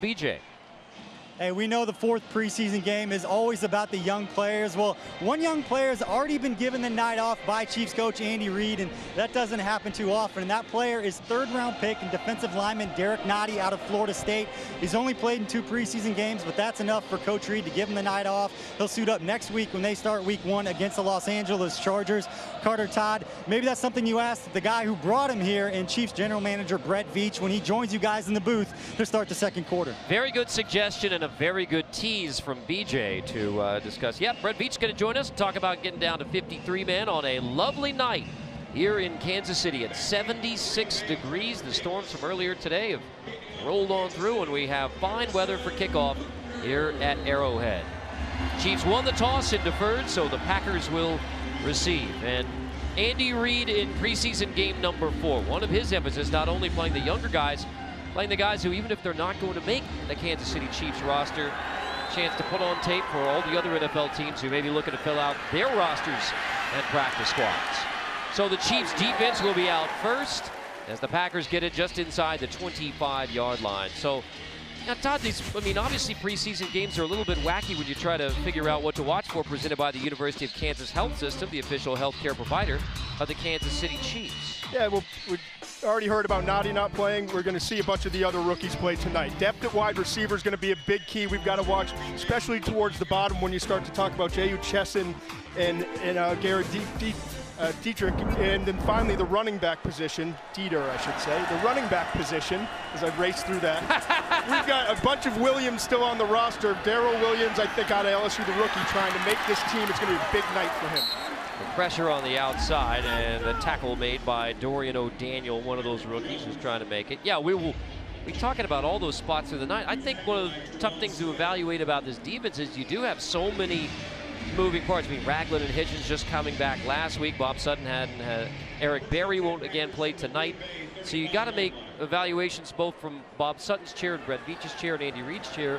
BJ. Hey, we know the fourth preseason game is always about the young players. Well, one young player has already been given the night off by Chiefs coach Andy Reid, and that doesn't happen too often. And that player is third-round pick and defensive lineman Derek Nottie out of Florida State. He's only played in 2 preseason games, but that's enough for Coach Reid to give him the night off. He'll suit up next week when they start week 1 against the Los Angeles Chargers. Carter Todd, maybe that's something you asked the guy who brought him here and Chiefs general manager Brett Veach when he joins you guys in the booth to start the second quarter. Very good suggestion and a very good tease from BJ to discuss. Yep, Brett Veach going to join us and talk about getting down to 53 men on a lovely night here in Kansas City at 76 degrees. The storms from earlier today have rolled on through, and we have fine weather for kickoff here at Arrowhead. Chiefs won the toss and deferred, so the Packers will receive. And Andy Reid in preseason game number 4. One of his emphasis, not only playing the younger guys, playing the guys who, even if they're not going to make the Kansas City Chiefs roster, chance to put on tape for all the other NFL teams who may be looking to fill out their rosters and practice squads. So the Chiefs defense will be out first as the Packers get it just inside the 25-yard line. So, now, Todd, obviously preseason games are a little bit wacky when you try to figure out what to watch for, presented by the University of Kansas Health System, the official healthcare provider of the Kansas City Chiefs. Yeah, well, we already heard about Nottie not playing. We're going to see a bunch of the other rookies play tonight. Depth at wide receiver is going to be a big key. We've got to watch, especially towards the bottom when you start to talk about J.U. Chesson and Garrett Dietrich, and then finally the running back position, Dieter, I should say, the running back position, as I race through that. We've got a bunch of Williams still on the roster. Darrell Williams, I think, out of LSU, the rookie, trying to make this team. It's going to be a big night for him. The pressure on the outside, and the tackle made by Dorian O'Daniel, one of those rookies who's trying to make it. Yeah, we will be talking about all those spots through the night. I think one of the tough things to evaluate about this defense is you do have so many moving parts. I mean, Ragland and Hitchens just coming back last week. Bob Sutton hadn't had. Eric Berry won't again play tonight. So you got to make evaluations both from Bob Sutton's chair and Brett Veach's chair and Andy Reid's chair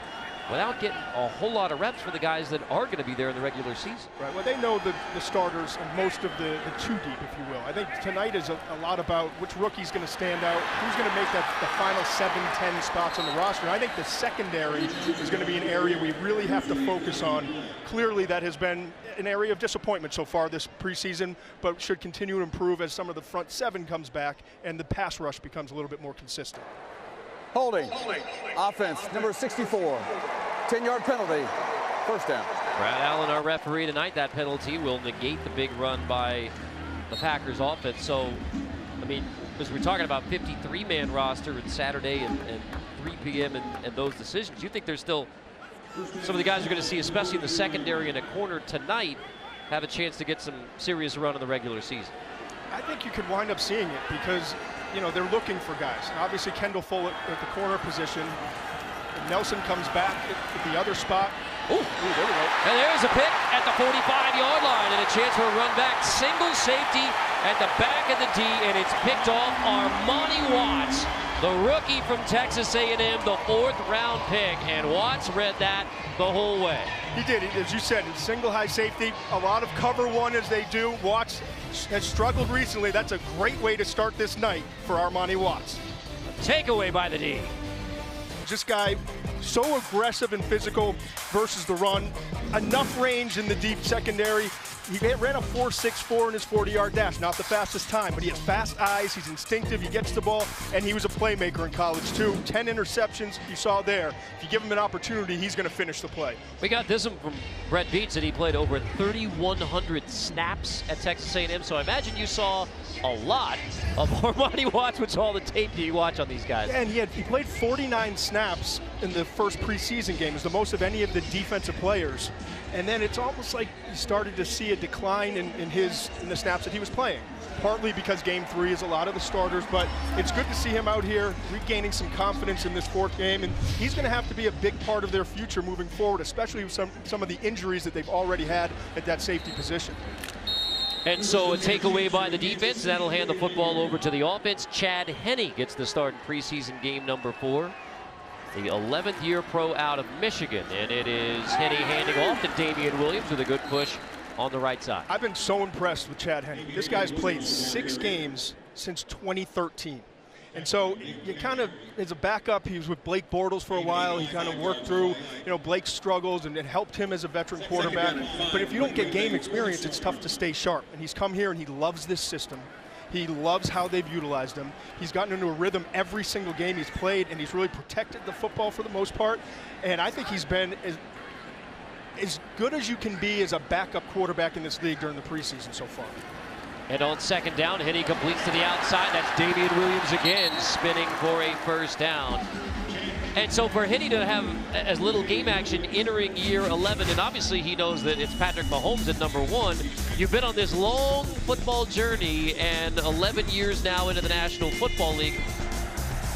without getting a whole lot of reps for the guys that are going to be there in the regular season. Right, well, they know the starters and most of the two deep, if you will. I think tonight is a lot about which rookie's going to stand out, who's going to make the final 7-10 spots on the roster. And I think the secondary is going to be an area we really have to focus on. Clearly, that has been an area of disappointment so far this preseason, but should continue to improve as some of the front 7 comes back and the pass rush becomes a little bit more consistent. Holding. Offense, number 64. 10-yard penalty. First down. Brad Allen, our referee tonight. That penalty will negate the big run by the Packers offense. So, I mean, as we're talking about 53-man roster and Saturday and 3 p.m. and those decisions, you think there's still some of the guys are going to see, especially in the secondary and a corner tonight, have a chance to get some serious run in the regular season? I think you could wind up seeing it because, you know, they're looking for guys. And obviously, Kendall Full at the corner position. Nelson comes back at the other spot. Ooh, there we go. And there's a pick at the 45-yard line and a chance for a run back. Single safety at the back of the D, and it's picked off Armani Watts, the rookie from Texas A&M, the 4th-round pick. And Watts read that the whole way. He did. As you said, single high safety, a lot of cover one as they do. Watts has struggled recently. That's a great way to start this night for Armani Watts. Takeaway by the D. This guy, so aggressive and physical versus the run. Enough range in the deep secondary. He ran a 4.64 in his 40-yard dash. Not the fastest time, but he has fast eyes. He's instinctive. He gets the ball, and he was a playmaker in college, too. 10 interceptions you saw there. If you give him an opportunity, he's going to finish the play. We got this one from Brett Veach that he played over 3,100 snaps at Texas A&M. So I imagine you saw a lot of Armani Watts, which all the tape do you watch on these guys? Yeah, and he played 49 snaps in the first preseason game. It's the most of any of the defensive players. And then it's almost like you started to see a decline in the snaps that he was playing. Partly because game 3 is a lot of the starters, but it's good to see him out here regaining some confidence in this 4th game, and he's going to have to be a big part of their future moving forward, especially with some of the injuries that they've already had at that safety position. And so a takeaway by the defense. That'll hand the football over to the offense. Chad Henne gets the start in preseason game number 4. The 11th year pro out of Michigan. And it is Henne handing off to Damian Williams with a good push on the right side. I've been so impressed with Chad Henne. This guy's played 6 games since 2013. And so you kind of, as a backup, he was with Blake Bortles for a while. He kind of worked through, Blake's struggles, and it helped him as a veteran quarterback. But if you don't get game experience, it's tough to stay sharp. And he's come here and he loves this system. He loves how they've utilized him. He's gotten into a rhythm every single game he's played, and he's really protected the football for the most part. And I think he's been as good as you can be as a backup quarterback in this league during the preseason so far. And on second down, Henney completes to the outside. That's Damian Williams again, spinning for a first down. And so for Henney to have as little game action entering year 11, and obviously he knows that it's Patrick Mahomes at number 1. You've been on this long football journey, and 11 years now into the National Football League.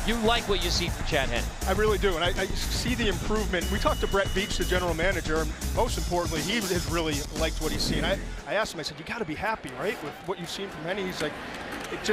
You like what you see from Chad Henne. I really do, and I see the improvement. We talked to Brett Veach, the general manager, and most importantly, he has really liked what he's seen. I asked him, I said, you got to be happy, right, with what you've seen from Henne? He's like, it's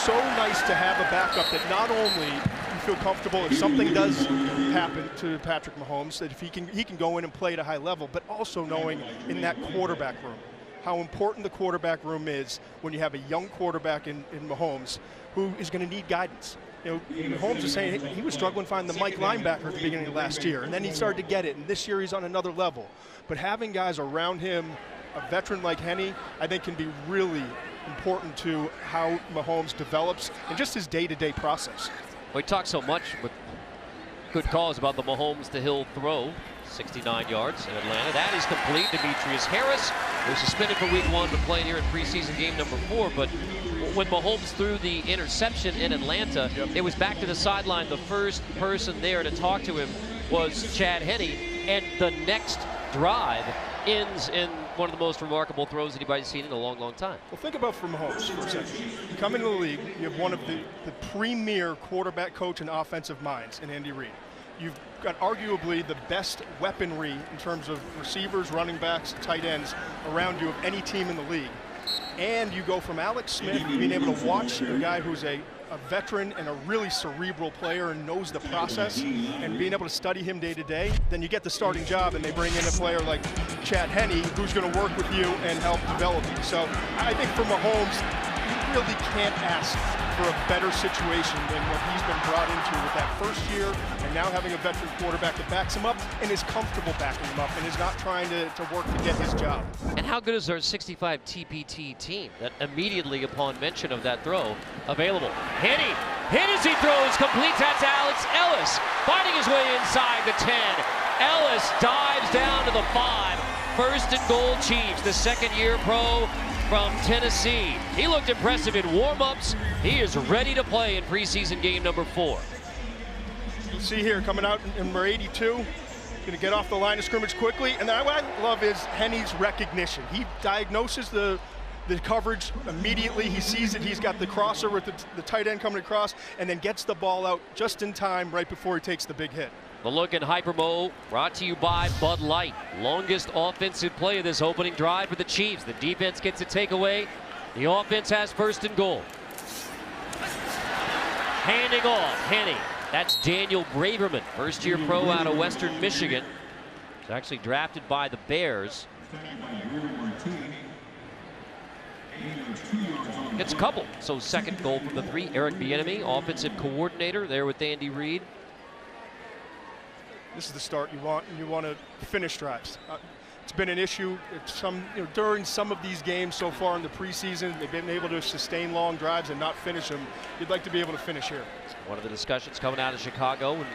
so nice to have a backup that not only you feel comfortable if something does happen to Patrick Mahomes, that if he can go in and play at a high level, but also knowing in that quarterback room how important the quarterback room is when you have a young quarterback in Mahomes who is going to need guidance. Mahomes was saying he was struggling to find the Mike linebacker at the beginning of last year, and then he started to get it, and this year he's on another level. But having guys around him, a veteran like Henne, I think can be really important to how Mahomes develops and just his day-to-day process. We talk so much with good calls about the Mahomes to Hill throw. 69 yards in Atlanta. That is complete. Demetrius Harris was suspended for week 1 but playing here in preseason game number 4. But when Mahomes threw the interception in Atlanta, it was back to the sideline. The first person there to talk to him was Chad Henne, and the next drive ends in one of the most remarkable throws anybody's seen in a long, long time. Well, think about for Mahomes for a second. You come into the league, you have one of the premier quarterback coach and offensive minds in Andy Reid. You've got arguably the best weaponry in terms of receivers, running backs, tight ends around you of any team in the league. And you go from Alex Smith being able to watch a guy who's a veteran and a really cerebral player and knows the process, and being able to study him day to day, then you get the starting job and they bring in a player like Chad Henne who's going to work with you and help develop you. So I think for Mahomes, you really can't ask for a better situation than what he's been brought into with that first year, and now having a veteran quarterback that backs him up and is comfortable backing him up and is not trying to work to get his job. And how good is our 65 TPT team that immediately upon mention of that throw, available? Henne hit as he throws, complete. That's Alex Ellis finding his way inside the 10. Ellis dives down to the 5. First and goal Chiefs, the second-year pro from Tennessee. He looked impressive in warm-ups. He is ready to play in preseason game number 4. You see here, coming out in number 82, going to get off the line of scrimmage quickly. And then what I love is Henne's recognition. He diagnoses the coverage immediately. He sees that he's got the crosser with the tight end coming across, and then gets the ball out just in time right before he takes the big hit. The look in Hypermo brought to you by Bud Light. Longest offensive play of this opening drive for the Chiefs. The defense gets a takeaway. The offense has first and goal. Handing off, Henne. That's Daniel Braverman, first-year pro out of Western Michigan. He's actually drafted by the Bears. Gets a couple. So second goal from the 3. Eric Bieniemy, offensive coordinator, there with Andy Reid. This is the start you want, and you want to finish drives. It's been an issue during some of these games so far in the preseason. They've been able to sustain long drives and not finish them. You'd like to be able to finish here. One of the discussions coming out of Chicago in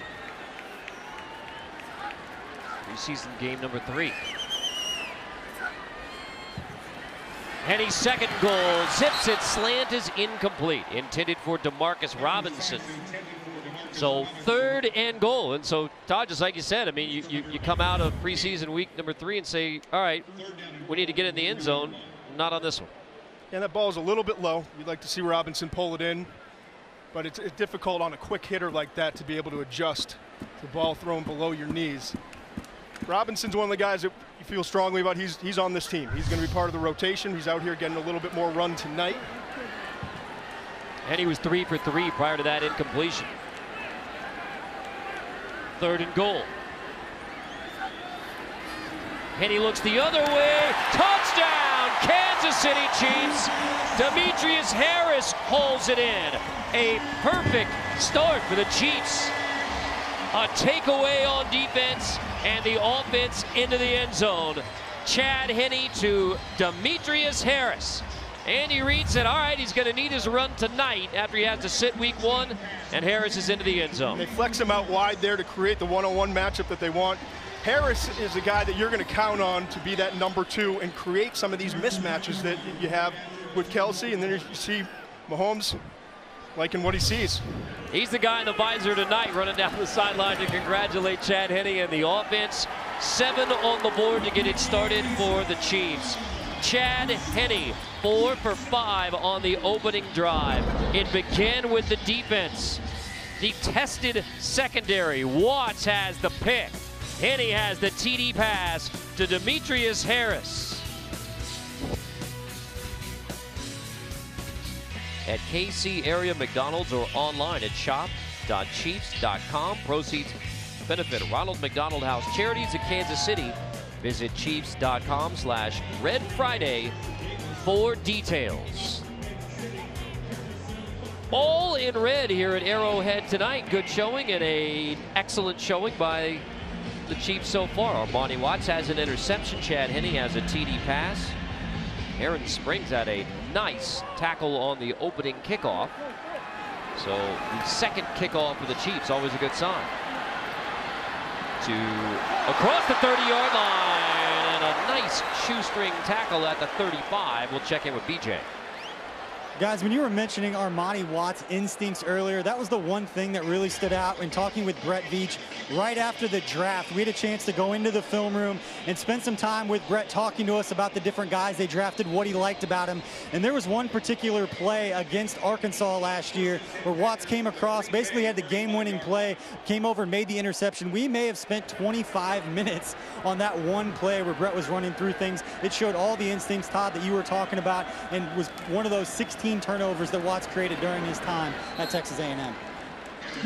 preseason game number 3. Henne's second goal, zips it, slant is incomplete. Intended for DeMarcus Robinson. So third and goal. And so, Todd, just like you said, I mean, you come out of preseason week number 3 and say, all right, we need to get in the end zone. Not on this one. Yeah, that ball is a little bit low. You'd like to see Robinson pull it in, but it's difficult on a quick hitter like that to be able to adjust the ball thrown below your knees. Robinson's one of the guys that you feel strongly about. He's on this team. He's going to be part of the rotation. He's out here getting a little bit more run tonight. And he was 3 for 3 prior to that incompletion. Third and goal. Henne looks the other way. Touchdown, Kansas Kansas City Chiefs. Demetrius Harris holds it in. A perfect start for the Chiefs. A takeaway on defense and the offense into the end zone. Chad Henne to Demetrius Harris. Andy Reid said, all right, he's going to need his run tonight after he has to sit week 1, and Harris is into the end zone. They flex him out wide there to create the one-on-one matchup that they want. Harris is a guy that you're going to count on to be that number 2 and create some of these mismatches that you have with Kelsey, and then you see Mahomes liking what he sees. He's the guy in the visor tonight, running down the sideline to congratulate Chad Henne and the offense. 7 on the board to get it started for the Chiefs. Chad Henne, 4 for 5 on the opening drive. It began with the defense. The tested secondary. Watts has the pick. Henne has the TD pass to Demetrius Harris. At KC area McDonald's or online at shop.chiefs.com. Proceeds benefit Ronald McDonald House Charities of Kansas City. Visit chiefs.com/Red Friday for details. All in red here at Arrowhead tonight. Good showing and an excellent showing by the Chiefs so far. Armani Watts has an interception. Chad Henne has a TD pass. Aaron Springs had a nice tackle on the opening kickoff. So the second kickoff for the Chiefs, always a good sign. To across the 30-yard line, and a nice shoestring tackle at the 35. We'll check in with BJ. Guys, when you were mentioning Armani Watts' instincts earlier, that was the one thing that really stood out in talking with Brett Veach right after the draft. We had a chance to go into the film room and spend some time with Brett talking to us about the different guys they drafted, what he liked about him. And there was one particular play against Arkansas last year where Watts came across, basically had the game-winning play, came over and made the interception. We may have spent 25 minutes on that one play where Brett was running through things. It showed all the instincts, Todd, that you were talking about, and was one of those 16 turnovers that Watts created during his time at Texas A&M.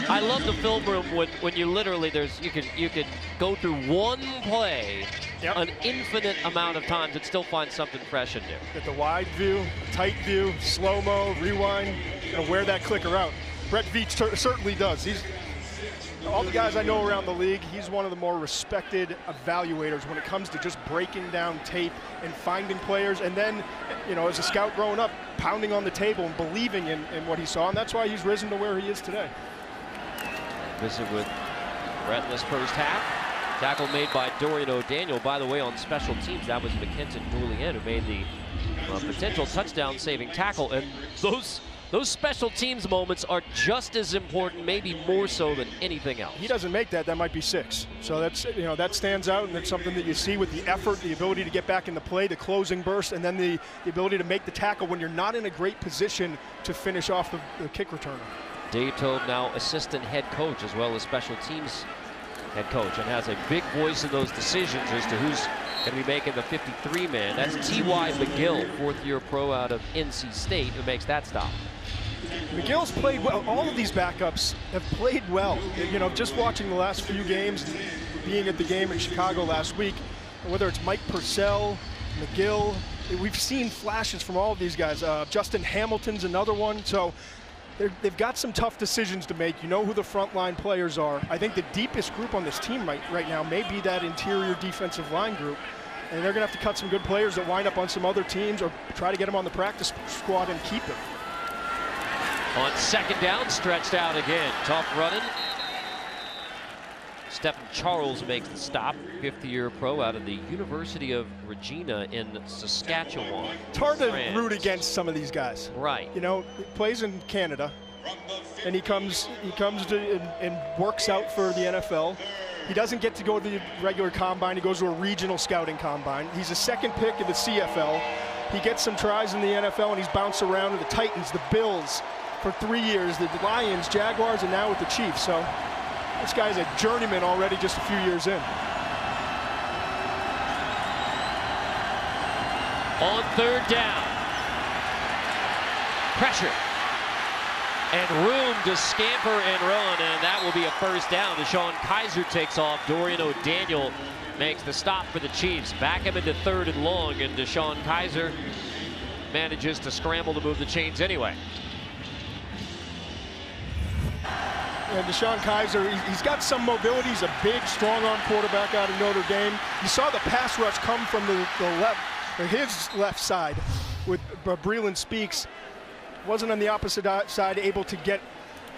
I love the film room when you literally you could go through one play an infinite amount of times and still find something fresh in there. Get the wide view, tight view, slow-mo, rewind, and wear that clicker out. Brett Veach certainly does. All the guys I know around the league, he's one of the more respected evaluators when it comes to just breaking down tape and finding players, and then, you know, as a scout growing up, pounding on the table and believing in what he saw, and that's why he's risen to where he is today. Visit with Brett in this first half. Tackle made by Dorian O'Daniel. By the way, on special teams, that was McKenton Julian who made the potential touchdown-saving tackle, and those special teams moments are just as important, maybe more so than anything else. He doesn't make that might be 6. So that's, you know, that stands out, and it's something that you see with the effort, the ability to get back into play, the closing burst, and then the ability to make the tackle when you're not in a great position to finish off the kick returner. Dave Toub, now assistant head coach as well as special teams head coach, and has a big voice in those decisions as to who's going to be making the 53-man. That's T.Y. McGill, 4th-year pro out of NC State, who makes that stop. McGill's played well. All of these backups have played well. You know, just watching the last few games, being at the game in Chicago last week, whether it's Mike Purcell, McGill, we've seen flashes from all of these guys. Justin Hamilton's another one. So they've got some tough decisions to make. You know who the frontline players are. I think the deepest group on this team right now may be that interior defensive line group. And they're going to have to cut some good players that wind up on some other teams or try to get them on the practice squad and keep them. On second down, stretched out again. Tough running. Stephen Charles makes the stop. 5th-year pro out of the University of Regina in Saskatchewan. It's hard to root against some of these guys. Right. You know, he plays in Canada, and he comes and works out for the NFL. He doesn't get to go to the regular combine. He goes to a regional scouting combine. He's a 2nd pick of the CFL. He gets some tries in the NFL, and he's bounced around to the Titans, the Bills, for 3 years, the Lions, Jaguars, and now with the Chiefs. So this guy's a journeyman already just a few years in. On 3rd down. Pressure. And room to scamper and run, and that will be a first down. DeShone Kizer takes off. Dorian O'Daniel makes the stop for the Chiefs. Back him into 3rd and long, and DeShone Kizer manages to scramble to move the chains anyway. And Deshaun Kaiser, he's got some mobility. He's a big, strong-arm quarterback out of Notre Dame. You saw the pass rush come from the left, or his left side, with Breland Speaks. Wasn't on the opposite side able to get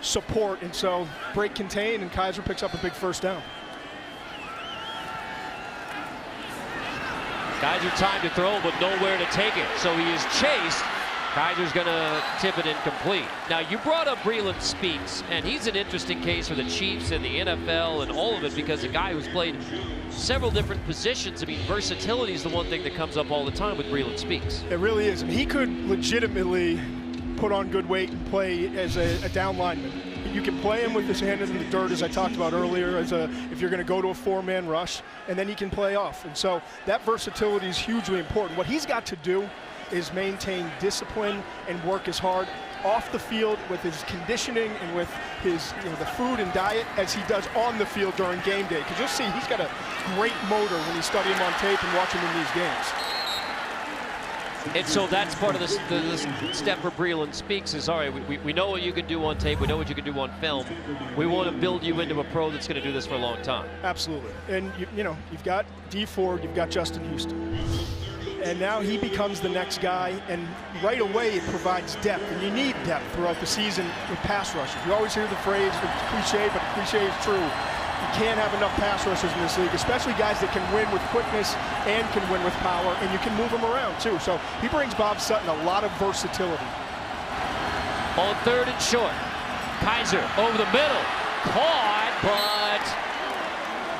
support, and so break contain, and Kaiser picks up a big first down. Kaiser time to throw, but nowhere to take it, so he is chased. Kaiser's going to tip it incomplete. Now, you brought up Breland Speaks, and he's an interesting case for the Chiefs and the NFL and all of it, because a guy who's played several different positions. I mean, versatility is the one thing that comes up all the time with Breland Speaks. It really is. And he could legitimately put on good weight and play as a down lineman. You can play him with his hand in the dirt, as I talked about earlier, if you're going to go to a four-man rush, and then he can play off. And so that versatility is hugely important. What he's got to do is maintain discipline and work as hard off the field with his conditioning and with his the food and diet as he does on the field during game day. Because you'll see he's got a great motor when you study him on tape and watch him in these games. And so that's part of the step for Breland Speaks is, all right, we know what you can do on tape, we know what you can do on film. We want to build you into a pro that's going to do this for a long time. Absolutely. And you've got Dee Ford, you've got Justin Houston. And now he becomes the next guy, and right away it provides depth. And you need depth throughout the season with pass rushers. You always hear the phrase, it's cliche, but cliche is true. You can't have enough pass rushers in this league, especially guys that can win with quickness and can win with power, and you can move them around too. So he brings Bob Sutton a lot of versatility. On 3rd and short, Kaiser over the middle, caught, but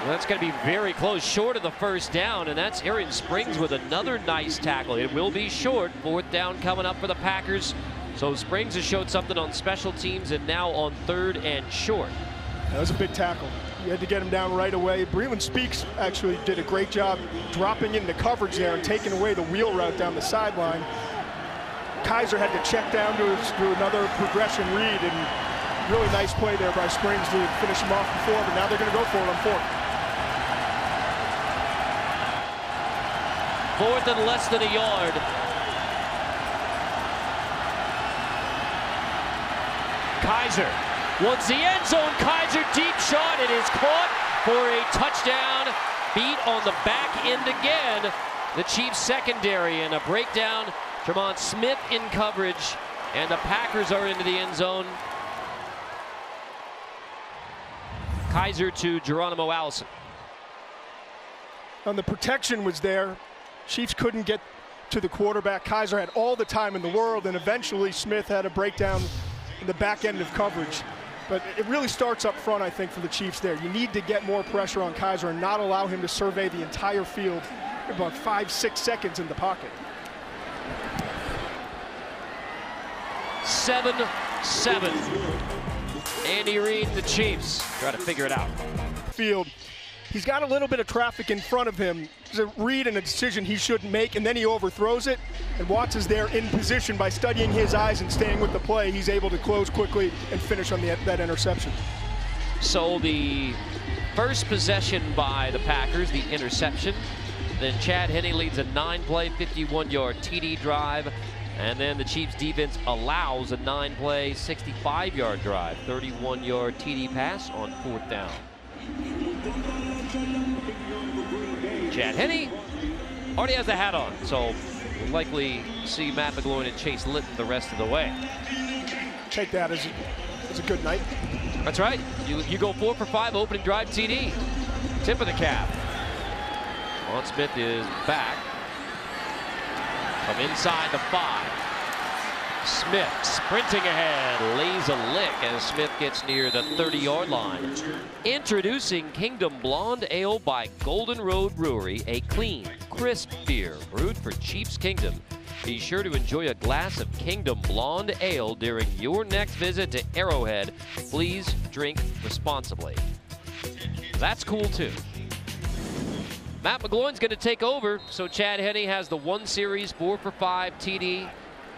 that's going to be very close, short of the first down, and that's Aaron Springs with another nice tackle. It will be short. 4th down coming up for the Packers. So Springs has showed something on special teams, and now on 3rd and short. That was a big tackle. You had to get him down right away. Breland Speaks actually did a great job dropping into coverage there and taking away the wheel route down the sideline. Kaiser had to check down to another progression read, and really nice play there by Springs to finish him off before, but now they're going to go for it on 4th. 4th and less than a yard. Kaiser wants the end zone. Kaiser deep shot. It is caught for a touchdown. Beat on the back end again. The Chiefs secondary, and a breakdown. Tremont Smith in coverage, and the Packers are into the end zone. Kaiser to Geronimo Allison. And the protection was there. Chiefs couldn't get to the quarterback. Kaiser had all the time in the world, and eventually Smith had a breakdown in the back end of coverage. But it really starts up front, I think, for the Chiefs there. You need to get more pressure on Kaiser and not allow him to survey the entire field about 5-6 seconds in the pocket. 7-7. Andy Reid, the Chiefs, try to figure it out. Field. He's got a little bit of traffic in front of him. There's a read and a decision he shouldn't make, and then he overthrows it. And Watts is there in position by studying his eyes and staying with the play. He's able to close quickly and finish on that interception. So the first possession by the Packers, the interception. Then Chad Henne leads a 9-play, 51-yard TD drive. And then the Chiefs defense allows a 9-play, 65-yard drive, 31-yard TD pass on 4th down. Chad Henne already has the hat on, so we'll likely see Matt McGloin and Chase Litton the rest of the way. Take that as a good night. That's right. You go 4 for 5, opening drive TD. Tip of the cap. Vaughn Smith is back from inside the 5. Smith sprinting ahead, lays a lick as Smith gets near the 30-yard line. Introducing Kingdom Blonde Ale by Golden Road Brewery, a clean, crisp beer brewed for Chiefs Kingdom. Be sure to enjoy a glass of Kingdom Blonde Ale during your next visit to Arrowhead. Please drink responsibly. That's cool too. Matt McGloin's going to take over, so Chad Henne has the 1 series 4 for 5 TD.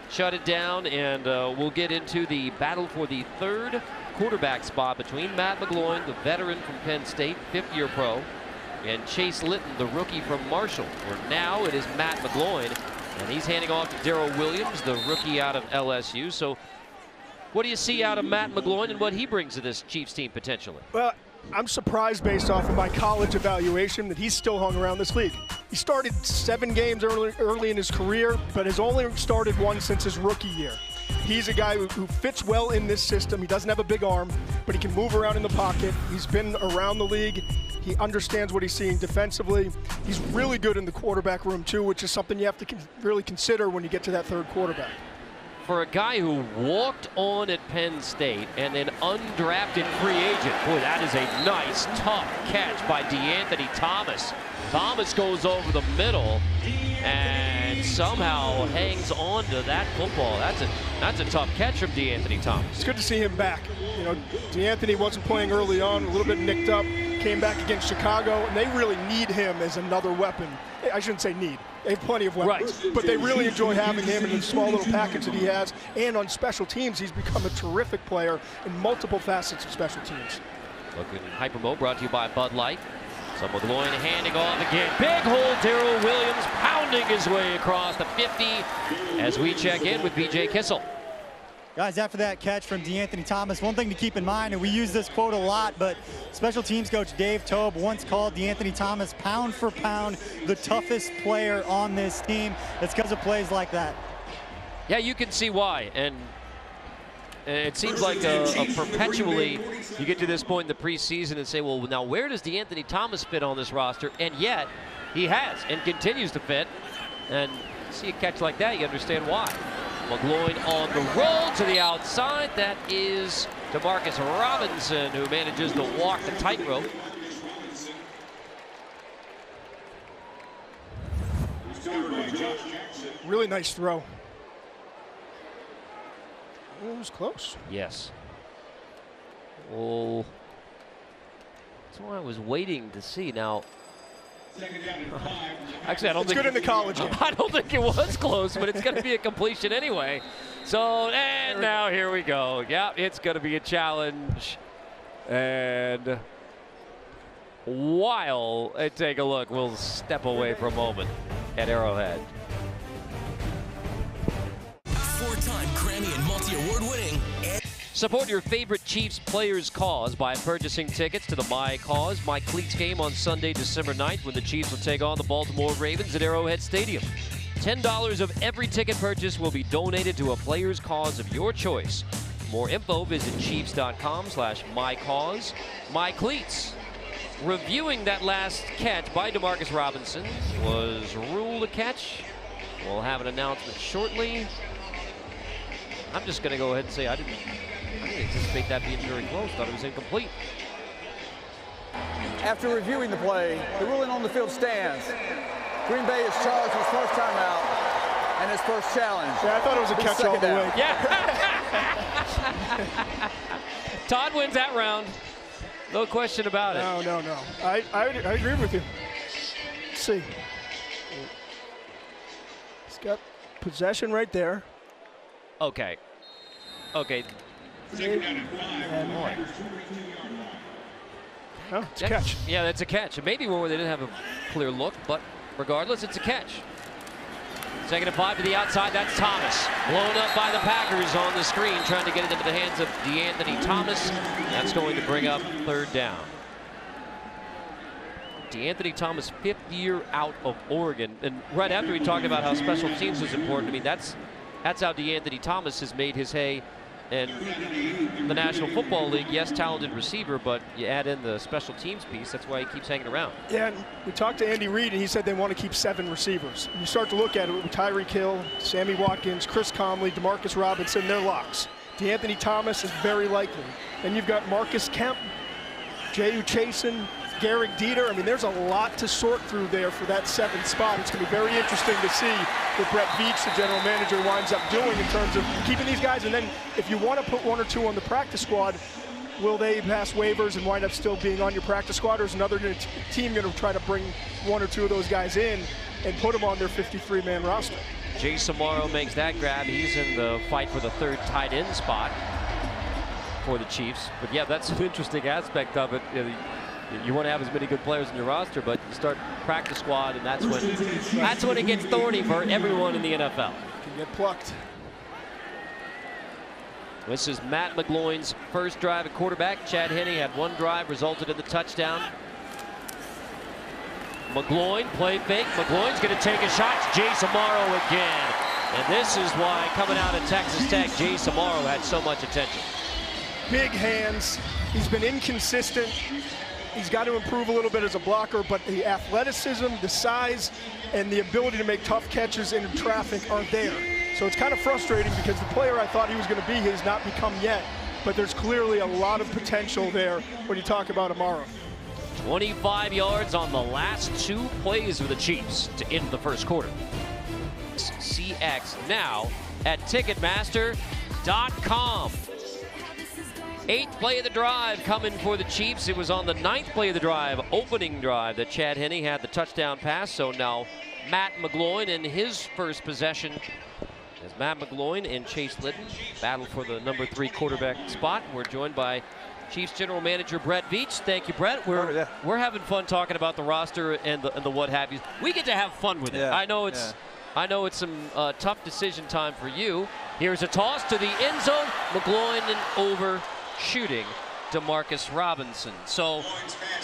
Shut it down, and we'll get into the battle for the 3rd quarterback spot between Matt McGloin, the veteran from Penn State, 5th-year pro, and Chase Litton, the rookie from Marshall, where now it is Matt McGloin And he's handing off to Darrell Williams, the rookie out of LSU. So what do you see out of Matt McGloin and what he brings to this Chiefs team potentially? Well, I'm surprised based off of my college evaluation that he's still hung around this league. He started 7 games early in his career, but has only started 1 since his rookie year. He's a guy who fits well in this system. He doesn't have a big arm, but he can move around in the pocket. He's been around the league. He understands what he's seeing defensively. He's really good in the quarterback room too, which is something you have to really consider when you get to that third quarterback. For a guy who walked on at Penn State and then undrafted free agent, boy, that is a nice, tough catch by DeAnthony Thomas. Thomas goes over the middle and somehow hangs on to that football. That's a tough catch from DeAnthony Thomas. It's good to see him back. You know, DeAnthony wasn't playing early on, a little bit nicked up, came back against Chicago, and they really need him as another weapon. I shouldn't say need. They have plenty of weapons, right, but they really enjoy having him in the small little package that he has. And on special teams, he's become a terrific player in multiple facets of special teams. Looking Hypermo brought to you by Bud Light. So McGloin handing off again. Big hole, Darrell Williams pounding his way across the 50 as we check in with BJ Kissel. Guys, after that catch from DeAnthony Thomas, one thing to keep in mind, and we use this quote a lot, but special teams coach Dave Toub once called DeAnthony Thomas pound for pound the toughest player on this team. It's because of plays like that. Yeah, you can see why. And it seems like a perpetually, you get to this point in the preseason and say, well, now where does DeAnthony Thomas fit on this roster? And yet, he has and continues to fit. And see a catch like that, you understand why. McGloin on the roll to the outside. That is DeMarcus Robinson, who manages to walk the tightrope. Really nice throw. It was close. Yes. Oh, that's what I was waiting to see. Now, actually, I don't think it's good in the college game. I don't think it was close, but it's going to be a completion anyway. So, and now here we go. Yeah, it's going to be a challenge. And while I take a look, we'll step away for a moment at Arrowhead. Four-time Grammy and multi-award winning. Support your favorite Chiefs players' cause by purchasing tickets to the My Cause, My Cleats game on Sunday, December 9th, when the Chiefs will take on the Baltimore Ravens at Arrowhead Stadium. $10 of every ticket purchase will be donated to a player's cause of your choice. For more info, visit Chiefs.com/MyCause. My Cleats. Reviewing that last catch by DeMarcus Robinson was ruled a catch. We'll have an announcement shortly. I'm just going to go ahead and say I didn't anticipate that being very close. Thought it was incomplete. After reviewing the play, the ruling on the field stands. Green Bay is charged with his first timeout and his first challenge. Yeah, I thought it was a catch all the way. Yeah. Todd wins that round. No question about it. No. I agree with you. Let's see. He's got possession right there. Okay. Okay. And one. Oh, it's a catch. Yeah, that's a catch. Maybe one where they didn't have a clear look, but regardless, it's a catch. 2nd and 5 to the outside. That's Thomas. Blown up by the Packers on the screen, trying to get it into the hands of DeAnthony Thomas. That's going to bring up 3rd down. DeAnthony Thomas, 5th year out of Oregon. And right after we talked about how special teams was important, I mean, that's how DeAnthony Thomas has made his hay in the National Football League. Yes, talented receiver, but you add in the special teams piece, that's why he keeps hanging around. Yeah, and we talked to Andy Reid, and he said they want to keep 7 receivers. And you start to look at it with Tyreek Hill, Sammy Watkins, Chris Conley, DeMarcus Robinson, they're locks. DeAnthony Thomas is very likely. Then you've got Marcus Kemp, J.U. Chasen, Garrick Dieter. I mean, there's a lot to sort through there for that 7th spot. It's going to be very interesting to see what Brett Veach, the general manager, winds up doing in terms of keeping these guys. And then if you want to put 1 or 2 on the practice squad, will they pass waivers and wind up still being on your practice squad? Or is another team going to try to bring 1 or 2 of those guys in and put them on their 53-man roster? Jay Samaro makes that grab. He's in the fight for the 3rd tight end spot for the Chiefs. But yeah, that's an interesting aspect of it. You want to have as many good players in your roster, but you start practice squad, and that's when it gets thorny for everyone in the NFL. Can get plucked. This is Matt McGloin's first drive at quarterback. Chad Henne had one drive, resulted in the touchdown. McGloin, play fake. McGloin's going to take a shot. Jay Samaro again. And this is why, coming out of Texas Tech, Jay Samaro had so much attention. Big hands. He's been inconsistent. He's got to improve a little bit as a blocker, but the athleticism, the size, and the ability to make tough catches in traffic are there. So it's kind of frustrating because the player I thought he was going to be has not become yet. But there's clearly a lot of potential there when you talk about Amaro. 25 yards on the last 2 plays of the Chiefs to end the first quarter. CX now at Ticketmaster.com. 8th play of the drive coming for the Chiefs. It was on the 9th play of the drive, opening drive, that Chad Henne had the touchdown pass. So now Matt McGloin in his first possession, as Matt McGloin and Chase Litton battle for the number 3 quarterback spot. We're joined by Chiefs General Manager Brett Veach. Thank you, Brett. We're having fun talking about the roster and the what have you. We get to have fun with it. Yeah. I know it's some tough decision time for you. Here's a toss to the end zone. McGloin and overshooting DeMarcus Robinson. So, all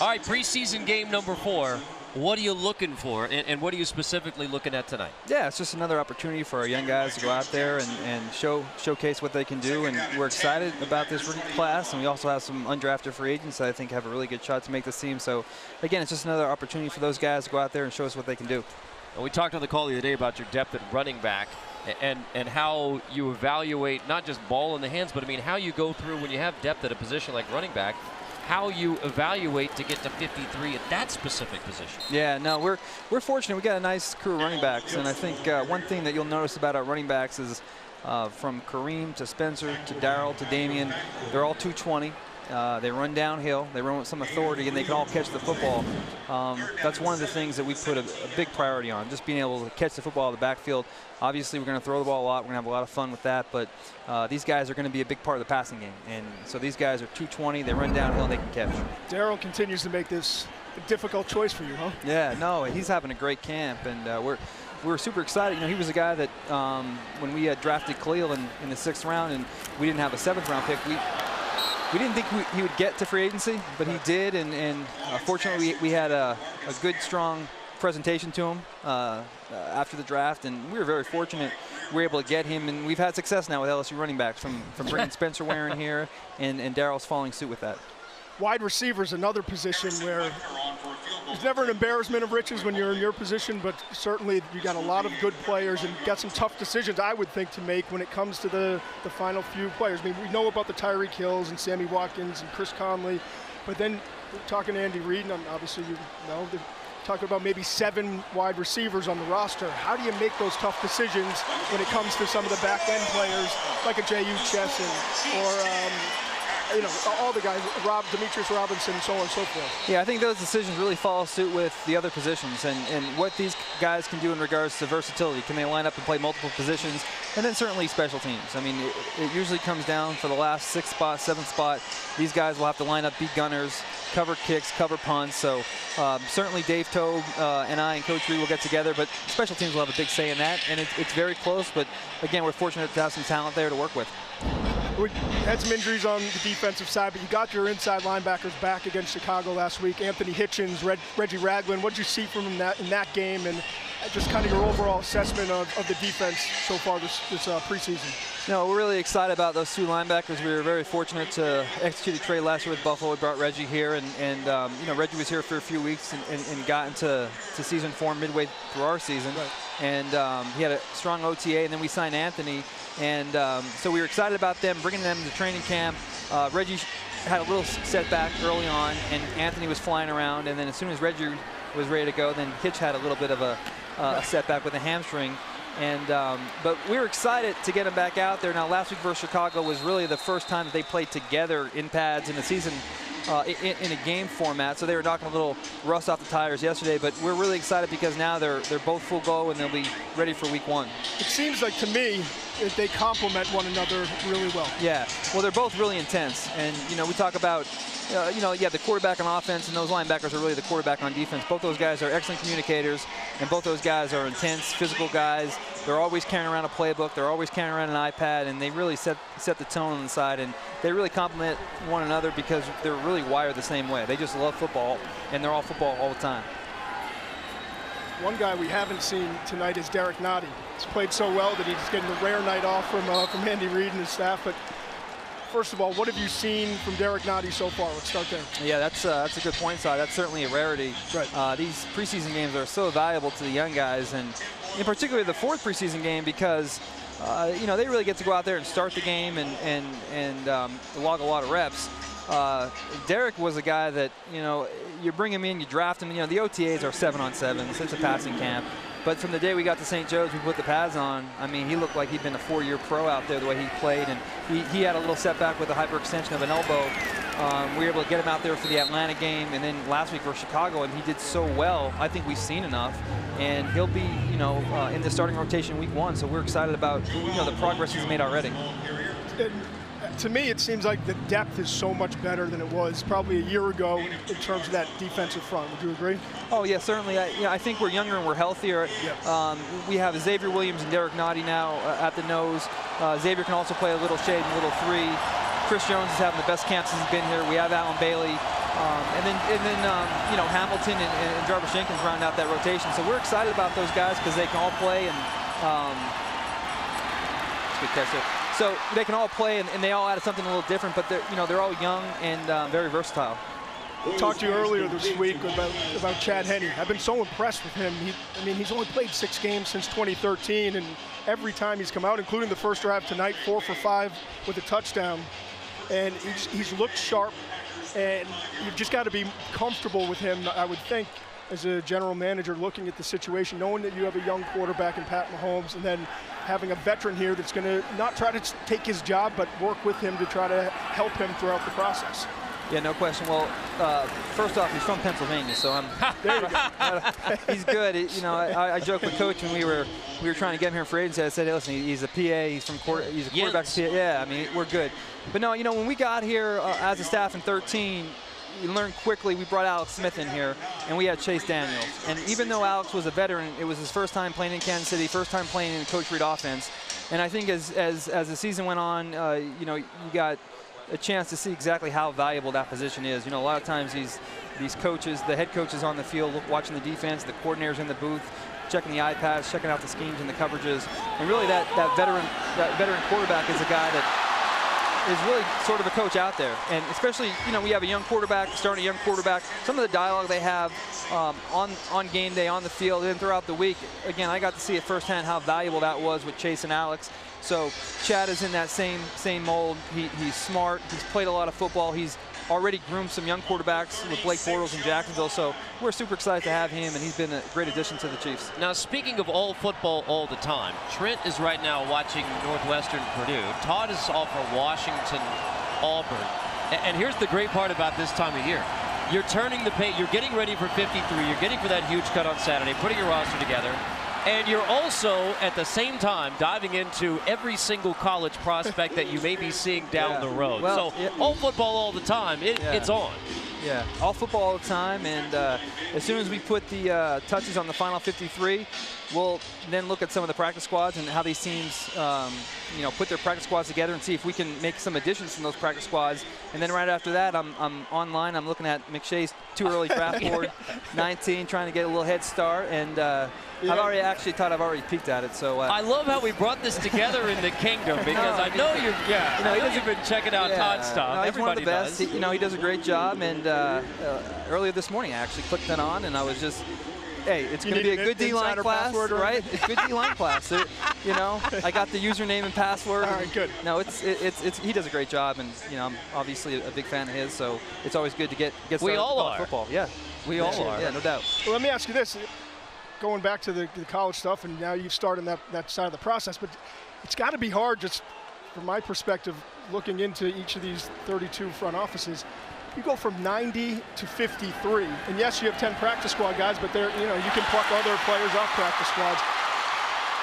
right, preseason game number 4. What are you looking for, and what are you specifically looking at tonight? Yeah, it's just another opportunity for our young guys to go out there and showcase what they can do, and we're excited about this rookie class, and we also have some undrafted free agents that I think have a really good shot to make this team. So, again, it's just another opportunity for those guys to go out there and show us what they can do. Well, we talked on the call the other day about your depth at running back and how you evaluate not just ball in the hands, but I mean how you go through when you have depth at a position like running back, how you evaluate to get to 53 at that specific position. Yeah, no, we're fortunate. We got a nice crew of running backs, and I think one thing that you'll notice about our running backs is from Kareem to Spencer to Darrell to Damian, they're all 220. They run downhill, they run with some authority, and they can all catch the football. That's one of the things that we put a big priority on, just being able to catch the football out of the backfield. Obviously, we're going to throw the ball a lot. We're going to have a lot of fun with that, but these guys are going to be a big part of the passing game. And so these guys are 220, they run downhill, and they can catch. Darrell continues to make this a difficult choice for you, huh? Yeah, no, he's having a great camp, and we're super excited. You know, he was a guy that when we had drafted Khalil in the 6th round and we didn't have a 7th round pick, we didn't think he would get to free agency, but he did, and fortunately we had a good, strong presentation to him after the draft, and we were very fortunate we were able to get him, and we've had success now with LSU running backs from bringing Spencer Ware in here, and Darrell's following suit with that. Wide receiver is another position where it's never an embarrassment of riches when you're in your position, but certainly you got a lot of good players and got some tough decisions, I would think, to make when it comes to the final few players. I mean, we know about the Tyreek Hills and Sammy Watkins and Chris Conley, but then we're talking to Andy Reid, and obviously you know, they're talking about maybe 7 wide receivers on the roster. How do you make those tough decisions when it comes to some of the back-end players like a J.U. Chesson or you know, all the guys, Demetrius Robinson, so on and so forth. Yeah, I think those decisions really follow suit with the other positions and what these guys can do in regards to versatility. Can they line up and play multiple positions? And then certainly special teams. I mean, it usually comes down for the last 6th spot, 7th spot. These guys will have to line up, be gunners, cover kicks, cover punts. So certainly Dave Tobe and I and Coach Reid will get together, but special teams will have a big say in that. And it's very close, but again, we're fortunate to have some talent there to work with. We had some injuries on the defensive side, but you got your inside linebackers back against Chicago last week. Anthony Hitchens, Reggie Ragland. What did you see from him in that game, and just kind of your overall assessment of the defense so far this preseason? No, we're really excited about those 2 linebackers. We were very fortunate to execute a trade last year with Buffalo. We brought Reggie here, and you know, Reggie was here for a few weeks and got into season form midway through our season. Right. And he had a strong OTA, and then we signed Anthony. And so we were excited about them, bringing them to training camp. Reggie had a little setback early on, and Anthony was flying around. And then as soon as Reggie was ready to go, then Hitch had a little bit of a setback with a hamstring. And but we were excited to get him back out there. Now, last week versus Chicago was really the first time that they played together in pads in the season in a game format. So they were knocking a little rust off the tires yesterday. But we're really excited because now they're both full go and they'll be ready for week 1. It seems like to me they complement one another really well. Yeah, well, they're both really intense. And, you know, we talk about, the quarterback on offense and those linebackers are really the quarterback on defense. Both those guys are excellent communicators, and both those guys are intense, physical guys. They're always carrying around a playbook. They're always carrying around an iPad, and they really set the tone on the side. And they really complement one another because they're really wired the same way. They just love football, and they're all football all the time. One guy we haven't seen tonight is Derek Nottie. He's played so well that he's getting a rare night off from Andy Reid and his staff. But first of all, what have you seen from Derek Nottie so far? Let's start there. Yeah, that's a good point, Si. That's certainly a rarity. Right. These preseason games are so valuable to the young guys, and in particular the fourth preseason game because they really get to go out there and start the game and log a lot of reps. Derek was a guy that, you bring him in, you draft him. The OTAs are 7-on-7s. It's a passing camp. But from the day we got to St. Joe's, we put the pads on. I mean, he looked like he'd been a 4-year pro out there the way he played. And he had a little setback with a hyperextension of an elbow. We were able to get him out there for the Atlanta game and then last week for Chicago, and he did so well. I think we've seen enough. And he'll be, in the starting rotation week 1. So we're excited about, the progress he's made already. To me, it seems like the depth is so much better than it was probably a year ago in terms of that defensive front. Would you agree? Oh, yeah, certainly. I think we're younger and we're healthier. Yep. We have Xavier Williams and Derek Nottie now at the nose. Xavier can also play a little shade and a little 3. Chris Jones is having the best camp since he's been here. We have Alan Bailey. And then Hamilton and Jarvis Jenkins round out that rotation. So we're excited about those guys because they can all play. And it's a good catch there. So they can all play, and they all added something a little different, but they're all young and very versatile. I talked to you earlier this week about Chad Henne. I've been so impressed with him. He's only played 6 games since 2013, and every time he's come out, including the first drive tonight, 4 for 5 with a touchdown. And he's looked sharp, and you've just got to be comfortable with him, I would think, as a general manager, looking at the situation, knowing that you have a young quarterback in Pat Mahomes, and then having a veteran here that's going to not try to take his job, but work with him to try to help him throughout the process. Yeah, no question. Well, first off, he's from Pennsylvania, so I'm. There you go. He's good. I joked with Coach when we were trying to get him here for agency. I said, hey, listen, he's a PA. He's a quarterback PA. Yeah, I mean, we're good. But no, when we got here as a staff in 13. We learned quickly. We brought Alex Smith in here, and we had Chase Daniels. And even though Alex was a veteran, it was his first time playing in Kansas City, first time playing in the Coach Reid offense. And I think as the season went on, you got a chance to see exactly how valuable that position is. A lot of times these coaches, the head coaches on the field, watching the defense, the coordinators in the booth, checking the iPads, checking out the schemes and the coverages. And really, that veteran quarterback is a guy that is really sort of a coach out there. And especially, we have a young quarterback, starting a young quarterback. Some of the dialogue they have on game day, on the field, and throughout the week, again, I got to see it firsthand how valuable that was with Chase and Alex. So Chad is in that same mold. He's smart. He's played a lot of football. He's already groomed some young quarterbacks with Blake Bortles in Jacksonville. So we're super excited to have him, and he's been a great addition to the Chiefs. Now, speaking of all football all the time, Trent is right now watching Northwestern Purdue. Todd is off for Washington, Auburn. And here's the great part about this time of year. You're turning the page. You're getting ready for 53. You're getting for that huge cut on Saturday, putting your roster together. And you're also, at the same time, diving into every single college prospect that you may be seeing down the road. Well, so all football all the time, it's on. Yeah, all football all the time. And as soon as we put the touches on the final 53, we'll then look at some of the practice squads and how these teams, put their practice squads together and see if we can make some additions from those practice squads. And then right after that, I'm online. I'm looking at McShay's too early draft board, 19, trying to get a little head start. And I've already peeked at it. So I love how we brought this together in the kingdom because I know you're. Yeah, I know you've been checking out Todd's stuff. No, he's Everybody one of the best. does. He does a great job. And earlier this morning, I actually clicked it on, and I was just. Hey, it's going to be a good D-line class, right? It's good D-line class. I got the username and password. All right, good. No, he does a great job, and I'm obviously a big fan of his. So it's always good to get started we all are. Football. Yeah, we all are. Yeah, no doubt. Well, let me ask you this: going back to the college stuff, and now you've started that side of the process, but it's got to be hard, just from my perspective, looking into each of these 32 front offices. You go from 90 to 53, and yes, you have 10 practice squad guys, but you can pluck other players off practice squads.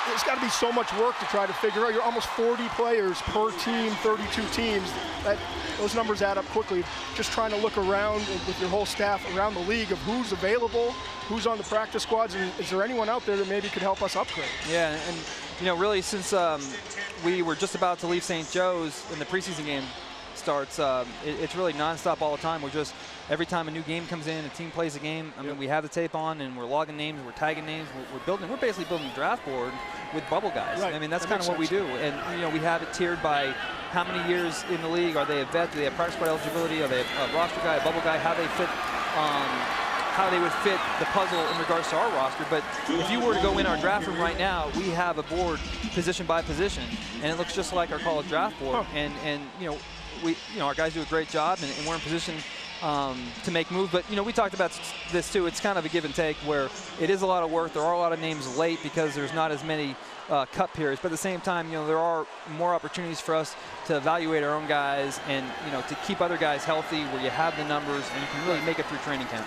there's got to be so much work to try to figure out. You're almost 40 players per team, 32 teams. Those numbers add up quickly. Just trying to look around with your whole staff around the league of who's available, who's on the practice squads, and is there anyone out there that maybe could help us upgrade? Yeah, and you know, really, since we were just about to leave St. Joe's and the preseason game starts, it's really nonstop all the time. We're just, every time a new game comes in, a team plays a game, I mean, we have the tape on and we're logging names, we're tagging names, we're basically building a draft board with bubble guys. Right. I mean, that's kind of what we do. And, you know, we have it tiered by how many years in the league. Are they a vet? Do they have practice squad eligibility? Are they a roster guy, a bubble guy? How they fit, how they would fit the puzzle in regards to our roster. But if you were to go in our draft room right now, we have a board position by position, and it looks just like our college draft board. And you know, our guys do a great job, and we're in position to make moves. But, you know, we talked about this too. It's kind of a give and take where it is a lot of work. There are a lot of names late because there's not as many cut periods. But at the same time, you know, there are more opportunities for us to evaluate our own guys and, you know, to keep other guys healthy where you have the numbers and you can really make it through training camp.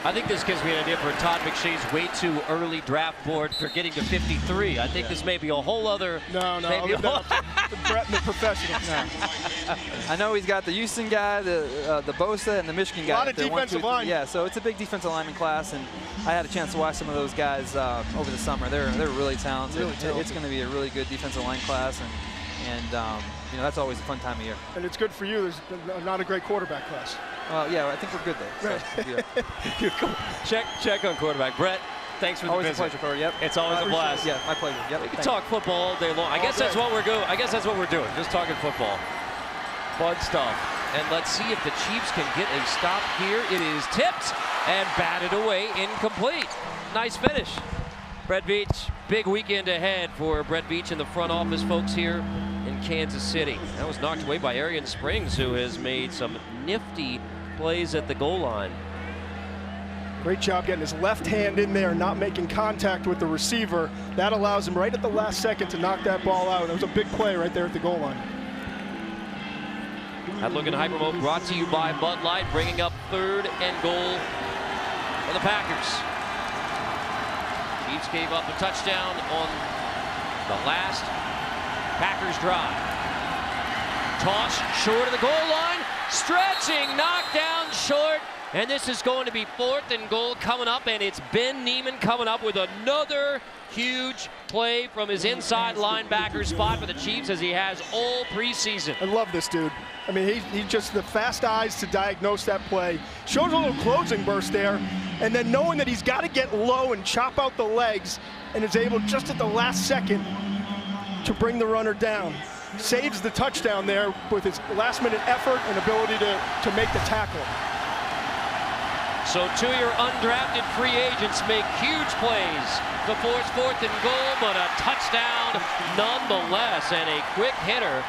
I think this gives me an idea for Todd McShay's way too early draft board for getting to 53. I think this may be a whole other. No, I'll leave that up to Brett and the professionals. No. I know he's got the Houston guy, the Bosa, and the Michigan guy. A lot of defensive line. Yeah, so it's a big defensive lineman class, and I had a chance to watch some of those guys over the summer. They're really talented. It's going to be a really good defensive line class, and you know, that's always a fun time of year. And it's good for you. There's not a great quarterback class. Yeah, I think we're good there. So, yeah. check on quarterback. Brett, thanks for the always visit. a pleasure, Corey. Yep. It's always a blast. Yeah, my pleasure. Yep. We can talk football all day long. I guess that's what we're doing. I guess that's what we're doing. Just talking football. Fun stuff. And let's see if the Chiefs can get a stop here. It is tipped and batted away, incomplete. Nice finish. Brett Veach, big weekend ahead for Brett Veach and the front office folks here in Kansas City. That was knocked away by Arian Springs, who has made some nifty plays at the goal line. Great job getting his left hand in there, not making contact with the receiver. That allows him right at the last second to knock that ball out. That was a big play right there at the goal line. That look in hyper mode brought to you by Bud Light, bringing up 3rd and goal for the Packers. Chiefs gave up a touchdown on the last Packers drive. Toss short of the goal line. Stretching, knocked down short, and this is going to be 4th and goal coming up, and it's Ben Niemann coming up with another huge play from his inside linebacker spot for the Chiefs, as he has all preseason. I love this dude. I mean, he's just the fast eyes to diagnose that play. Shows a little closing burst there, and then knowing that he's got to get low and chop out the legs, and is able just at the last second to bring the runner down. Saves the touchdown there with his last-minute effort and ability to make the tackle. So 2 of your undrafted free agents make huge plays to force 4th and goal, but a touchdown nonetheless, and a quick hitter.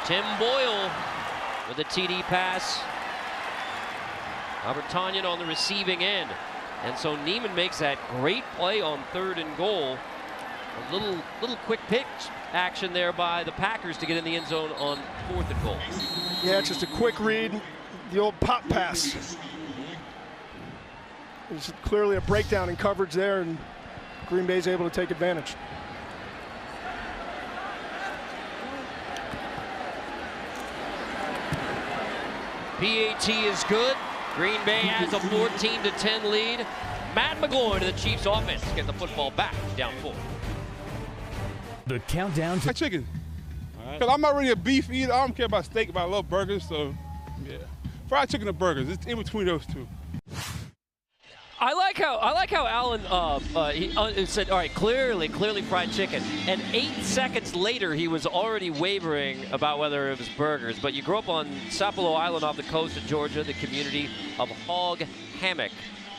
Tim Boyle with a TD pass. Robert Tonyan on the receiving end. And so Niemann makes that great play on 3rd and goal. A little quick pitch action there by the Packers to get in the end zone on 4th and goal. Yeah, it's just a quick read, the old pop pass. There's clearly a breakdown in coverage there, and Green Bay's able to take advantage. PAT is good. Green Bay has a 14-10 lead. Matt McGloin to the Chiefs offense, getting the football back, down 4. The countdown to fried chicken. Because I'm not really a beef eater. I don't care about steak, but I love burgers, so yeah. Fried chicken or burgers, it's in between those two. I like how Alan he said, all right, clearly fried chicken. And 8 seconds later, he was already wavering about whether it was burgers. But you grew up on Sapelo Island off the coast of Georgia, the community of Hog Hammock.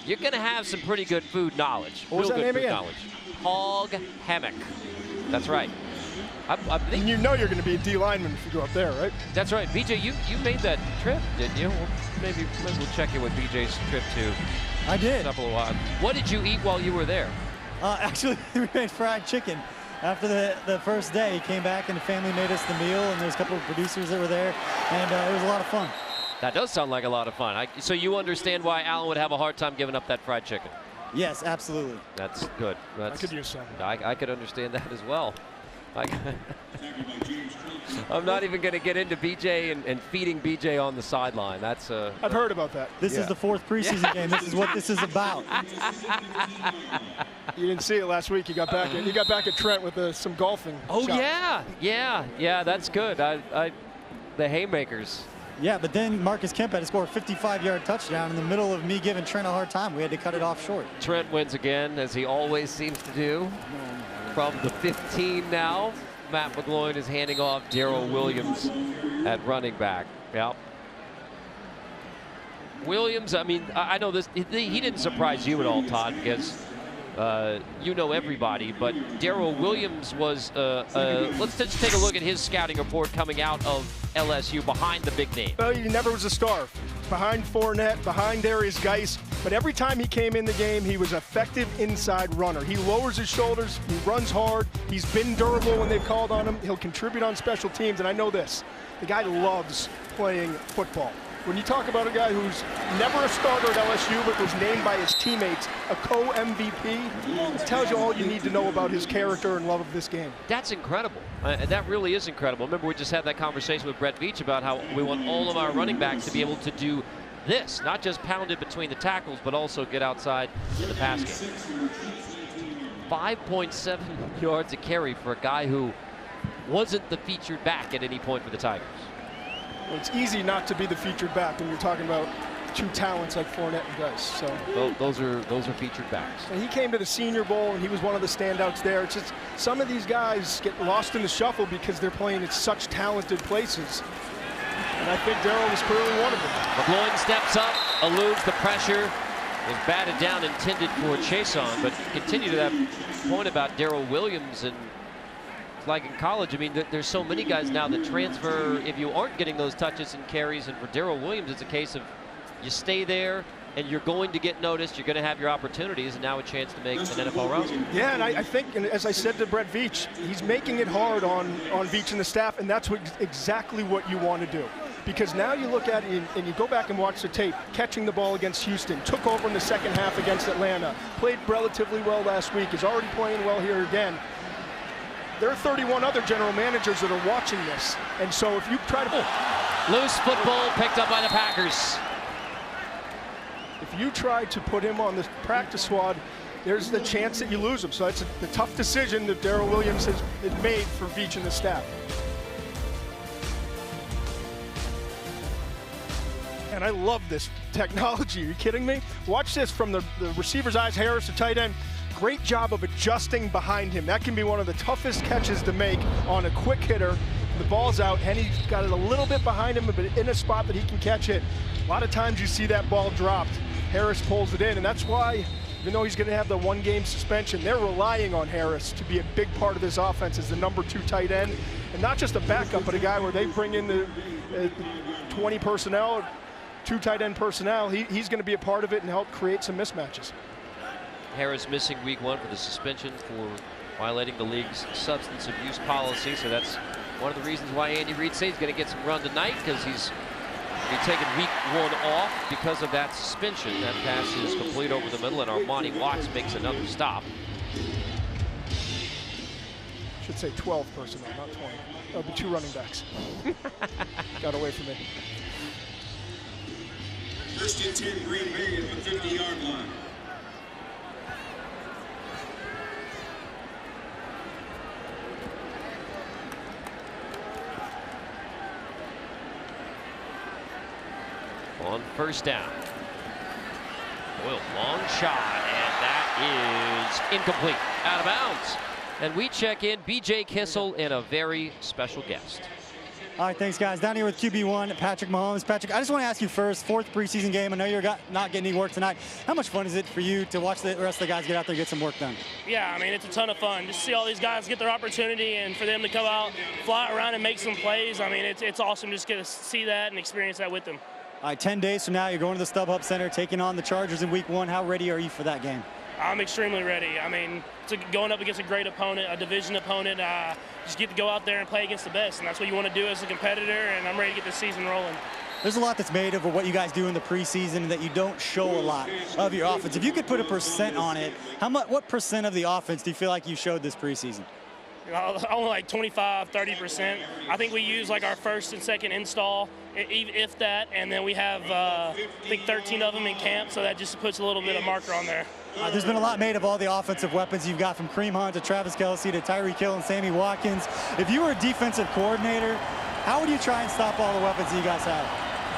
You're going to have some pretty good food knowledge. What was that name again? Hog Hammock. That's right. I think and you know you're going to be a D lineman if you go up there, right? That's right. BJ, you made that trip, didn't you? Well, maybe we'll check in with BJ's trip to. I did. What did you eat while you were there? Actually, we made fried chicken. After the first day, he came back and the family made us the meal, and there's a couple of producers that were there, and it was a lot of fun. That does sound like a lot of fun. So you understand why Alan would have a hard time giving up that fried chicken? Yes, absolutely. That's good. I could use some. I could understand that as well. I'm not even going to get into BJ and feeding BJ on the sideline. That's I've heard about that. This is the 4th preseason game. This is what this is about. You didn't see it last week. You got back at Trent with some golfing. Oh shots. yeah. That's good. The haymakers. Yeah, but then Marcus Kemp had to score a 55-yard touchdown in the middle of me giving Trent a hard time. We had to cut it off short. Trent wins again, as he always seems to do. From the 15 now, Matt McGloin is handing off Darrell Williams at running back. Yep. Williams, I mean, I know this, he didn't surprise you at all, Todd, because you know everybody, but Darrell Williams was, let's just take a look at his scouting report coming out of LSU behind the big name. Well, he never was a star. Behind Fournette, behind Darius Geis, but every time he came in the game, he was effective inside runner. He lowers his shoulders, he runs hard, he's been durable when they've called on him, he'll contribute on special teams, and I know this, the guy loves playing football. When you talk about a guy who's never a starter at LSU but was named by his teammates a co-MVP, it tells you all you need to know about his character and love of this game. That's incredible. That really is incredible. Remember, we just had that conversation with Brett Veach about how we want all of our running backs to be able to do this, not just pound it between the tackles, but also get outside in the pass game. 5.7 yards a carry for a guy who wasn't the featured back at any point for the Tigers. Well, it's easy not to be the featured back when you're talking about two talents like Fournette and Geis. So those are featured backs. And he came to the Senior Bowl and he was one of the standouts there. It's just some of these guys get lost in the shuffle because they're playing at such talented places. And I think Darrell was clearly one of them. McGloin steps up, eludes the pressure, is batted down, intended for a chase on, but continue to that point about Darrell Williams, and like in college, I mean, there's so many guys now that transfer if you aren't getting those touches and carries, and for Darrell Williams, it's a case of you stay there and you're going to get noticed, you're going to have your opportunities, and now a chance to make an NFL roster. Yeah, and I think, and as I said to Brett Veach, he's making it hard on Veach and the staff, and that's exactly what you want to do. Because now you look at it and you go back and watch the tape, catching the ball against Houston, took over in the second half against Atlanta, played relatively well last week, is already playing well here again. There are 31 other general managers that are watching this, and so if you try to... Loose football picked up by the Packers. If you try to put him on the practice squad, there's the chance that you lose him. So that's the tough decision that Darrell Williams has made for Veach and the staff. And I love this technology. Are you kidding me? Watch this from the receiver's eyes. Harris, the tight end. Great job of adjusting behind him. That can be one of the toughest catches to make on a quick hitter. The ball's out. Henny's got it a little bit behind him, but in a spot that he can catch it. A lot of times you see that ball dropped. Harris pulls it in, and that's why, even though he's going to have the one-game suspension, they're relying on Harris to be a big part of this offense as the #2 tight end. And not just a backup, but a guy where they bring in the 20 personnel, 2 tight end personnel. He's going to be a part of it and help create some mismatches. Harris missing week 1 for the suspension for violating the league's substance abuse policy. So that's one of the reasons why Andy Reid says he's going to get some run tonight, because he's taken week 1 off because of that suspension. That pass is complete over the middle, and Armani Watts makes another stop. Should say 12 personnel, not 20. That'll be 2 running backs. Got away from me. First and 10, Green Bay at the 50-yard line. On first down. Boyle, long shot, and that is incomplete, out of bounds. And we check in BJ Kissel and a very special guest. All right, thanks, guys. Down here with QB1, Patrick Mahomes. Patrick, I just want to ask you first, 4th preseason game. I know you're not getting any work tonight. How much fun is it for you to watch the rest of the guys get out there and get some work done? Yeah, I mean, it's a ton of fun. Just to see all these guys get their opportunity and for them to come out, fly around and make some plays. I mean, it's awesome just to see that and experience that with them. All right, 10 days from now, you're going to the StubHub Center, taking on the Chargers in week 1. How ready are you for that game? I'm extremely ready. I mean, going up against a great opponent, a division opponent, just get to go out there and play against the best, and that's what you want to do as a competitor, and I'm ready to get this season rolling. there's a lot that's made of what you guys do in the preseason and that you don't show a lot of your offense. If you could put a percent on it, what percent of the offense do you feel like you showed this preseason? Only like 25, 30%. I think we use like our first and second install, if that, and then we have, I think 13 of them in camp, so that just puts a little bit of marker on there. There's been a lot made of all the offensive weapons you've got, from Kareem Hunt to Travis Kelce to Tyreek Hill and Sammy Watkins. If you were a defensive coordinator, how would you try and stop all the weapons that you guys have?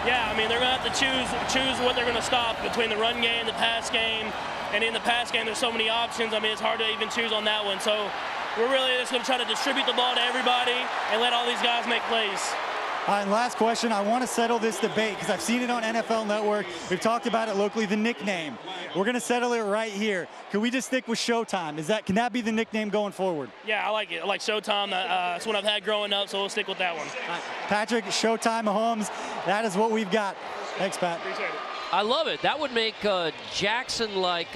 Yeah, I mean, they're going to have to choose what they're going to stop between the run game, the pass game, and in the pass game, there's so many options. I mean, it's hard to even choose on that one. So we're really just going to try to distribute the ball to everybody and let all these guys make plays. All right, and last question. I want to settle this debate because I've seen it on NFL Network. We've talked about it locally, the nickname. We're going to settle it right here. Can we just stick with Showtime? Can that be the nickname going forward? Yeah, I like it. I like Showtime. That's what I've had growing up, so we'll stick with that one. Patrick, Showtime Mahomes, that is what we've got. Thanks, Pat. Appreciate it. I love it. That would make Jackson like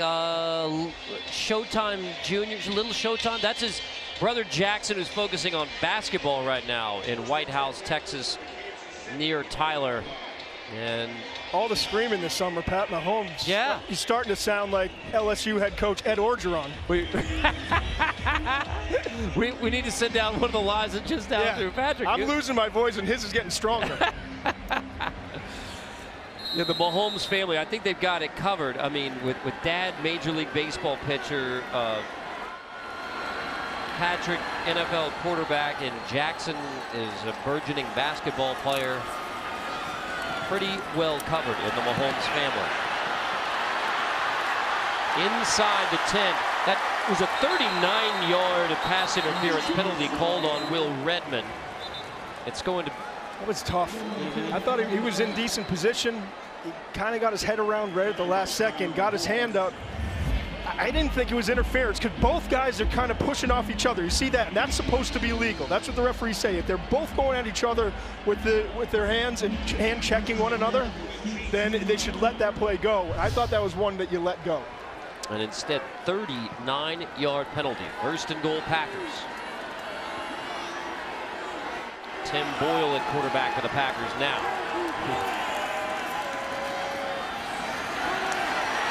Showtime Jr., little Showtime. That's his brother Jackson, who's focusing on basketball right now in White House, Texas, near Tyler. And all the screaming this summer, Pat Mahomes. Yeah. He's starting to sound like LSU head coach Ed Orgeron. We need to send down one of the lines that just down through Patrick. I'm losing my voice, and his is getting stronger. Yeah, the Mahomes family, I think they've got it covered. I mean, with Dad, Major League Baseball pitcher, Patrick, NFL quarterback, and Jackson is a burgeoning basketball player. Pretty well covered in the Mahomes family. Inside the 10. That was a 39-yard pass interference penalty called on Will Redmond. It's going to... That was tough. I thought he was in decent position. He kind of got his head around right at the last second, got his hand up. I didn't think it was interference because both guys are kind of pushing off each other. You see that? And that's supposed to be legal. That's what the referees say. If they're both going at each other with their hands and hand checking one another, then they should let that play go. I thought that was one that you let go. And instead, 39-yard penalty. First and goal, Packers. Tim Boyle at quarterback for the Packers now.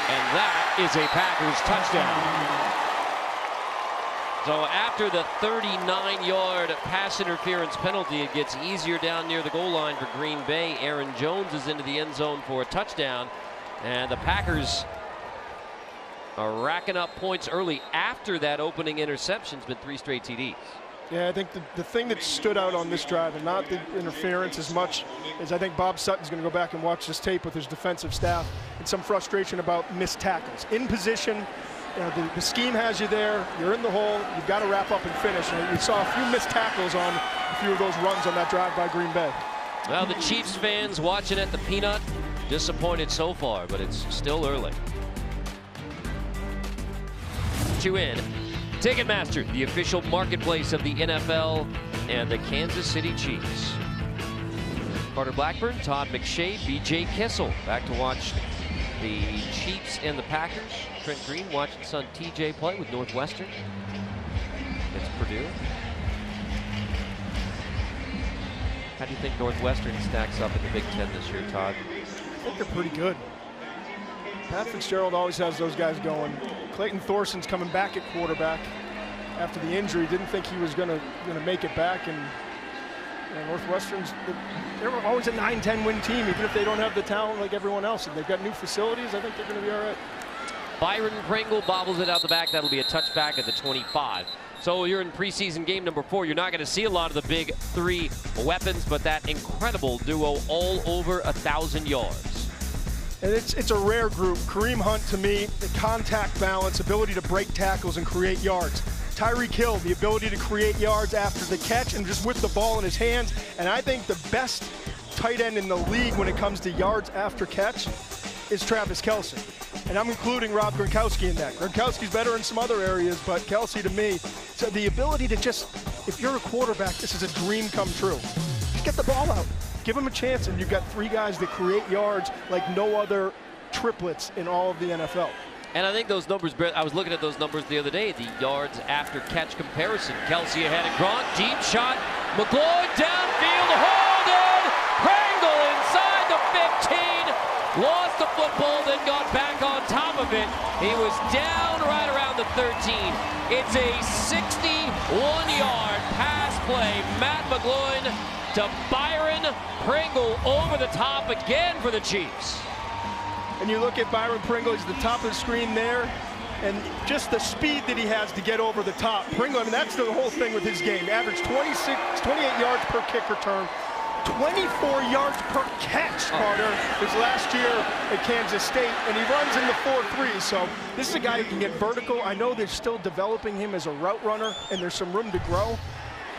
And that is a Packers touchdown. So after the 39-yard pass interference penalty, it gets easier down near the goal line for Green Bay. Aaron Jones is into the end zone for a touchdown. And the Packers are racking up points early after that opening interception. It's been 3 straight TDs. Yeah, I think the thing that stood out on this drive, and not the interference as much, is I think Bob Sutton's going to go back and watch this tape with his defensive staff, and some frustration about missed tackles. In position, you know, the scheme has you there, you're in the hole, you've got to wrap up and finish. And you saw a few missed tackles on a few of those runs on that drive by Green Bay. Well, the Chiefs fans watching at the Peanut, disappointed so far, but it's still early. You in. Ticketmaster, the official marketplace of the NFL and the Kansas City Chiefs. Carter Blackburn, Todd McShay, BJ Kissel back to watch the Chiefs and the Packers. Trent Green watching son TJ play with Northwestern. It's Purdue. How do you think Northwestern stacks up in the Big Ten this year, Todd? I think they're pretty good. Pat Fitzgerald always has those guys going. Clayton Thorson's coming back at quarterback after the injury. Didn't think he was gonna make it back, and Northwestern's, they're always a 9-10 win team, even if they don't have the talent like everyone else. And they've got new facilities. I think they're going to be all right. Byron Pringle bobbles it out the back. That'll be a touchback at the 25. So you're in preseason game number 4. You're not going to see a lot of the big 3 weapons, but that incredible duo all over 1,000 yards. And it's a rare group. Kareem Hunt, to me, the contact balance, ability to break tackles and create yards. Tyreek Hill, the ability to create yards after the catch and just with the ball in his hands. And I think the best tight end in the league when it comes to yards after catch is Travis Kelce. And I'm including Rob Gronkowski in that. Gronkowski's better in some other areas, but Kelce, to me, so the ability to just, if you're a quarterback, this is a dream come true. Just get the ball out. Give him a chance, and you've got 3 guys that create yards like no other triplets in all of the NFL. And I think those numbers, Brett, I was looking at those numbers the other day, the yards after catch comparison. Kelce ahead of Gronk, deep shot, McLeod downfield, hold it, Pringle inside football, then got back on top of it. He was down right around the 13. It's a 61-yard pass play. Matt McGloin to Byron Pringle over the top again for the Chiefs. And you look at Byron Pringle, he's at the top of the screen there, and just the speed that he has to get over the top. Pringle, I mean, that's the whole thing with his game. Averaged 28 yards per kick return, 24 yards per catch, Carter, his last year at Kansas State, and he runs in the 4.3, so this is a guy who can get vertical. I know they're still developing him as a route runner, and there's some room to grow.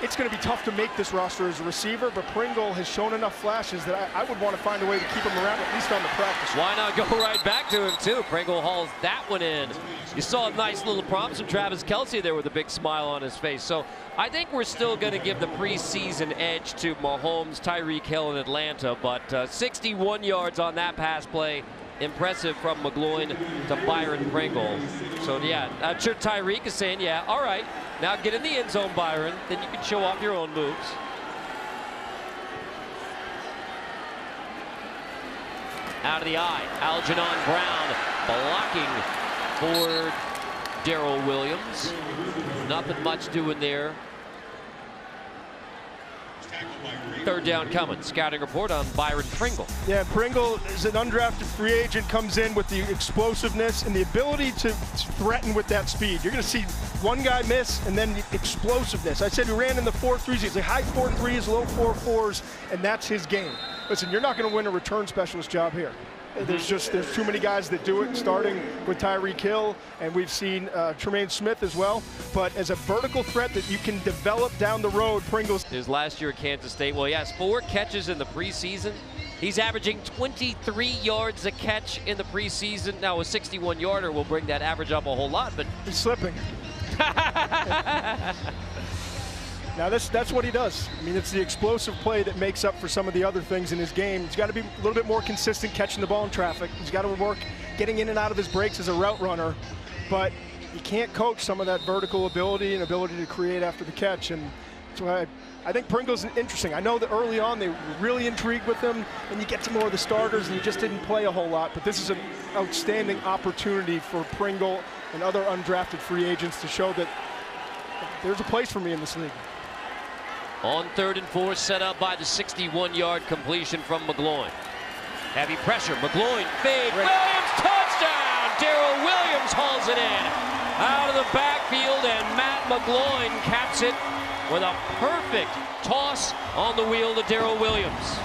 It's going to be tough to make this roster as a receiver, but Pringle has shown enough flashes that I would want to find a way to keep him around, at least on the practice. Why not go right back to him, too? Pringle hauls that one in. You saw a nice little prompt from Travis Kelce there with a big smile on his face. So I think we're still going to give the preseason edge to Mahomes, Tyreek Hill in Atlanta, but 61 yards on that pass play. Impressive from McGloin to Byron Pringle. So, yeah, I'm sure Tyreek is saying, yeah, all right, now get in the end zone, Byron. Then you can show off your own moves. Out of the eye, Algernon Brown blocking for Darrell Williams. Nothing much doing there. Third down coming. Scouting report on Byron Pringle. Yeah, Pringle is an undrafted free agent, comes in with the explosiveness and the ability to threaten with that speed. You're going to see one guy miss and then the explosiveness. I said he ran in the 4.3s. He's like high 4.3s, low 4.4s, and that's his game. Listen, you're not going to win a return specialist job here. There's too many guys that do it, starting with Tyreek Hill, and we've seen Tremaine Smith as well. But as a vertical threat that you can develop down the road, Pringle's. His last year at Kansas State, well, he has 4 catches in the preseason. He's averaging 23 yards a catch in the preseason. Now, a 61-yarder will bring that average up a whole lot, but he's slipping. Now that's what he does. I mean, it's the explosive play that makes up for some of the other things in his game. He's got to be a little bit more consistent catching the ball in traffic. He's got to work getting in and out of his breaks as a route runner, but you can't coach some of that vertical ability and ability to create after the catch. And that's why I think Pringle's interesting. I know that early on they were really intrigued with him, and you get to more of the starters and you just didn't play a whole lot. But this is an outstanding opportunity for Pringle and other undrafted free agents to show that there's a place for me in this league. On 3rd and 4, set up by the 61-yard completion from McGloin. Heavy pressure, McGloin, fade, Williams, touchdown! Darrell Williams hauls it in. Out of the backfield, and Matt McGloin caps it with a perfect toss on the wheel to Darrell Williams.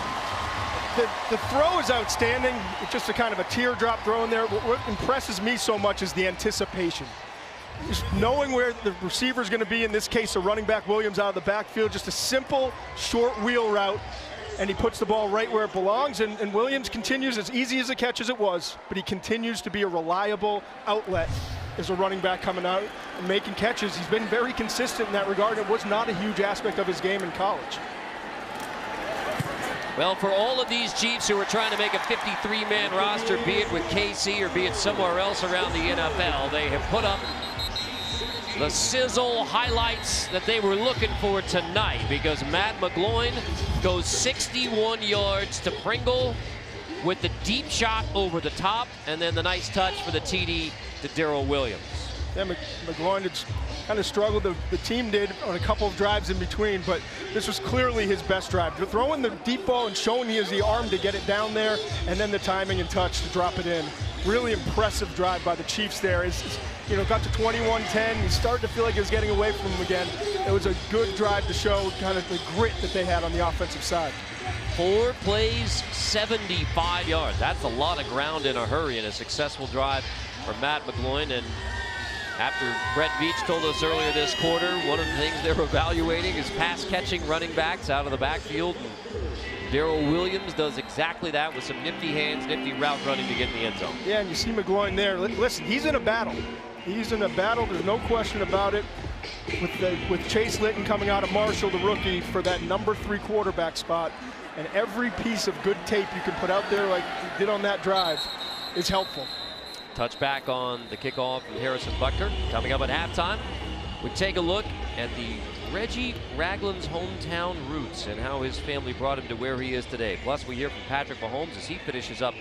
The throw is outstanding. It's just a kind of a teardrop throw in there. What impresses me so much is the anticipation. Just knowing where the receiver is going to be, in this case a running back, Williams, out of the backfield, just a simple short wheel route, and he puts the ball right where it belongs, and Williams continues, as easy as a catch as it was, but he continues to be a reliable outlet as a running back coming out and making catches. He's been very consistent in that regard. It was not a huge aspect of his game in college. Well, for all of these Chiefs who are trying to make a 53-man roster, be it with KC or be it somewhere else around the NFL, they have put up the sizzle highlights that they were looking for tonight, because Matt McGloin goes 61 yards to Pringle with the deep shot over the top, and then the nice touch for the TD to Darrell Williams. Yeah, McGloin had kind of struggled. The team did on a couple of drives in between, but this was clearly his best drive. Throwing the deep ball and showing he has the arm to get it down there, and then the timing and touch to drop it in. Really impressive drive by the Chiefs there. You know, got to 21-10. He started to feel like he was getting away from him again. It was a good drive to show kind of the grit that they had on the offensive side. 4 plays, 75 yards. That's a lot of ground in a hurry, and a successful drive for Matt McGloin. And after Brett Veach told us earlier this quarter, one of the things they're evaluating is pass-catching running backs out of the backfield. Darrell Williams does exactly that with some nifty hands, nifty route running to get in the end zone. Yeah, and you see McGloin there. Listen, he's in a battle. He's in a battle, there's no question about it. With Chase Litton coming out of Marshall, the rookie, for that number 3 quarterback spot. And every piece of good tape you can put out there like he did on that drive is helpful. Touchback on the kickoff from Harrison Buckner. Coming up at halftime, we take a look at the Reggie Ragland's hometown roots and how his family brought him to where he is today. Plus, we hear from Patrick Mahomes as he finishes up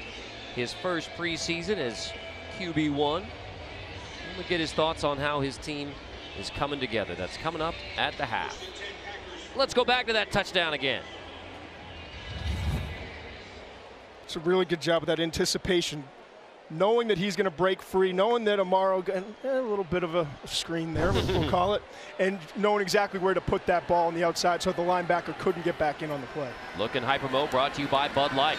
his first preseason as QB1. We'll get his thoughts on how his team is coming together. That's coming up at the half. Let's go back to that touchdown again. It's a really good job of that anticipation. Knowing that he's going to break free, knowing that Amaro got a little bit of a screen there, we'll call it, and knowing exactly where to put that ball on the outside so the linebacker couldn't get back in on the play. Looking Hyper-Mo brought to you by Bud Light.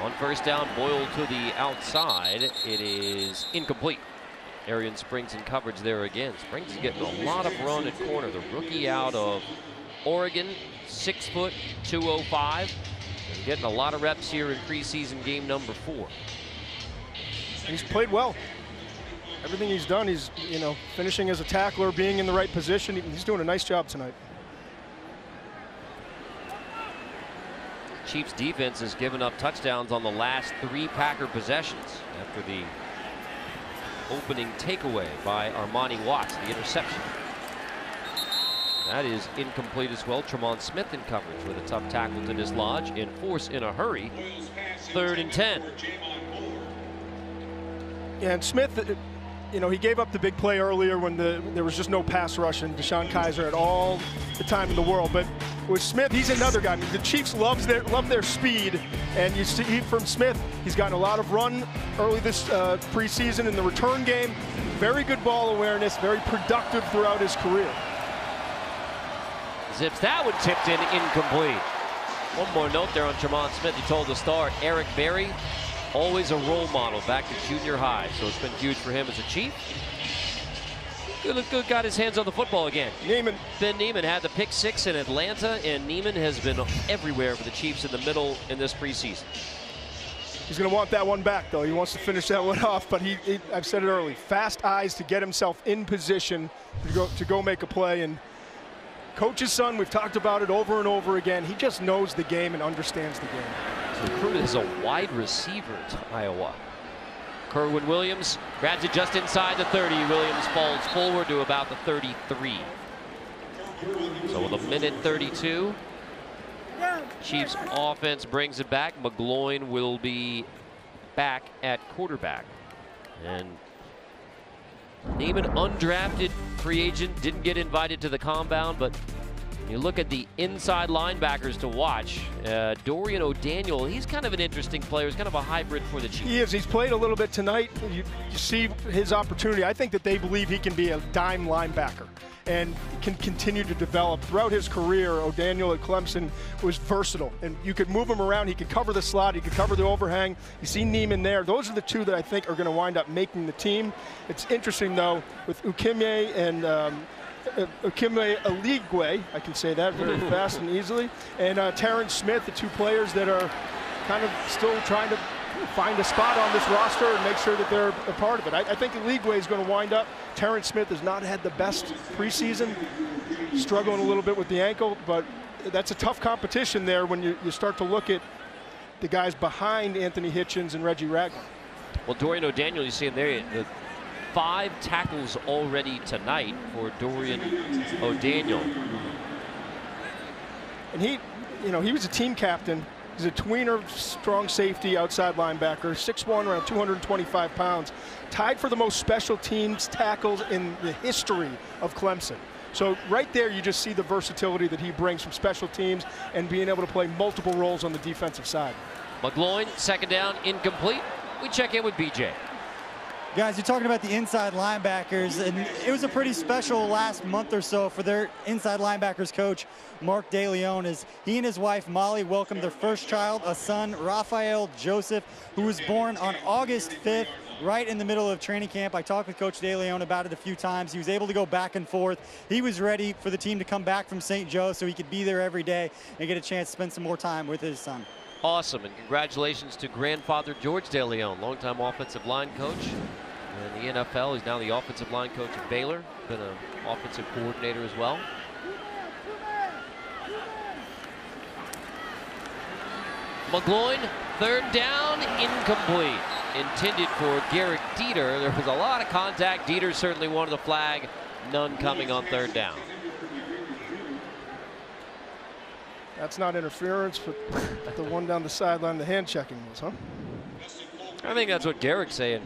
On first down, Boyle to the outside. It is incomplete. Arian Springs in coverage there again. Springs is getting a lot of run at corner. The rookie out of Oregon, 6 foot, 205. And getting a lot of reps here in preseason game number 4. He's played well. Everything he's done, he's finishing as a tackler, being in the right position. He's doing a nice job tonight. Chiefs defense has given up touchdowns on the last 3 Packer possessions after the opening takeaway by Armani Watts, the interception. That is incomplete as well. Tremont Smith in coverage with a tough tackle to dislodge. Enforce in a hurry. 3rd and 10. Yeah, and Smith, he gave up the big play earlier when there was just no pass rush, and Deshaun Kaiser had all the time in the world. But with Smith, he's another guy. I mean, the Chiefs love their speed, and you see from Smith, he's gotten a lot of run early this preseason in the return game. Very good ball awareness, very productive throughout his career. Zips that one tipped in, incomplete. One more note there on Tremont Smith. He told the star, Eric Berry, always a role model back to junior high, so it's been huge for him as a Chief. Good, got his hands on the football again. Ben Neiman had the pick 6 in Atlanta, and Neiman has been everywhere for the Chiefs in the middle in this preseason. He's going to want that one back, though. He wants to finish that one off, but I've said it early, fast eyes to get himself in position to go make a play. And coach's son, we've talked about it over and over again. He just knows the game and understands the game. Recruited as a wide receiver to Iowa. Kerwin Williams grabs it just inside the 30. Williams falls forward to about the 33. So with 1:32, Chiefs offense brings it back. McGloin will be back at quarterback. And Neiman, undrafted free agent, didn't get invited to the compound, but you look at the inside linebackers to watch. Dorian O'Daniel, he's kind of an interesting player. He's kind of a hybrid for the Chiefs. He is. He's played a little bit tonight. You see his opportunity. I think that they believe he can be a dime linebacker and can continue to develop. Throughout his career, O'Daniel at Clemson was versatile, and you could move him around. He could cover the slot. He could cover the overhang. You see Neiman there. Those are the 2 that I think are going to wind up making the team. It's interesting, though, with Ukeme and Ukeme Aligwe, I can say that very fast and easily, and Terrence Smith, the 2 players that are kind of still trying to find a spot on this roster and make sure that they're a part of it. I think Aligwe is going to wind up. Terrence Smith has not had the best preseason, struggling a little bit with the ankle, but that's a tough competition there when you start to look at the guys behind Anthony Hitchens and Reggie Ragland. Well, Dorian O'Daniel, you see him there, the 5 tackles already tonight for Dorian O'Daniel. And he was a team captain. He's a tweener, strong safety, outside linebacker, 6'1", around 225 pounds. Tied for the most special teams tackles in the history of Clemson. So right there, you just see the versatility that he brings from special teams and being able to play multiple roles on the defensive side. McGloin, 2nd down, incomplete. We check in with BJ. Guys, you're talking about the inside linebackers, and it was a pretty special last month or so for their inside linebackers coach, Mark DeLeon, as he and his wife, Molly, welcomed their first child, a son, Raphael Joseph, who was born on August 5th, right in the middle of training camp. I talked with Coach DeLeon about it a few times. He was able to go back and forth. He was ready for the team to come back from St. Joe so he could be there every day and get a chance to spend some more time with his son. Awesome, and congratulations to grandfather George DeLeon, longtime offensive line coach in the NFL. He's now the offensive line coach at Baylor, been an offensive coordinator as well. McGloin, 3rd down, incomplete. Intended for Garrett Dieter. There was a lot of contact. Dieter certainly wanted the flag. None coming on 3rd down. That's not interference, but the one down the sideline, the hand checking was, huh? I think that's what Garrick's saying.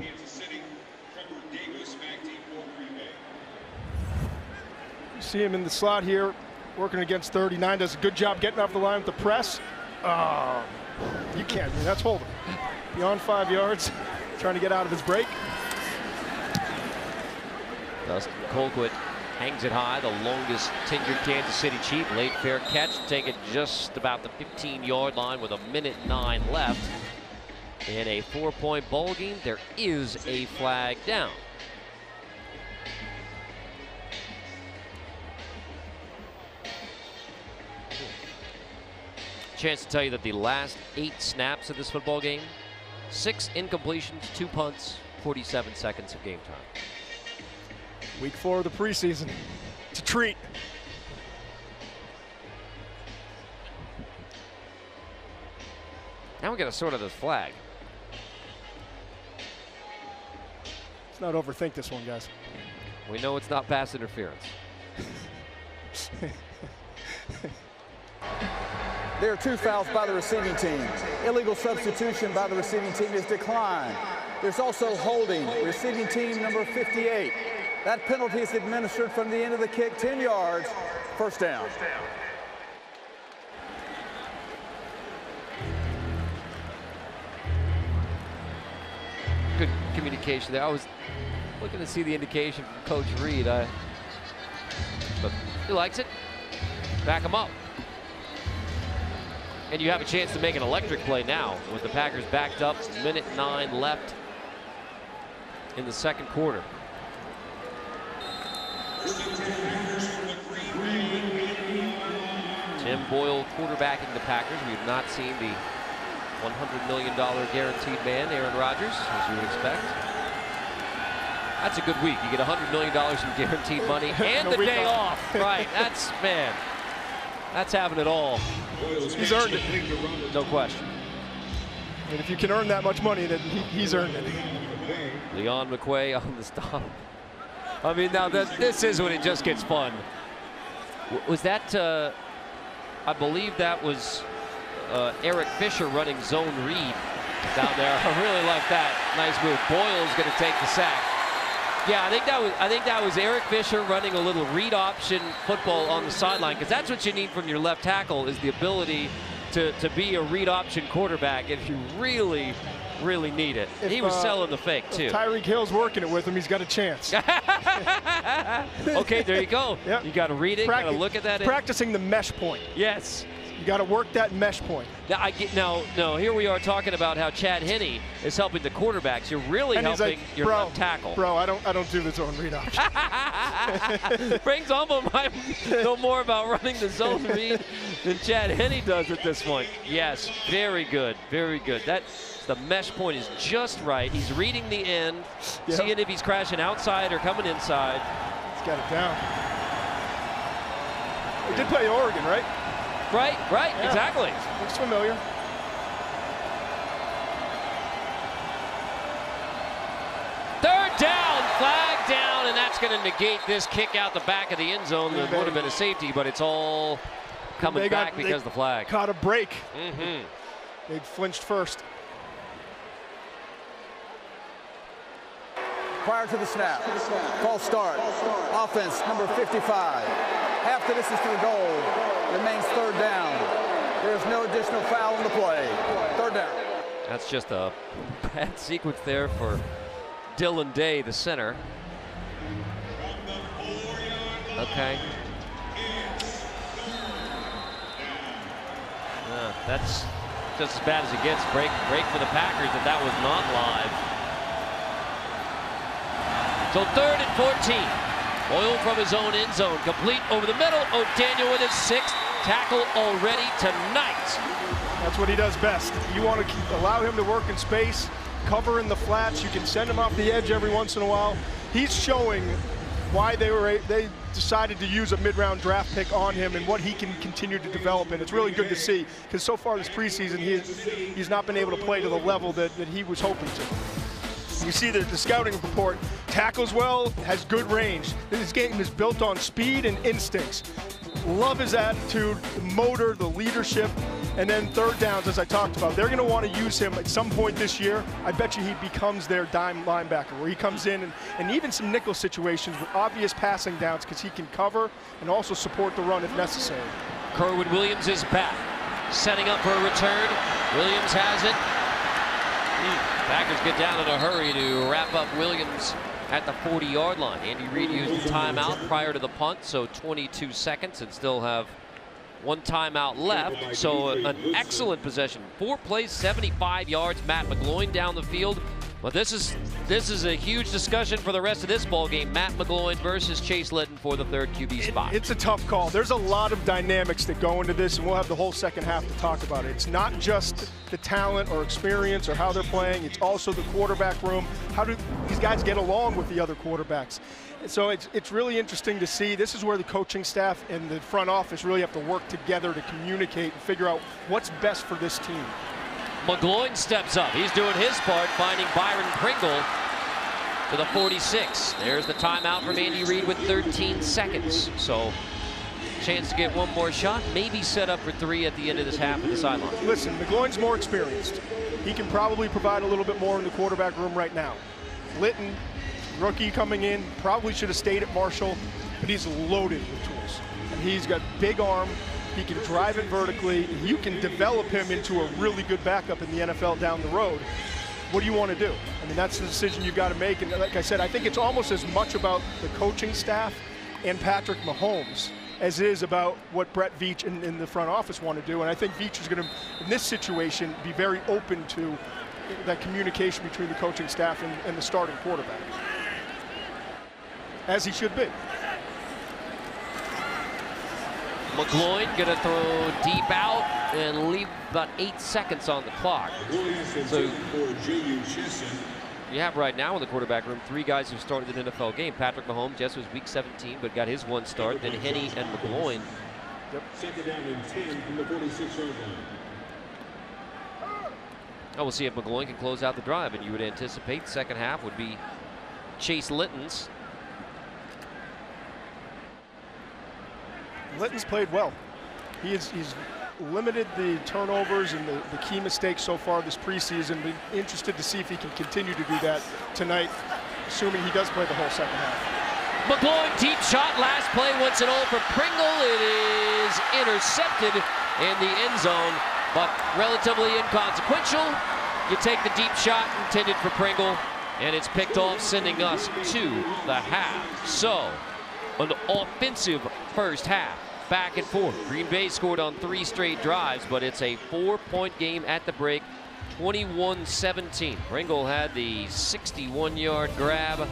You see him in the slot here, working against 39. Does a good job getting off the line with the press. Oh, you can't. That's holding. Beyond 5 yards, trying to get out of his break. Dustin Colquitt hangs it high, the longest tenured Kansas City Chief. Late fair catch, take it just about the 15-yard line with 1:09 left. In a 4-point bowl game, there is a flag down. Chance to tell you that the last 8 snaps of this football game, 6 incompletions, 2 punts, 47 seconds of game time. Week 4 of the preseason. It's a treat. Now we got to sort of the flag. Let's not overthink this one, guys. We know it's not pass interference. There are 2 fouls by the receiving team. Illegal substitution by the receiving team is declined. There's also holding, receiving team number 58. That penalty is administered from the end of the kick, 10 yards, first down. Good communication there. I was looking to see the indication from Coach Reed. But he likes it. Back him up. And you have a chance to make an electric play now with the Packers backed up. 1:09 left in the second quarter. Tim Boyle quarterbacking the Packers. We have not seen the $100 million guaranteed man, Aaron Rodgers, as you would expect. That's a good week. You get $100 million in guaranteed money and the day off. Right, that's, man, that's having it all. He's earned it. No question. And if you can earn that much money, then he's earned it. Leon McQuay on the stop. I mean, now this is when it just gets fun. Was that, I believe that was Eric Fisher running zone read down there. I really like that. Nice move. Boyle's going to take the sack. Yeah, I think that was Eric Fisher running a little read option football on the sideline, because that's what you need from your left tackle, is the ability to be a read option quarterback if you really need it. He was selling the fake too. Tyreek Hill's working it with him. He's got a chance. Okay, there you go. Yep. You got to read it. Got to look at that. Practicing the mesh point. Yes. You got to work that mesh point. Now, here we are talking about how Chad Henne is helping the quarterbacks. You're really helping your left tackle. Bro, I don't do the zone read option. Brings almost might know more about running the zone read than Chad Henne does at this point. Yes, very good, very good. The mesh point is just right. He's reading the end, seeing if he's crashing outside or coming inside. He's got it down. He did play Oregon, right? Right, yeah. Exactly. Looks familiar. Third down, flag down, and that's going to negate this kick out the back of the end zone. That would have been a safety, but it's all coming back because of the flag. Caught a break. Mm-hmm. They flinched first. Prior to the snap, false start, offense number 55. Half the distance to the goal, remains third down. There's no additional foul in the play. Third down. That's just a bad sequence there for Dylan Day, the center. Okay. That's just as bad as it gets. Break for the Packers, and that was not live. So 3rd and 14. Boyle from his own end zone, complete over the middle. O'Daniel with his 6th tackle already tonight. That's what he does best. You want to allow him to work in space, cover in the flats. You can send him off the edge every once in a while. He's showing why they decided to use a mid-round draft pick on him and what he can continue to develop. And it's really good to see, because so far this preseason he's not been able to play to the level that he was hoping to. You see the scouting report, tackles well, has good range. This game is built on speed and instincts. Love his attitude, the motor, the leadership. And then third downs, as I talked about, they're going to want to use him at some point this year. I bet you he becomes their dime linebacker, where he comes in and even some nickel situations with obvious passing downs because he can cover and also support the run if necessary. Kerwin Williams is back, setting up for a return. Williams has it. Packers get down in a hurry to wrap up Williams at the 40-yard line. Andy Reid used the timeout prior to the punt, so 22 seconds, and still have one timeout left. So an excellent possession. 4 plays, 75 yards. Matt McGloin down the field. But this is a huge discussion for the rest of this ball game. Matt McGloin versus Chase Litton for the third QB spot. It's a tough call. There's a lot of dynamics that go into this, and we'll have the whole second half to talk about it. It's not just the talent or experience or how they're playing. It's also the quarterback room. How do these guys get along with the other quarterbacks? So it's really interesting to see. This is where the coaching staff and the front office really have to work together to communicate and figure out what's best for this team. McGloin steps up. He's doing his part, finding Byron Pringle to the 46. There's the timeout from Andy Reid with 13 seconds. So chance to get one more shot, maybe set up for 3 at the end of this half of the sideline. Listen, McGloin's more experienced. He can probably provide a little bit more in the quarterback room right now. Litton, rookie coming in, probably should have stayed at Marshall, but he's loaded with tools. And he's got big arm. He can drive it vertically. You can develop him into a really good backup in the NFL down the road. What do you want to do? I mean, that's the decision you've got to make. And like I said, I think it's almost as much about the coaching staff and Patrick Mahomes as it is about what Brett Veach and the front office want to do. And I think Veach is going to, in this situation, be very open to that communication between the coaching staff and the starting quarterback, as he should be. McGloin gonna throw deep out and leave about 8 seconds on the clock. So you have right now in the quarterback room 3 guys who started an NFL game. Patrick Mahomes, yes, it was week 17, but got his 1 start. Then Henne and McGloin. Yep. Second down and 10 from the 46-yard line. We'll see if McGloin can close out the drive, and you would anticipate second half would be Chase Litton's. Litton's played well. He's limited the turnovers and the key mistakes so far this preseason. Be interested to see if he can continue to do that tonight, assuming he does play the whole second half. McGloin, deep shot, last play, once and all for Pringle. It is intercepted in the end zone, but relatively inconsequential. You take the deep shot intended for Pringle, and it's picked off, sending us to the half. So, an offensive first half. Back and forth. Green Bay scored on 3 straight drives, but it's a 4-point game at the break. 21-17. Pringle had the 61-yard grab,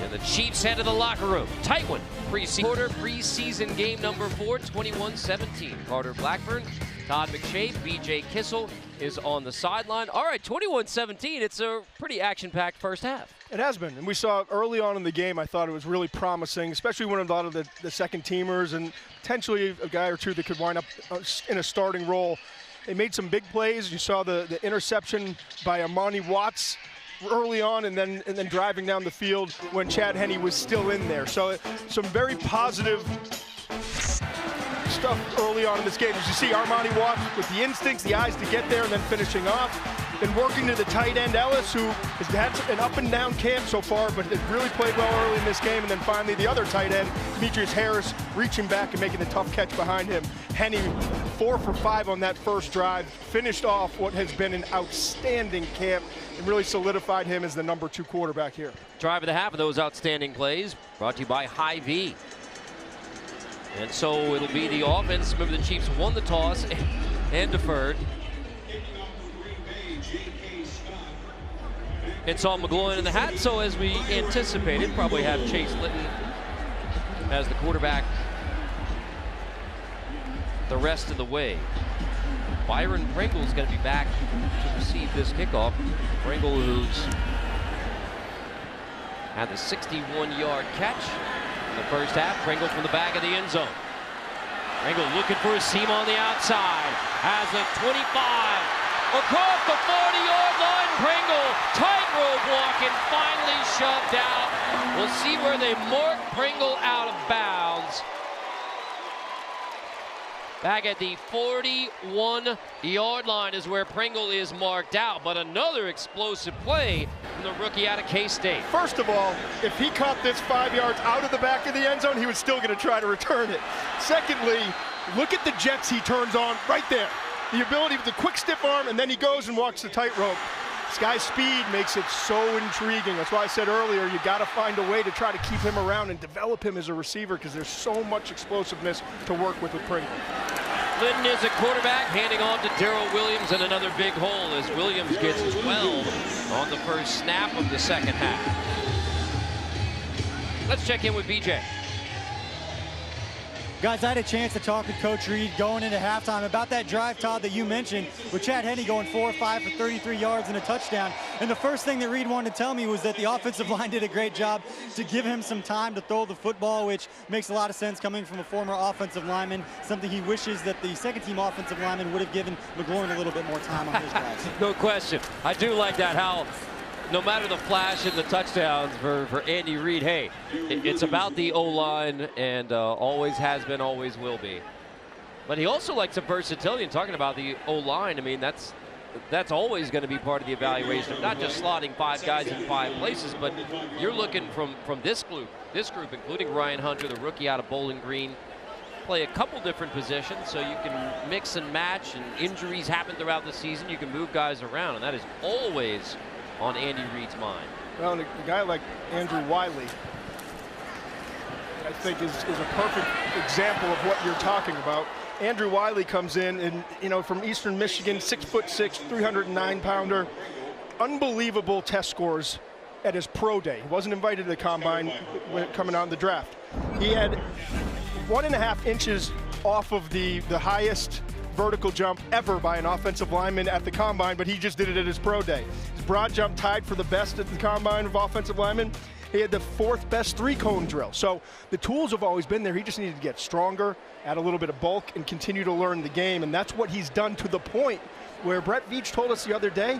and the Chiefs head to the locker room. Tight one. Preseason game number 4, 21-17. Carter Blackburn, Todd McShay, BJ Kissel is on the sideline. All right, 21-17. It's a pretty action-packed first half. It has been, and we saw early on in the game, I thought it was really promising, especially when a lot of the second teamers and potentially a guy or two that could wind up in a starting role. They made some big plays. You saw the interception by Amani Watts early on, and then driving down the field when Chad Henne was still in there. So some very positive stuff early on in this game. As you see, Armani Watts with the instincts, the eyes to get there, and then finishing off. Been working to the tight end Ellis, who has had an up and down camp so far, but has really played well early in this game. And then finally the other tight end, Demetrius Harris, reaching back and making the tough catch behind him. Henne 4 for 5 on that first drive, finished off what has been an outstanding camp and really solidified him as the number 2 quarterback here. Drive of the half of those outstanding plays brought to you by Hy-Vee. And so it'll be the offense. Remember, the Chiefs won the toss and deferred. It's all McGloin in the hat, so as we anticipated, probably have Chase Litton as the quarterback the rest of the way. Byron Pringle is going to be back to receive this kickoff. Pringle, who's had the 61-yard catch in the first half. Pringle from the back of the end zone. Pringle looking for a seam on the outside. Has a 25. Across the 40-yard line, Pringle, tightrope walking, finally shoved out. We'll see where they mark Pringle out of bounds. Back at the 41-yard line is where Pringle is marked out, but another explosive play from the rookie out of K-State. First of all, if he caught this 5 yards out of the back of the end zone, he was still going to try to return it. Secondly, look at the jets he turns on right there. The ability with the quick stiff arm, and then he goes and walks the tightrope. This guy's speed makes it so intriguing. That's why I said earlier, you got to find a way to try to keep him around and develop him as a receiver, because there's so much explosiveness to work with Pringle. Linton is a quarterback, handing off to Darrell Williams, and another big hole as Williams gets 12 on the first snap of the second half. Let's check in with BJ. Guys, I had a chance to talk with Coach Reed going into halftime about that drive, Todd, that you mentioned, with Chad Henne going 4 or 5 for 33 yards and a touchdown. And the first thing that Reed wanted to tell me was that the offensive line did a great job to give him some time to throw the football, which makes a lot of sense coming from a former offensive lineman, something he wishes that the second-team offensive lineman would have given McGloin a little bit more time on his drives. No question. I do like that, how no matter the flash and the touchdowns for Andy Reid, hey, it's about the O-line, and always has been, always will be. But he also likes a versatility, and talking about the O-line, I mean, that's always going to be part of the evaluation of not just slotting 5 guys in 5 places, but you're looking from this group, including Ryan Hunter, the rookie out of Bowling Green, play a couple different positions, so you can mix and match, and injuries happen throughout the season. You can move guys around, and that is always on Andy Reid's mind. Well, and a guy like Andrew Wiley, I think is a perfect example of what you're talking about. Andrew Wiley comes in, and from Eastern Michigan, 6'6", 309-pounder, unbelievable test scores at his pro day. He wasn't invited to the combine coming out in the draft. He had 1.5 inches off of the highest vertical jump ever by an offensive lineman at the combine, but he just did it at his pro day. His broad jump tied for the best at the combine of offensive linemen. He had the 4th best 3-cone drill. So the tools have always been there. He just needed to get stronger, add a little bit of bulk, and continue to learn the game. And that's what he's done, to the point where Brett Veach told us the other day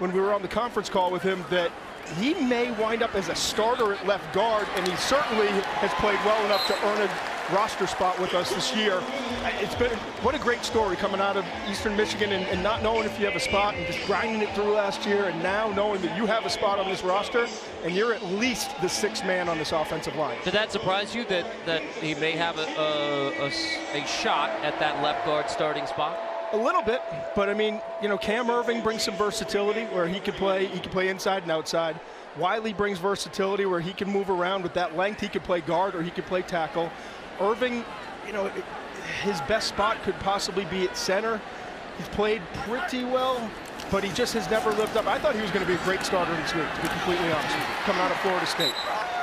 when we were on the conference call with him that he may wind up as a starter at left guard, and he certainly has played well enough to earn a roster spot with us this year. It's been what a great story coming out of Eastern Michigan, and not knowing if you have a spot and just grinding it through last year, and now knowing that you have a spot on this roster and you're at least the 6th man on this offensive line. Did that surprise you that he may have a shot at that left guard starting spot? A little bit, but I mean, Cam Irving brings some versatility where he can play inside and outside. Wiley brings versatility where he can move around with that length. He could play guard or he could play tackle. Irving, his best spot could possibly be at center. He's played pretty well, but he just has never lived up. I thought he was going to be a great starter this week, to be completely honest with you, coming out of Florida State.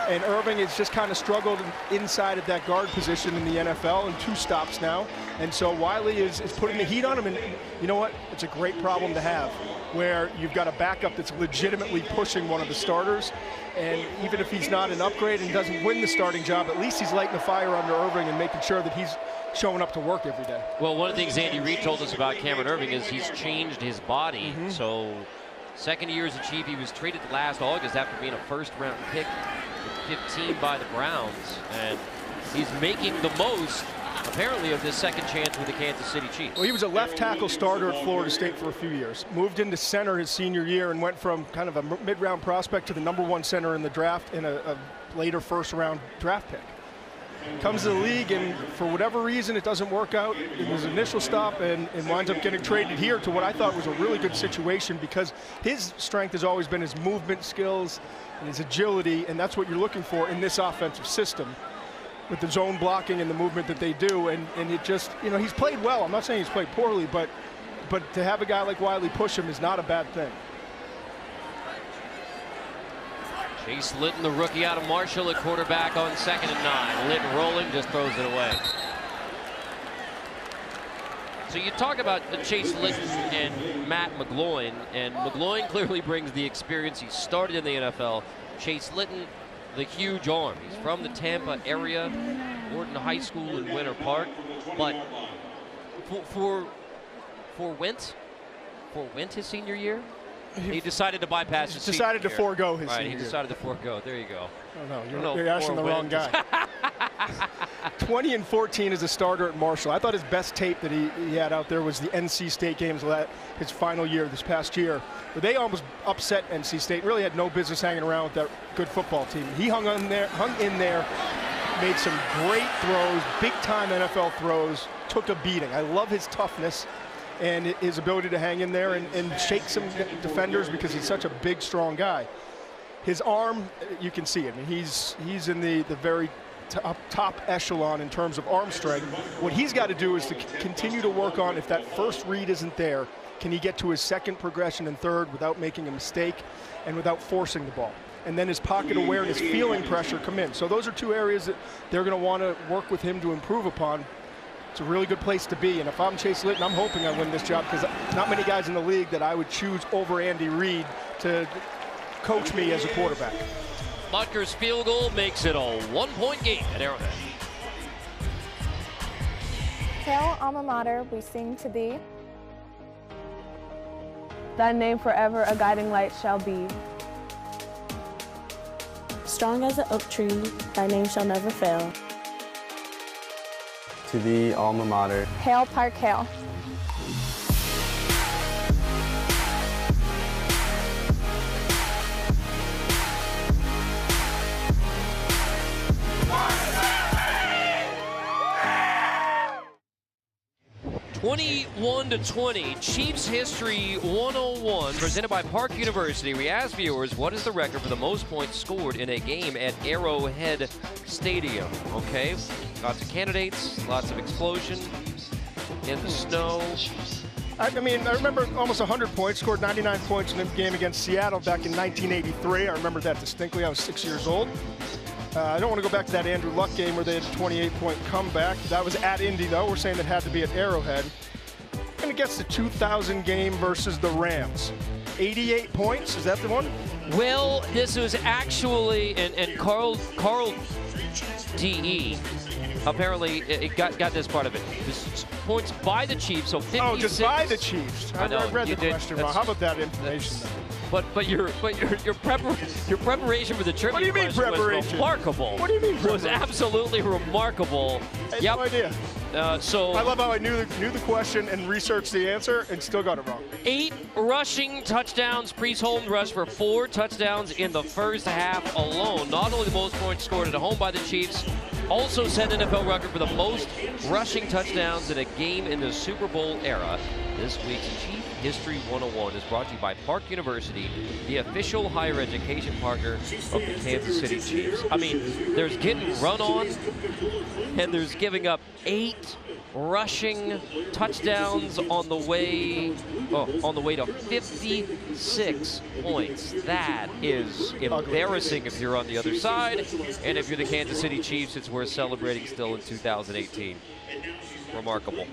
And Irving has just kind of struggled inside of that guard position in the NFL, in 2 stops now. And so Wiley is putting the heat on him, and you know what? It's a great problem to have, where you've got a backup that's legitimately pushing one of the starters. And even if he's not an upgrade and doesn't win the starting job, at least he's lighting the fire under Irving and making sure that he's showing up to work every day. Well, one of the things Andy Reid told us about Cameron Irving is he's changed his body. So second year as a Chief, he was traded last August after being a first-round pick at 15 by the Browns, and he's making the most, apparently, of this second chance with the Kansas City Chiefs. Well, he was a left tackle starter at Florida State for a few years. Moved into center his senior year and went from kind of a mid-round prospect to the #1 center in the draft in a later first-round draft pick. Comes to the league, and for whatever reason, it doesn't work out in his initial stop, and winds up getting traded here to what I thought was a really good situation, because his strength has always been his movement skills and his agility, and that's what you're looking for in this offensive system with the zone blocking and the movement that they do. And it just, he's played well. I'm not saying he's played poorly, but to have a guy like Wiley push him is not a bad thing. Chase Litton, the rookie out of Marshall, at quarterback on 2nd and 9. Litton rolling, just throws it away. So you talk about Chase Litton and Matt McGloin, and McGloin clearly brings the experience. He started in the NFL. Chase Litton, the huge arm. He's from the Tampa area, Wharton High School in Winter Park. But for Wentz his senior year, He decided to bypass his decided to forego his Right, senior he year. decided to forego. There you go. Oh, no, you're asking the wrong guy. 20-14 as a starter at Marshall. I thought his best tape that he had out there was the NC State games, his final year this past year, where they almost upset NC State. Really had no business hanging around with that good football team. He hung in there, made some great throws, big-time NFL throws, took a beating. I love his toughness and his ability to hang in there and shake some defenders because he's such a big, strong guy. His arm, you can see it. I mean, he's in the very top echelon in terms of arm strength. What he's got to do is to continue to work on, if that first read isn't there, can he get to his second progression and third without making a mistake and without forcing the ball? And then his pocket awareness, feeling pressure come in. So those are two areas that they're going to want to work with him to improve upon. It's a really good place to be. And if I'm Chase Litton, I'm hoping I win this job because not many guys in the league that I would choose over Andy Reid to coach me as a quarterback. Butker's field goal makes it a 1-point game at Arrowhead. Hail, alma mater, we sing to thee. Thy name forever a guiding light shall be. Strong as an oak tree, thy name shall never fail. To thee, alma mater. Hail, Park Hail. (21-20), Chiefs History 101, presented by Park University. We asked viewers, what is the record for the most points scored in a game at Arrowhead Stadium? Okay, lots of candidates, lots of explosion in the snow. I mean, I remember almost 100 points, scored 99 points in a game against Seattle back in 1983. I remember that distinctly. I was 6 years old. I don't want to go back to that Andrew Luck game where they had a 28-point comeback. That was at Indy, though. We're saying that had to be at Arrowhead. And it gets the 2000 game versus the Rams. 88 points, is that the one? Well, this was actually, and Carl D.E. apparently it got this part of it. This points by the Chiefs, so 56. Oh, just by the Chiefs. I read the question wrong. How about that information? But your preparation for the trivia What do you mean preparation? Was remarkable. What do you mean preparation? Was absolutely remarkable. I had no idea. So I love how I knew the question and researched the answer and still got it wrong. 8 rushing touchdowns. Priest Holmes rushed for 4 touchdowns in the first half alone. Not only the most points scored at home by the Chiefs, also set an NFL record for the most rushing touchdowns in a game in the Super Bowl era. This week's Chief History 101 is brought to you by Park University, the official higher education partner of the Kansas City Chiefs. I mean, there's getting run on, and there's giving up 8 rushing touchdowns on the way to 56 points. That is embarrassing if you're on the other side, and if you're the Kansas City Chiefs, it's worth celebrating still in 2018. Remarkable.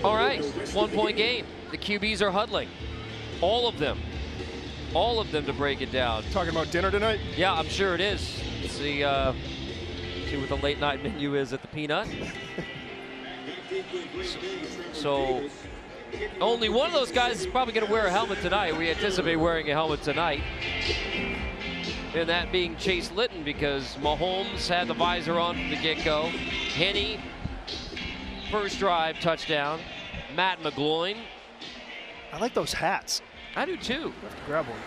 All right, 1-point game. The QBs are huddling. All of them to break it down. Talking about dinner tonight? Yeah, I'm sure it is. See what the late night menu is at the Peanut. So only one of those guys is probably going to wear a helmet tonight. We anticipate wearing a helmet tonight. And that being Chase Litton, because Mahomes had the visor on from the get-go. Henne, first drive touchdown. Matt McGloin. I like those hats. I do too. I have to grab one.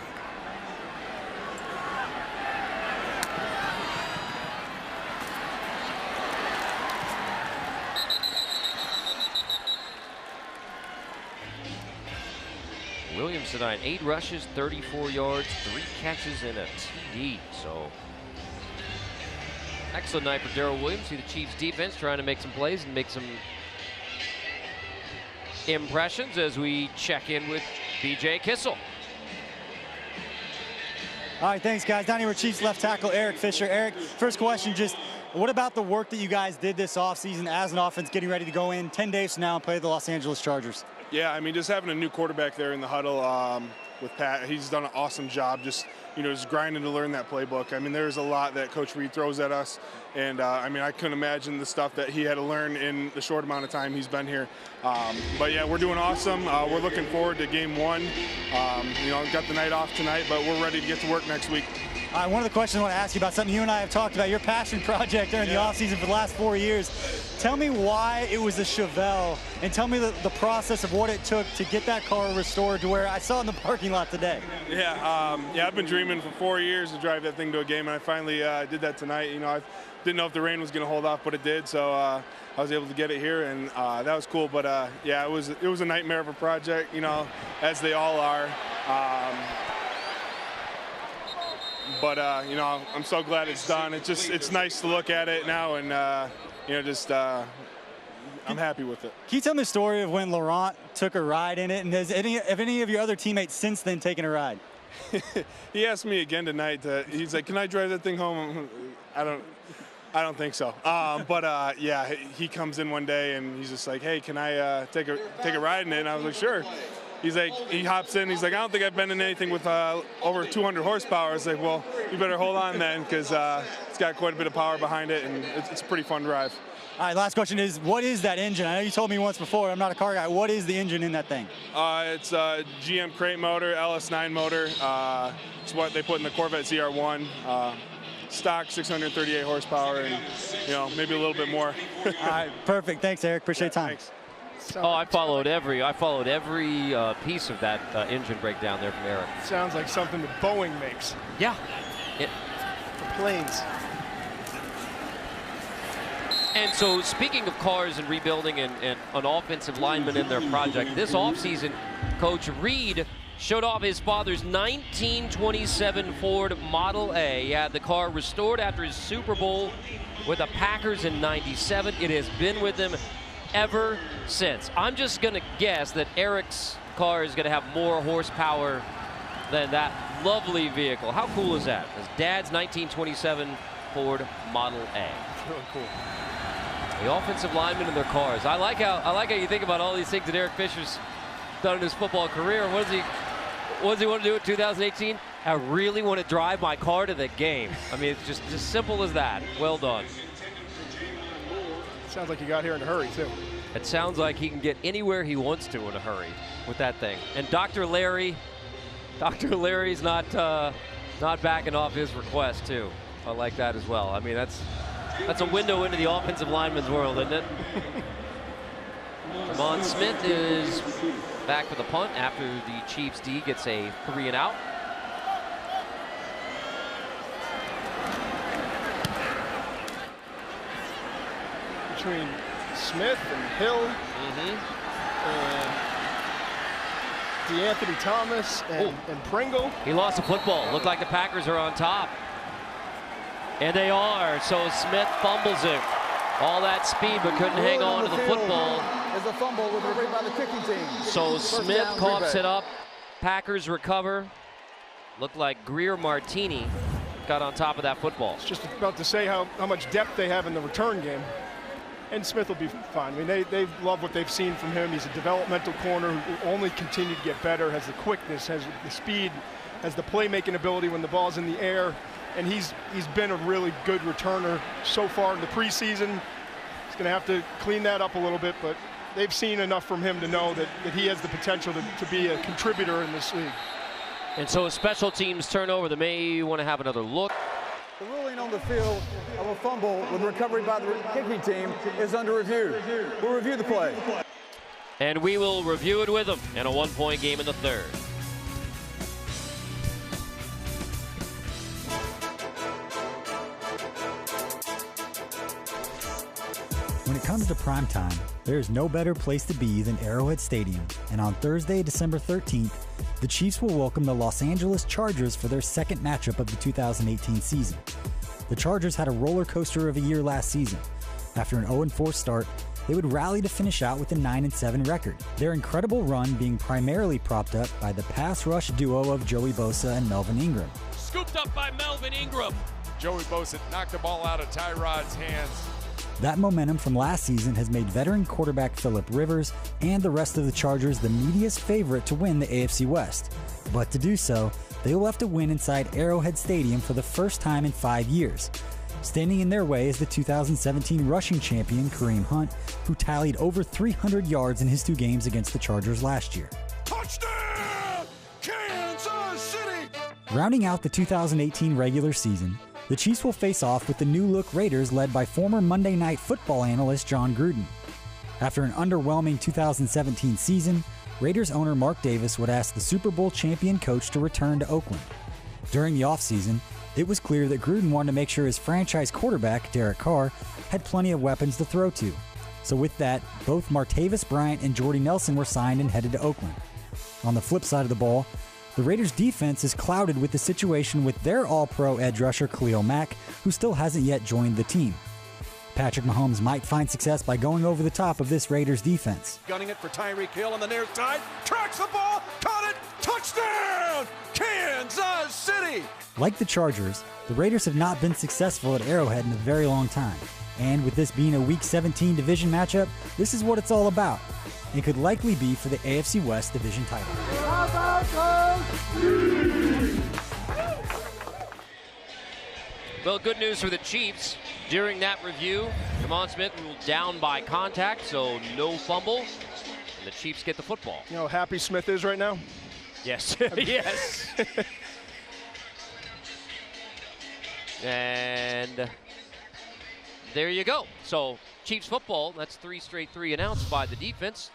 Williams tonight, 8 rushes, 34 yards, 3 catches, and a TD. So excellent night for Darrell Williams. See the Chiefs defense trying to make some plays and make some impressions as we check in with BJ Kissel. All right, thanks, guys. Down here with Chiefs left tackle Eric Fisher. Eric, first question, just what about the work that you guys did this offseason as an offense getting ready to go in 10 days from now and play the Los Angeles Chargers? Yeah, I mean, just having a new quarterback there in the huddle, with Pat. He's done an awesome job just, just grinding to learn that playbook. I mean, there's a lot that Coach Reed throws at us, and I mean, I couldn't imagine the stuff that he had to learn in the short amount of time he's been here. But yeah, we're doing awesome. We're looking forward to game 1. Got the night off tonight, but we're ready to get to work next week. One of the questions I want to ask you about, something you and I have talked about, your passion project during the offseason for the last 4 years. Tell me why it was a Chevelle, and tell me the process of what it took to get that car restored to where I saw it in the parking lot today. Yeah, I've been dreaming for 4 years to drive that thing to a game, and I finally did that tonight. I didn't know if the rain was going to hold off, but it did, so I was able to get it here, and that was cool. But yeah, it was a nightmare of a project, as they all are. But I'm so glad it's done. It's nice to look at it now, and I'm happy with it. Can you tell me the story of when Laurent took a ride in it, and have any of your other teammates since then taken a ride? He asked me again tonight. He's like, "Can I drive that thing home?" I don't think so. Yeah, he comes in one day and he's just like, "Hey, can I take a ride in it?" And I was like, "Sure." He's like, he hops in. He's like, "I don't think I've been in anything with over 200 horsepower." I was like, "Well, you better hold on then, because it's got quite a bit of power behind it, and it's a pretty fun drive." All right, last question is, what is that engine? I know you told me once before, I'm not a car guy. What is the engine in that thing? It's a GM crate motor, LS9 motor. It's what they put in the Corvette ZR1. Stock 638 horsepower, and maybe a little bit more. All right, perfect. Thanks, Eric. Appreciate your time. Thanks. I followed every piece of that engine breakdown there from Eric. Sounds like something that Boeing makes. Yeah. For planes. And so, speaking of cars and rebuilding and an offensive lineman in their project, this offseason, Coach Reed showed off his father's 1927 Ford Model A. He had the car restored after his Super Bowl with the Packers in '97. It has been with him ever since. I'm just going to guess that Eric's car is going to have more horsepower than that lovely vehicle. How cool is that? His dad's 1927 Ford Model A. It's really cool. The offensive linemen in their cars. I like how you think about all these things that Eric Fisher's done in his football career. What does he want to do in 2018? I really want to drive my car to the game. I mean, it's just as simple as that. Well done. Sounds like he got here in a hurry, too. It sounds like he can get anywhere he wants to in a hurry with that thing. And Dr. Larry's not backing off his request, too. I like that as well. I mean, that's a window into the offensive lineman's world, isn't it? Tremont Smith is back for the punt after the Chiefs D gets a 3-and-out. Between Smith and Hill and DeAnthony Thomas and Pringle. He lost the football. Looked like the Packers are on top. And they are. So Smith fumbles it. All that speed, but couldn't hang on to the football. Is a fumble with a by the kicking team. So Smith coughs it up. Packers recover. Looked like Greer Martini got on top of that football. I was just about to say how much depth they have in the return game. And Smith will be fine. I mean, they love what they've seen from him. He's a developmental corner who will only continue to get better, has the quickness, has the speed, has the playmaking ability when the ball's in the air. And he's been a really good returner so far in the preseason. He's going to have to clean that up a little bit, but they've seen enough from him to know that he has the potential to be a contributor in this league. And so a special teams turnover, they may want to have another look. The ruling on the field of a fumble with recovery by the kicking team is under review. We'll review the play. And we will review it with them in a one-point game in the third. When it comes to primetime, there is no better place to be than Arrowhead Stadium. And on Thursday, December 13th, the Chiefs will welcome the Los Angeles Chargers for their second matchup of the 2018 season. The Chargers had a roller coaster of a year last season. After an 0-4 start, they would rally to finish out with a 9-7 record. Their incredible run being primarily propped up by the pass rush duo of Joey Bosa and Melvin Ingram. Scooped up by Melvin Ingram. Joey Bosa knocked the ball out of Tyrod's hands. That momentum from last season has made veteran quarterback Phillip Rivers and the rest of the Chargers the media's favorite to win the AFC West. But to do so, they will have to win inside Arrowhead Stadium for the first time in 5 years. Standing in their way is the 2017 rushing champion Kareem Hunt, who tallied over 300 yards in his 2 games against the Chargers last year. Touchdown, Kansas City! Rounding out the 2018 regular season, the Chiefs will face off with the new-look Raiders led by former Monday Night Football analyst John Gruden. After an underwhelming 2017 season, Raiders owner Mark Davis would ask the Super Bowl champion coach to return to Oakland. During the offseason, it was clear that Gruden wanted to make sure his franchise quarterback, Derek Carr, had plenty of weapons to throw to. So with that, both Martavis Bryant and Jordy Nelson were signed and headed to Oakland. On the flip side of the ball, the Raiders' defense is clouded with the situation with their all-pro edge rusher Khalil Mack, who still hasn't yet joined the team. Patrick Mahomes might find success by going over the top of this Raiders defense. Gunning it for Tyreek Hill on the near side. Tracks the ball. Caught it. Touchdown! Kansas City! Like the Chargers, the Raiders have not been successful at Arrowhead in a very long time. And with this being a Week 17 division matchup, this is what it's all about. It could likely be for the AFC West division title. Well, good news for the Chiefs. During that review, Jamon Smith ruled down by contact, so no fumble. And the Chiefs get the football. You know how happy Smith is right now? Yes. Yes. And there you go. So Chiefs football, that's 3 straight 3 announced by the defense.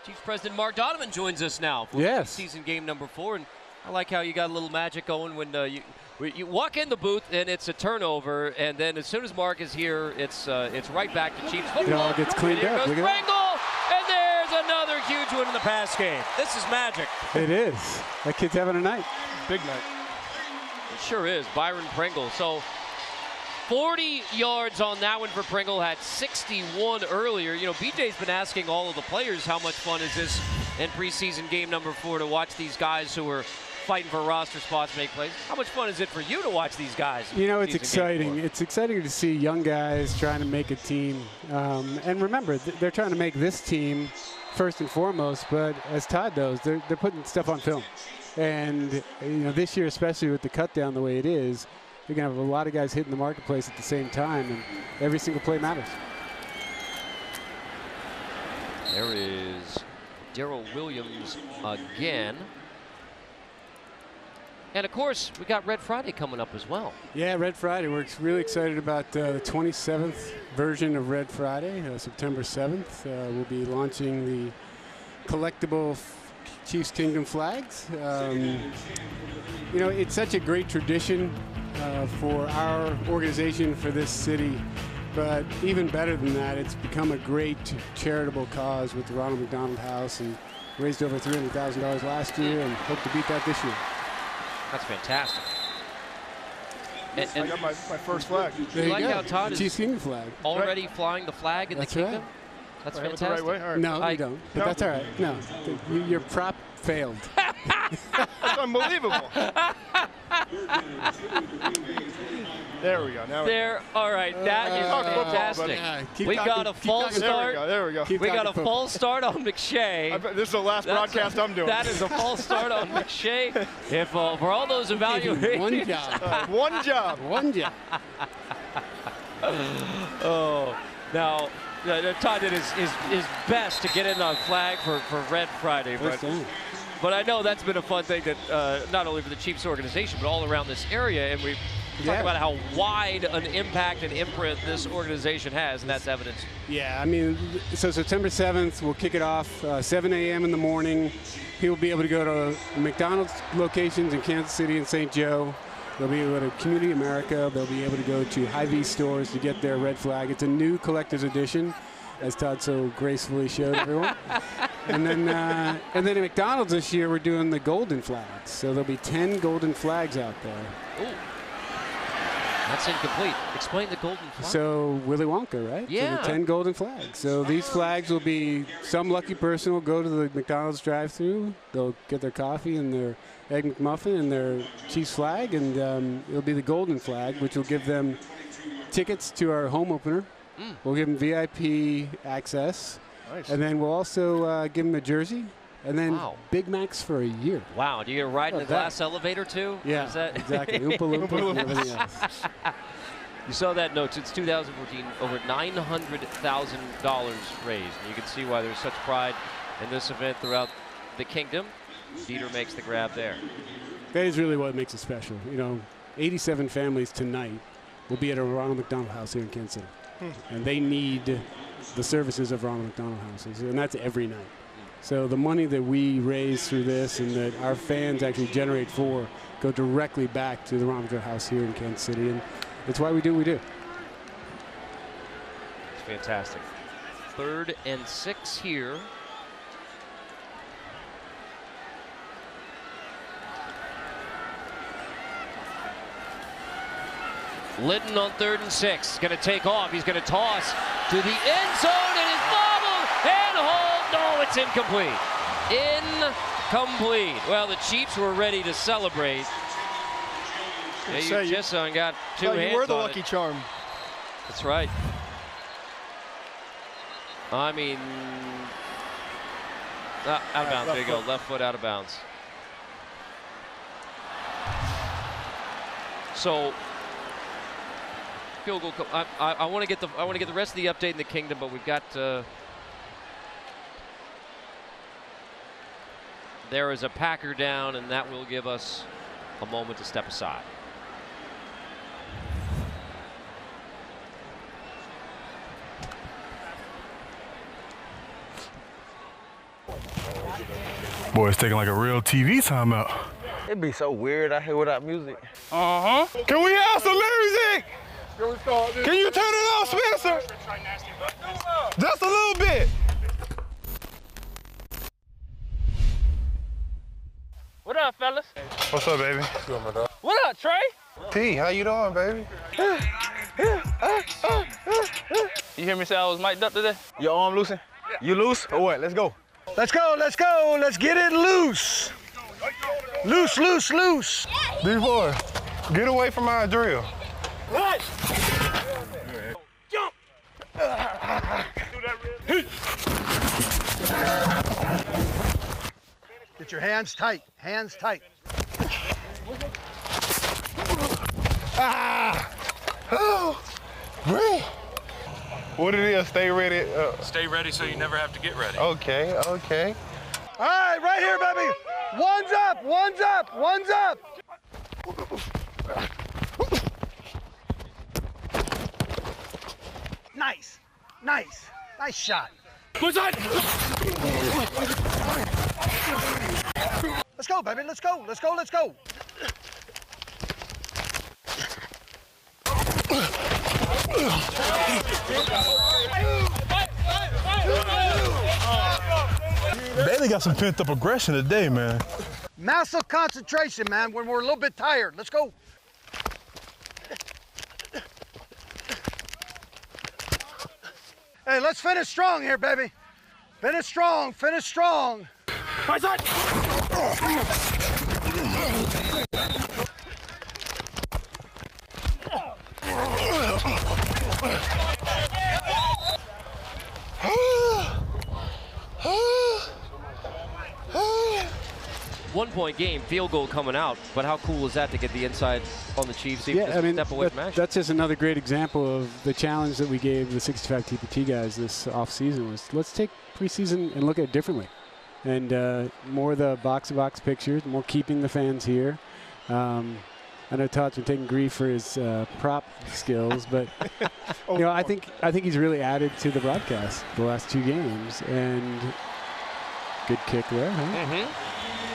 Chiefs President Mark Donovan joins us now for season game number 4. And I like how you got a little magic going when you walk in the booth and it's a turnover, and then as soon as Mark is here, it's right back to Chiefs football. It all gets cleaned up. Look at Pringle, and there's another huge one in the pass game. This is magic. It is. That kid's having a night. Big night. It sure is. Byron Pringle. So 40 yards on that one for Pringle. Had 61 earlier. You know, BJ's been asking all of the players how much fun is this in preseason game number 4 to watch these guys who are fighting for roster spots, make plays. How much fun is it for you to watch these guys? You know, it's exciting. It's exciting to see young guys trying to make a team. And remember, they're trying to make this team first and foremost, but as Todd knows, they're putting stuff on film. And, you know, this year, especially with the cut down the way it is, you're going to have a lot of guys hitting the marketplace at the same time, and every single play matters. There is Darrell Williams again. And, of course, we got Red Friday coming up as well. Yeah, Red Friday. We're really excited about the 27th version of Red Friday, September 7th. We'll be launching the collectible Chiefs Kingdom flags. You know, it's such a great tradition for our organization, for this city. But even better than that, it's become a great charitable cause with the Ronald McDonald House, and raised over $300,000 last year and hope to beat that this year. That's fantastic. I got my first flag. You like how Todd is flag. already flying the flag in the kingdom? That's fantastic. The right way? All right. No, you don't. But that's all right. No, your prop failed. That's unbelievable. There we go. Now all right. That is fantastic. We got a false start. There we go. We got a false start on McShay. This is the last broadcast I'm doing. That is a false start on McShay. If for all those evaluations. One job. One job. One job. Oh, now Todd did his best to get in on flag for Red Friday, but I know that's been a fun thing that not only for the Chiefs organization, but all around this area, and we talk about how wide an impact and imprint this organization has, and that's evidence. Yeah, I mean, so September 7th, we'll kick it off 7 a.m. in the morning. People will be able to go to McDonald's locations in Kansas City and St. Joe. They'll be able to Community America. They'll be able to go to Hy-Vee stores to get their red flag. It's a new collector's edition, as Todd so gracefully showed everyone. and then at McDonald's this year, we're doing the golden flags. So there'll be 10 golden flags out there. Ooh. That's incomplete. Explain the golden flag. So Willy Wonka, right? Yeah. So the 10 golden flags. So these flags will be, some lucky person will go to the McDonald's drive-thru. They'll get their coffee and their Egg McMuffin and their Chiefs flag, and it'll be the golden flag, which will give them tickets to our home opener We'll give him VIP access. Nice. And then we'll also give him a jersey. And then Big Macs for a year. Wow, do you get a ride in the glass elevator too? Yeah, Is that exactly. Oompa Loompa and everything else. You saw that note. Since 2014, over $900,000 raised. And you can see why there's such pride in this event throughout the kingdom. Dieter makes the grab there. That is really what makes it special. 87 families tonight will be at a Ronald McDonald House here in Kansas City. And they need the services of Ronald McDonald Houses, and that's every night. So the money that we raise through this and that our fans actually generate for go directly back to the Ronald McDonald House here in Kansas City, and it's why we do what we do. It's fantastic. 3rd and 6 here. Litton on 3rd and 6. Going to take off. He's going to toss to the end zone, and it's bobbled and hold. No, it's incomplete. Incomplete. Well, the Chiefs were ready to celebrate. Jesson got 2 hands on it. You were the lucky charm. That's right. I mean, out of bounds. There you go. Left foot out of bounds. So. Field goal. I want to get the rest of the update in the kingdom, but we've got there is a Packer down, and that will give us a moment to step aside. Boy, it's taking like a real TV timeout. It'd be so weird out here without music. Can we have some music? Can you turn it off, Spencer? Just a little bit. What up, fellas? What's up, baby? What up, Trey? T, how you doing, baby? You hear me say I was mic'd up today? Your arm loosen? You loose or what? Let's go. Let's go, let's go. Let's get it loose. Loose, loose, loose. D4, get away from my drill. What? Jump! Get your hands tight, hands tight. Oh, great. What it is, stay ready. Stay ready so you never have to get ready. Okay, okay. All right, right here, baby. One's up, one's up, one's up. Nice, nice, nice shot. What's that? Let's go, baby, let's go, let's go, let's go. Bailey got some pent up aggression today, man. Massive concentration, man, when we're a little bit tired. Let's go. Hey, let's finish strong here, baby. Finish strong, finish strong. My side. One-point game, field goal coming out, but how cool is that to get the inside on the Chiefs? Yeah, I mean, step away from action? that's just another great example of the challenge that we gave the 65 TPT guys this offseason was let's take preseason and look at it differently. And more the box-to-box pictures, more keeping the fans here. I know Todd's been taking grief for his prop skills, but I think he's really added to the broadcast the last 2 games. And good kick there, huh?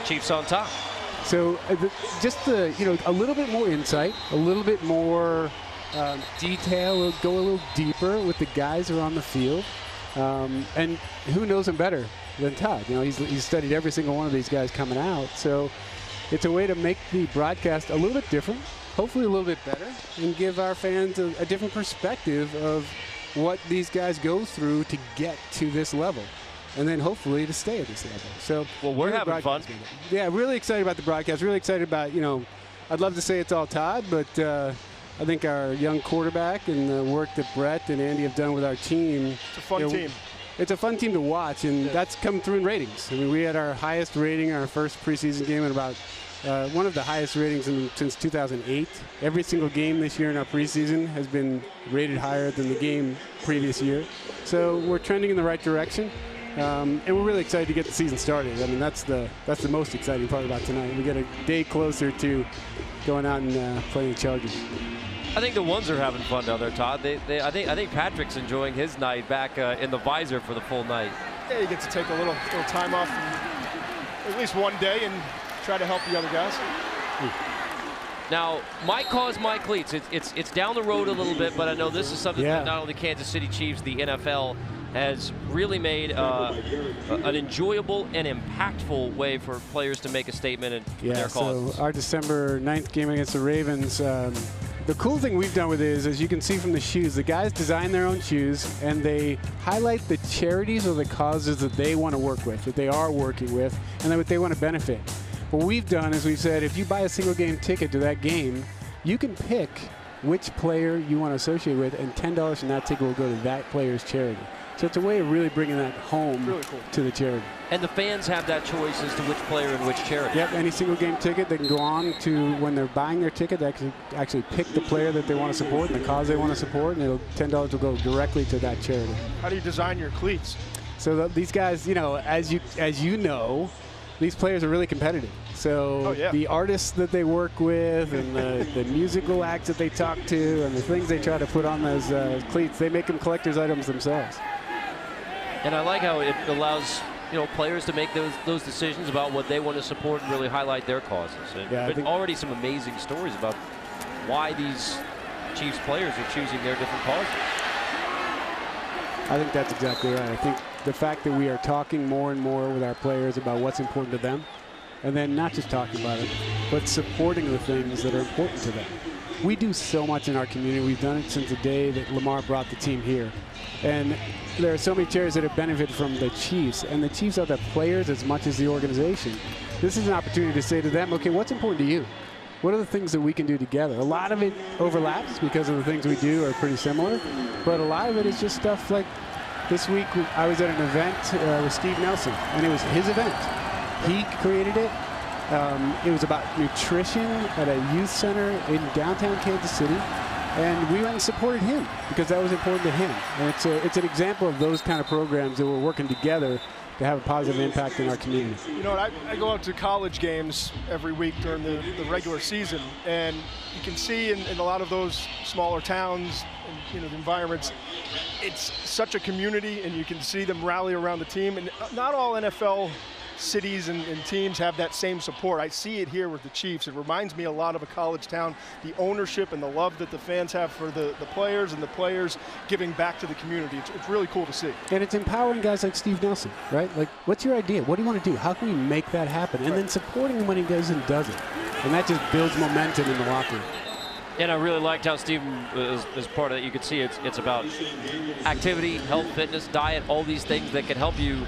Chiefs on top. So just a little bit more insight, a little bit more detail. We'll go a little deeper with the guys who are on the field. And who knows him better than Todd? He's studied every single one of these guys coming out. So it's a way to make the broadcast a little bit different, hopefully a little bit better, and give our fans a different perspective of what these guys go through to get to this level. And then hopefully to stay at this level. So we're having fun. Yeah, really excited about the broadcast. Really excited about, I'd love to say it's all Todd, but I think our young quarterback and the work that Brett and Andy have done with our team. It's a fun team. It's a fun team to watch, and that's come through in ratings. I mean, we had our highest rating our first preseason game, and about one of the highest ratings since 2008. Every single game this year in our preseason has been rated higher than the game previous year. So we're trending in the right direction, and we're really excited to get the season started. I mean, that's the most exciting part about tonight. We get a day closer to going out and playing the Chargers. I think the ones are having fun down there, Todd. I think Patrick's enjoying his night back in the visor for the full night. Yeah, you get to take a little time off at least one day and try to help the other guys. Now, my cause, my cleats. It's down the road a little bit, but I know this is something that not only Kansas City Chiefs, the NFL has really made an enjoyable and impactful way for players to make a statement in their causes. So our December 9th game against the Ravens, the cool thing we've done with it is, as you can see from the shoes, the guys design their own shoes, and they highlight the charities or the causes that they want to work with, that they are working with, and that they want to benefit. What we've done is we've said, if you buy a single game ticket to that game, you can pick which player you want to associate with, and $10 from that ticket will go to that player's charity. So it's a way of really bringing that home to the charity. And the fans have that choice as to which player and which charity. Yep, any single game ticket, they can go on to, when they're buying their ticket, they actually pick the player that they want to support and the cause they want to support, and $10 will go directly to that charity. How do you design your cleats? So these guys, you know, as you know, these players are really competitive. So the artists that they work with and the musical acts that they talk to and the things they try to put on those cleats, they make them collector's items themselves. And I like how it allows players to make those decisions about what they want to support and really highlight their causes. And but already some amazing stories about why these Chiefs players are choosing their different causes. I think that's exactly right. I think the fact that we are talking more and more with our players about what's important to them, and then not just talking about it, but supporting the things that are important to them. We do so much in our community. We've done it since the day that Lamar brought the team here. And there are so many charities that have benefited from the Chiefs, and the Chiefs are the players as much as the organization. This is an opportunity to say to them, okay, what's important to you? What are the things that we can do together? A lot of it overlaps because of the things we do are pretty similar, but a lot of it is just stuff like this week I was at an event with Steve Nelson, and it was his event. He created it. It was about nutrition at a youth center in downtown Kansas City, and we went and supported him because that was important to him. And it's an example of those kind of programs that we're working together to have a positive impact in our community. You know, I go out to college games every week during the regular season, and you can see in a lot of those smaller towns and the environments, it's such a community, and you can see them rally around the team. And not all NFL cities and teams have that same support. I see it here with the Chiefs. It reminds me a lot of a college town, the ownership and the love that the fans have for the players, and the players giving back to the community. It's really cool to see. And it's empowering guys like Steve Nelson, right? Like, what's your idea? What do you want to do? How can we make that happen? And then supporting him when he goes and does it. And that just builds momentum in the locker room. And I really liked how Stephen is part of it. You could see it's about activity, health, fitness, diet, all these things that can help you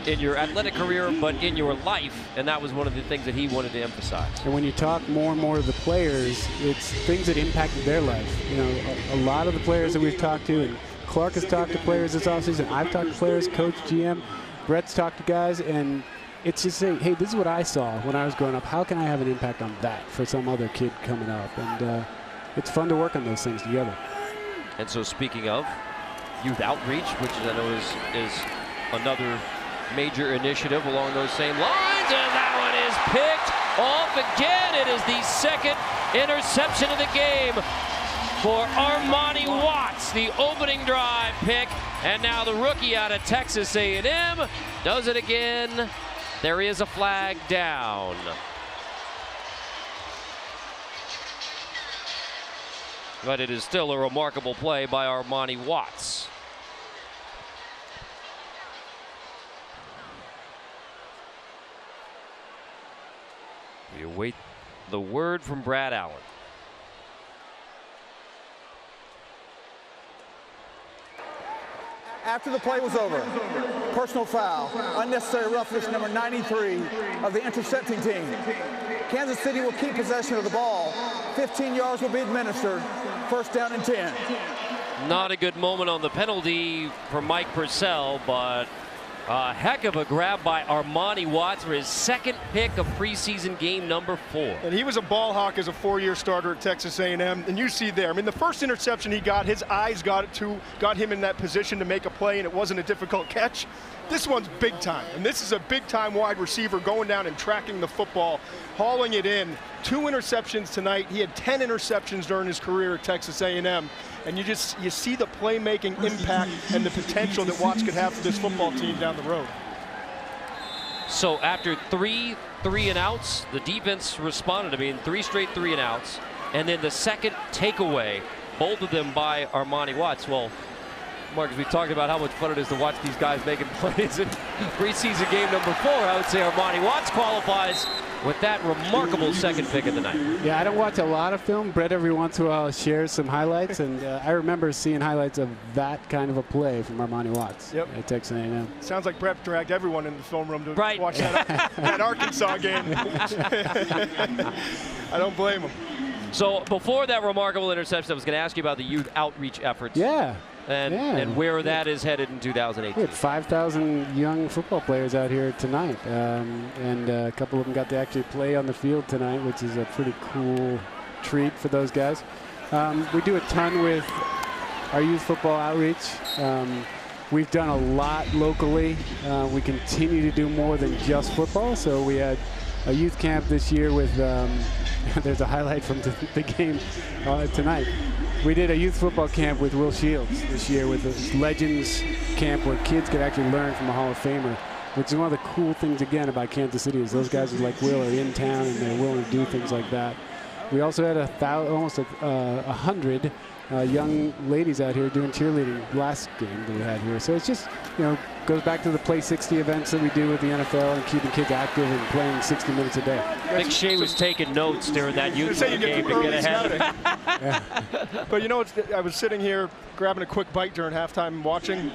in your athletic career, but in your life. And that was one of the things that he wanted to emphasize. And when you talk more and more to the players, it's things that impacted their life. You know, a lot of the players that we've talked to, and Clark has talked to players this offseason, I've talked to players, coach, GM, Brett's talked to guys, and it's just saying, hey, this is what I saw when I was growing up. How can I have an impact on that for some other kid coming up? And it's fun to work on those things together. And so speaking of youth outreach, which I know is another major initiative along those same lines, and that one is picked off again. It is the second interception of the game for Armani Watts, the opening drive pick, and now the rookie out of Texas A&M does it again. There is a flag down. But it is still a remarkable play by Armani Watts. We await the word from Brad Allen. after the play was over. Personal foul, unnecessary roughness, number 93 of the intercepting team. Kansas City will keep possession of the ball. 15 yards will be administered. First down and 10. Not a good moment on the penalty for Mike Purcell, but a heck of a grab by Armani Watts for his second pick of preseason game number 4. And he was a ball hawk as a 4-year starter at Texas A&M. And you see there, I mean, the first interception he got, his eyes got him in that position to make a play, and it wasn't a difficult catch. This one's big time, and this is a big-time wide receiver going down and tracking the football, hauling it in. 2 interceptions tonight. He had 10 interceptions during his career at Texas A&M, and you see the playmaking impact and the potential that Watts could have for this football team down the road. So after 3 3-and-outs, the defense responded. I mean, 3 straight 3-and-outs, and then the second takeaway, both of them by Armani Watts. Well, Marcus, we've talked about how much fun it is to watch these guys making plays in preseason game number 4. I would say Armani Watts qualifies with that remarkable second pick of the night. Yeah, I don't watch a lot of film. Brett every once in a while shares some highlights, and I remember seeing highlights of that kind of a play from Armani Watts at Texas A&M. Sounds like Brett dragged everyone in the film room to watch that Arkansas game. I don't blame him. So before that remarkable interception, I was going to ask you about the youth outreach efforts. Yeah. And where that is headed in 2018. We had 5,000 young football players out here tonight, and a couple of them got to actually play on the field tonight, which is a pretty cool treat for those guys. We do a ton with our youth football outreach. We've done a lot locally. We continue to do more than just football. So we had a youth camp this year with, there's a highlight from the game tonight. We did a youth football camp with Will Shields this year with the Legends camp where kids could actually learn from a Hall of Famer, which is one of the cool things, again, about Kansas City is those guys like Will are in town and they're willing to do things like that. We also had almost 100 young ladies out here doing cheerleading last game that we had here. So it's just, goes back to the Play 60 events that we do with the NFL and keeping kids active and playing 60 minutes a day. Big Shea was taking notes during that youth game to get ahead of it. But I was sitting here grabbing a quick bite during halftime and watching.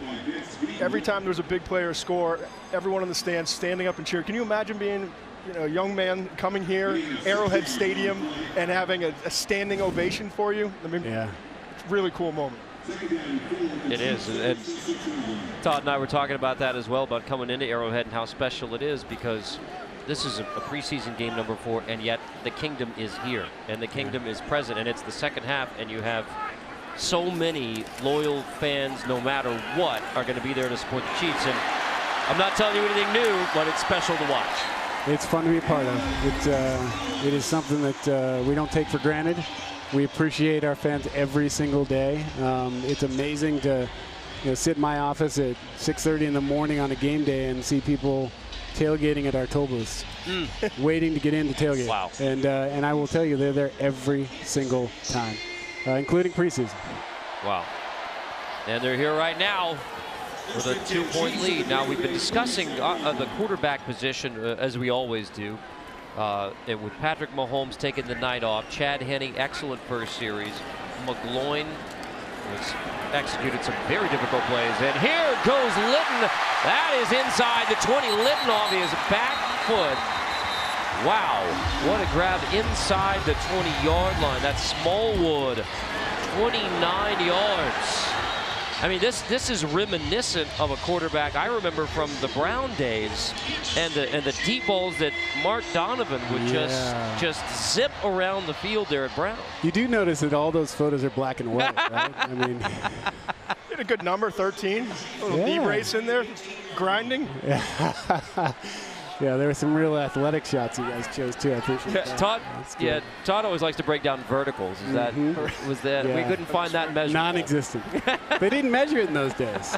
Every time there was a big player score, everyone in the stands standing up and cheering. Can you imagine being a young man coming here, Arrowhead Stadium, and having a standing ovation for you? I mean, it's a really cool moment. It is, and Todd and I were talking about that as well, about coming into Arrowhead and how special it is, because this is a preseason game number 4, and yet the Kingdom is here, and the Kingdom is present, and it's the second half, and you have so many loyal fans, no matter what, are going to be there to support the Chiefs. And I'm not telling you anything new, but it's special to watch. It's fun to be a part of. It is something that we don't take for granted. We appreciate our fans every single day. It's amazing to sit in my office at 6:30 in the morning on a game day and see people tailgating at our toll booths, waiting to get in to tailgate. Wow. And I will tell you, they're there every single time, including preseason. Wow. And they're here right now with a 2-point lead. Now, we've been discussing the quarterback position, as we always do. And with Patrick Mahomes taking the night off, Chad Henne, excellent first series. McGloin has executed some very difficult plays. And here goes Litton. That is inside the 20. Litton off his back foot. Wow, what a grab inside the 20-yard line. That's Smallwood, 29 yards. I mean, this is reminiscent of a quarterback I remember from the Brown days, and the deep balls that Mark Donovan would just zip around the field there at Brown. You do notice that all those photos are black and white, right? I mean, hit a good number, 13. A little knee brace in there, grinding. Yeah, there were some real athletic shots you guys chose too. I appreciate that. Todd always likes to break down verticals. Is that was that we couldn't find that measure? Non-existent. They didn't measure it in those days.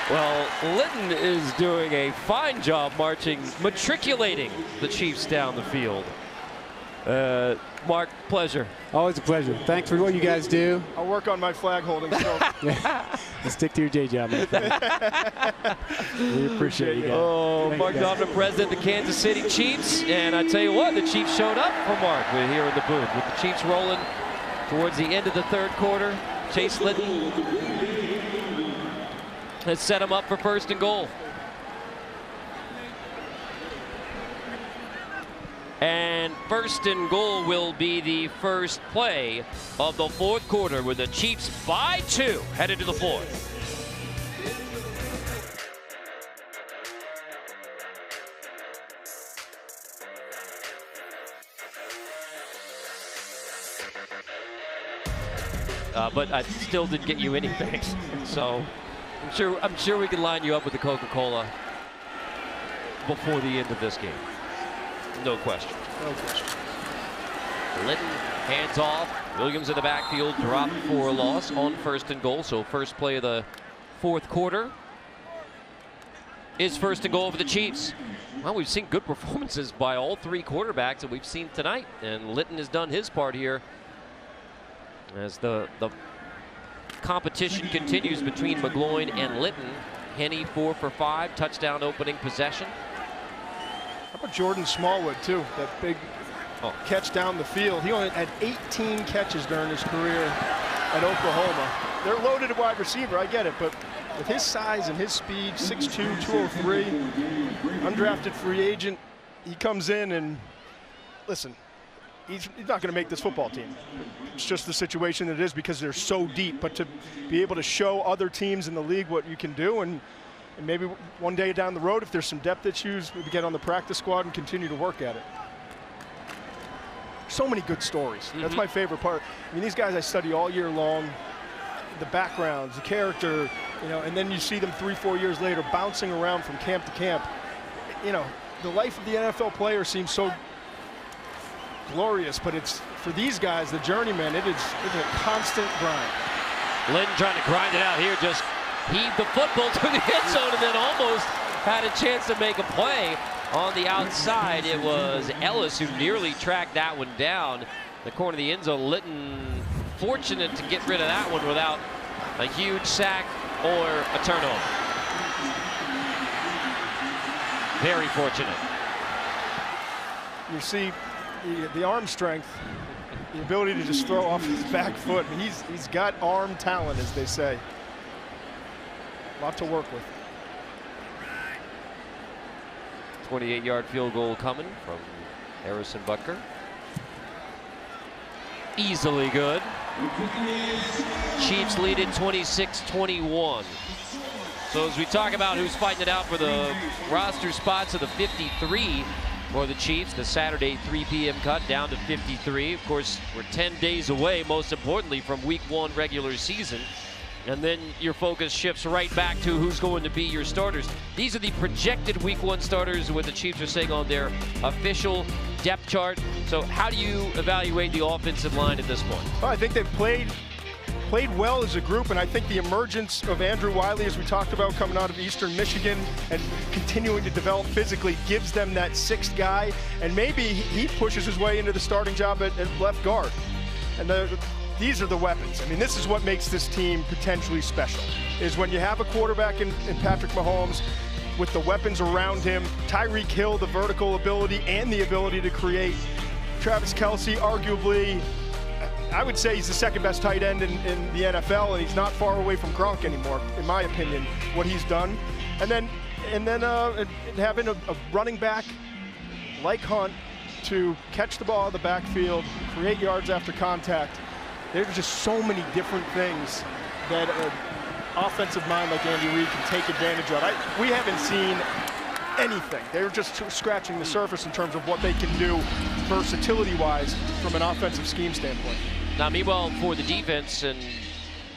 Well, Litton is doing a fine job matriculating the Chiefs down the field. Mark, pleasure. Always a pleasure. Thanks for what you guys do. I'll work on my flag holding skills. And stick to your day job. We appreciate you guys. Oh, Mark Donovan, president of the Kansas City Chiefs. And I tell you what, the Chiefs showed up for Mark here in the booth. With the Chiefs rolling towards the end of the third quarter. Chase Litton has set him up for 1st and goal. And 1st and goal will be the first play of the 4th quarter, with the Chiefs by 2 headed to the 4th. But I still didn't get you anything, so I'm sure we can line you up with the Coca-Cola before the end of this game. No question. No question. Litton hands off. Williams in the backfield, dropped for a loss on 1st and goal. So first play of the 4th quarter is 1st and goal for the Chiefs. Well, we've seen good performances by all 3 quarterbacks that we've seen tonight, and Litton has done his part here as the competition continues between McGloin and Litton. Henne 4 for 5, touchdown opening possession. How about Jordan Smallwood, too? That big catch down the field. He only had 18 catches during his career at Oklahoma. They're loaded at wide receiver, I get it, but with his size and his speed, 6'2", 203, undrafted free agent, he comes in and, listen, he's not going to make this football team. It's just the situation that it is because they're so deep, but to be able to show other teams in the league what you can do, and maybe one day down the road, if there's some depth issues, maybe get on the practice squad and continue to work at it. So many good stories. That's my favorite part. I mean, these guys I study all year long, the backgrounds, the character, you know, and then you see them 3-4 years later bouncing around from camp to camp. You know, the life of the NFL player seems so glorious, but it's, for these guys, the journeymen, it's a constant grind. Litton trying to grind it out here, just heaved the football to the end zone and then almost had a chance to make a play on the outside. It was Ellis who nearly tracked that one down. The corner of the end zone. Litton fortunate to get rid of that one without a huge sack or a turnover. Very fortunate. You see the arm strength, the ability to just throw off his back foot. He's got arm talent, as they say. A lot to work with. 28-yard field goal coming from Harrison Butker. Easily good. Chiefs lead it 26-21. So as we talk about who's fighting it out for the roster spots of the 53 for the Chiefs, the Saturday 3 p.m. cut down to 53. Of course, we're 10 days away, most importantly, from Week 1 regular season. And then your focus shifts right back to who's going to be your starters. These are the projected Week 1 starters, what the Chiefs are saying on their official depth chart. So how do you evaluate the offensive line at this point? Well, I think they've played well as a group, and I think the emergence of Andrew Wiley, as we talked about, coming out of Eastern Michigan and continuing to develop physically, gives them that 6th guy, and maybe he pushes his way into the starting job at left guard. And these are the weapons. I mean, this is what makes this team potentially special, is when you have a quarterback in Patrick Mahomes with the weapons around him, Tyreek Hill, the vertical ability and the ability to create, Travis Kelce, arguably, I would say he's the 2nd best tight end in the NFL, and he's not far away from Gronk anymore, in my opinion, what he's done. And then having a running back like Hunt to catch the ball in the backfield, create yards after contact. There's just so many different things that an offensive mind like Andy Reid can take advantage of. We haven't seen anything. They're just scratching the surface in terms of what they can do versatility-wise from an offensive scheme standpoint. Now, meanwhile, for the defense, and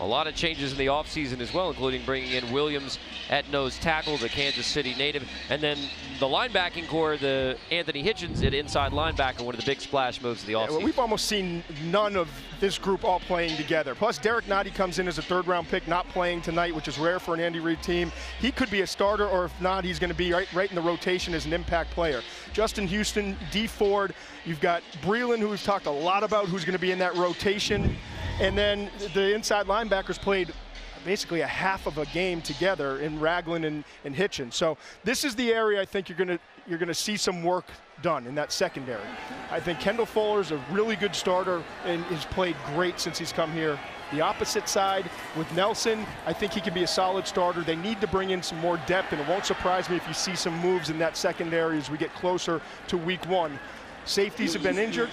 a lot of changes in the offseason as well, including bringing in Williams at nose tackle, the Kansas City native, and then the linebacking core, the Anthony Hitchens at inside linebacker, one of the big splash moves of the offseason. Well, we've almost seen none of this group all playing together. Plus, Derek Nottie comes in as a 3rd-round pick, not playing tonight, which is rare for an Andy Reid team. He could be a starter, or if not, he's going to be right in the rotation as an impact player. Justin Houston, D. Ford, you've got Breeland, who we've talked a lot about, who's going to be in that rotation. And then the inside linebackers played basically a half of a game together in Ragland and Hitchin. So this is the area I think you're gonna see some work done in that secondary. I think Kendall Fuller's a really good starter and has played great since he's come here. The opposite side with Nelson, I think he can be a solid starter. They need to bring in some more depth, and it won't surprise me if you see some moves in that secondary as we get closer to week 1. Safeties have been injured.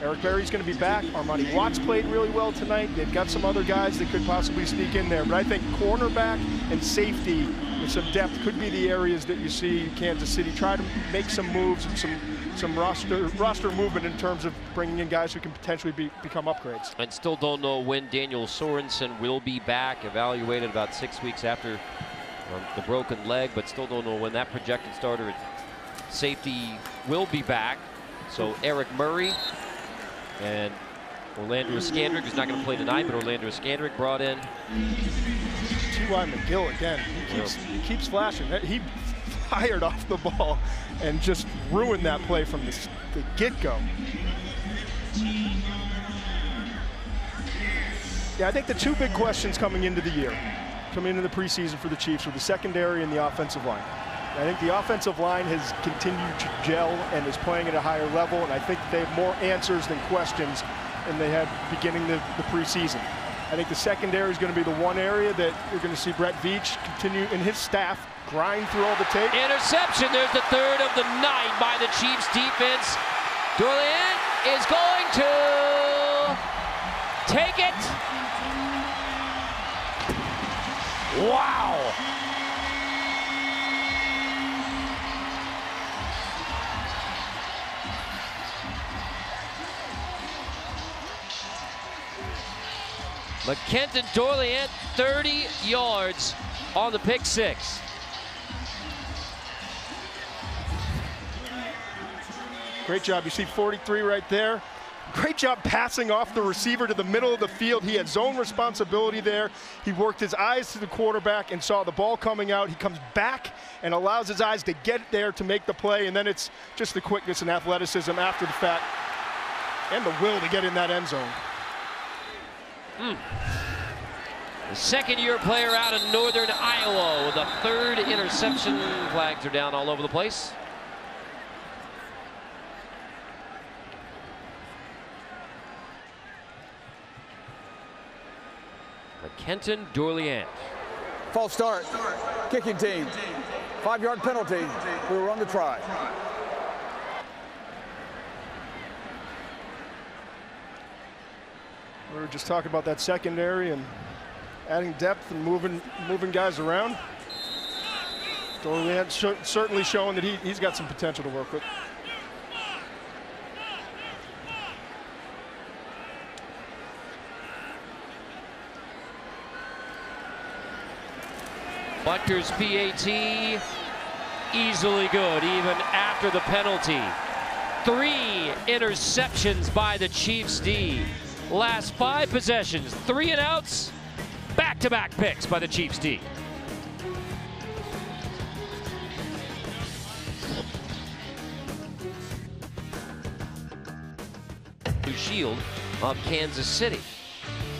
Eric Berry's going to be back. Armani Watts played really well tonight. They've got some other guys that could possibly sneak in there. But I think cornerback and safety with some depth could be the areas that you see Kansas City try to make some moves and some roster movement in terms of bringing in guys who can potentially become upgrades. And still don't know when Daniel Sorensen will be back, evaluated about 6 weeks after the broken leg, but still don't know when that projected starter at safety will be back. So Eric Murray and Orlando Skandrick, who's not going to play tonight, but Orlando Skandrick brought in. T.Y. McGill again. He keeps flashing. He fired off the ball and just ruined that play from the get-go. Yeah, I think the two big questions coming into the year, coming into the preseason for the Chiefs, were the secondary and the offensive line. I think the offensive line has continued to gel and is playing at a higher level, and I think they have more answers than questions than they had beginning the preseason. I think the secondary is going to be the one area that you're going to see Brett Veach continue and his staff grind through all the tape. Interception. There's the third of the night by the Chiefs defense. Dorleant is going to take it. Wow. McKenton Dorleant, 30 yards on the pick six. Great job. You see 43 right there. Great job passing off the receiver to the middle of the field. He had zone responsibility there. He worked his eyes to the quarterback and saw the ball coming out. He comes back and allows his eyes to get there to make the play, and then it's just the quickness and athleticism after the fact and the will to get in that end zone. The second-year player out of Northern Iowa with a third interception. Flags are down all over the place. McKenton Dorleant. False start. Kicking team. 5-yard penalty. We will run the try. We were just talking about that secondary and adding depth and moving guys around. Dorleant certainly showing that he's got some potential to work with. Butker's PAT, easily good, even after the penalty. 3 interceptions by the Chiefs D. Last 5 possessions, 3 and outs, back-to-back picks by the Chiefs D. Shield of Kansas City.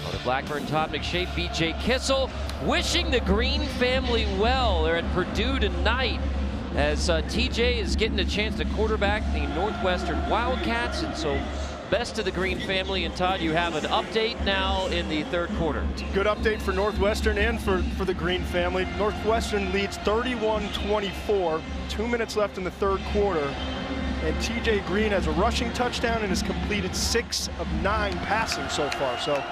On Blackburn, Todd McShay, B.J. Kissel, wishing the Green family well. They're at Purdue tonight as TJ is getting a chance to quarterback the Northwestern Wildcats, and so best to the Green family. And Todd, you have an update now in the third quarter. Good update for Northwestern and for the Green family. Northwestern leads 31-24, 2 minutes left in the third quarter. And TJ Green has a rushing touchdown and has completed 6 of 9 passing so far. So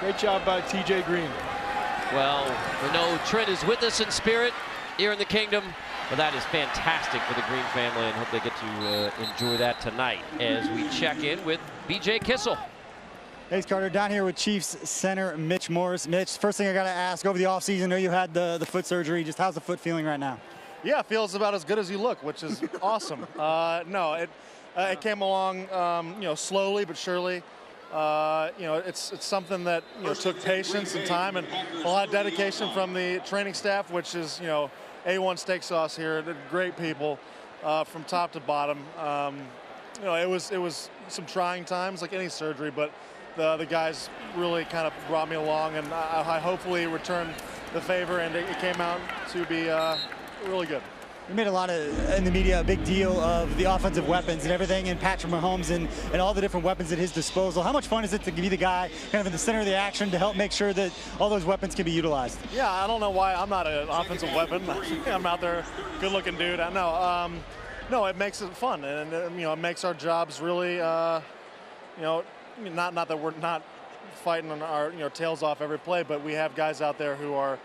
great job by TJ Green. Well, we know Trent is with us in spirit here in the Kingdom. But that is fantastic for the Green family, and hope they get to enjoy that tonight as we check in with B.J. Kissel. Thanks, Carter. Down here with Chiefs center Mitch Morris. Mitch, first thing I got to ask, over the offseason, I know you had the foot surgery. Just how's the foot feeling right now? Yeah, it feels about as good as you look, which is awesome. No, it came along, slowly but surely. It's something that took patience and time and a lot of dedication from the training staff, which is A1 steak sauce here. They're great people from top to bottom. It was some trying times like any surgery, but the guys really kind of brought me along, and I hopefully returned the favor, and it came out to be really good. We made a lot of, in the media, a big deal of the offensive weapons and everything, and Patrick Mahomes and all the different weapons at his disposal. How much fun is it to be the guy kind of in the center of the action to help make sure that all those weapons can be utilized? Yeah, I don't know why I'm not an offensive weapon. I'm out there, good-looking dude. I know. No, it makes it fun, and it makes our jobs really, not that we're not fighting on our tails off every play, but we have guys out there who are,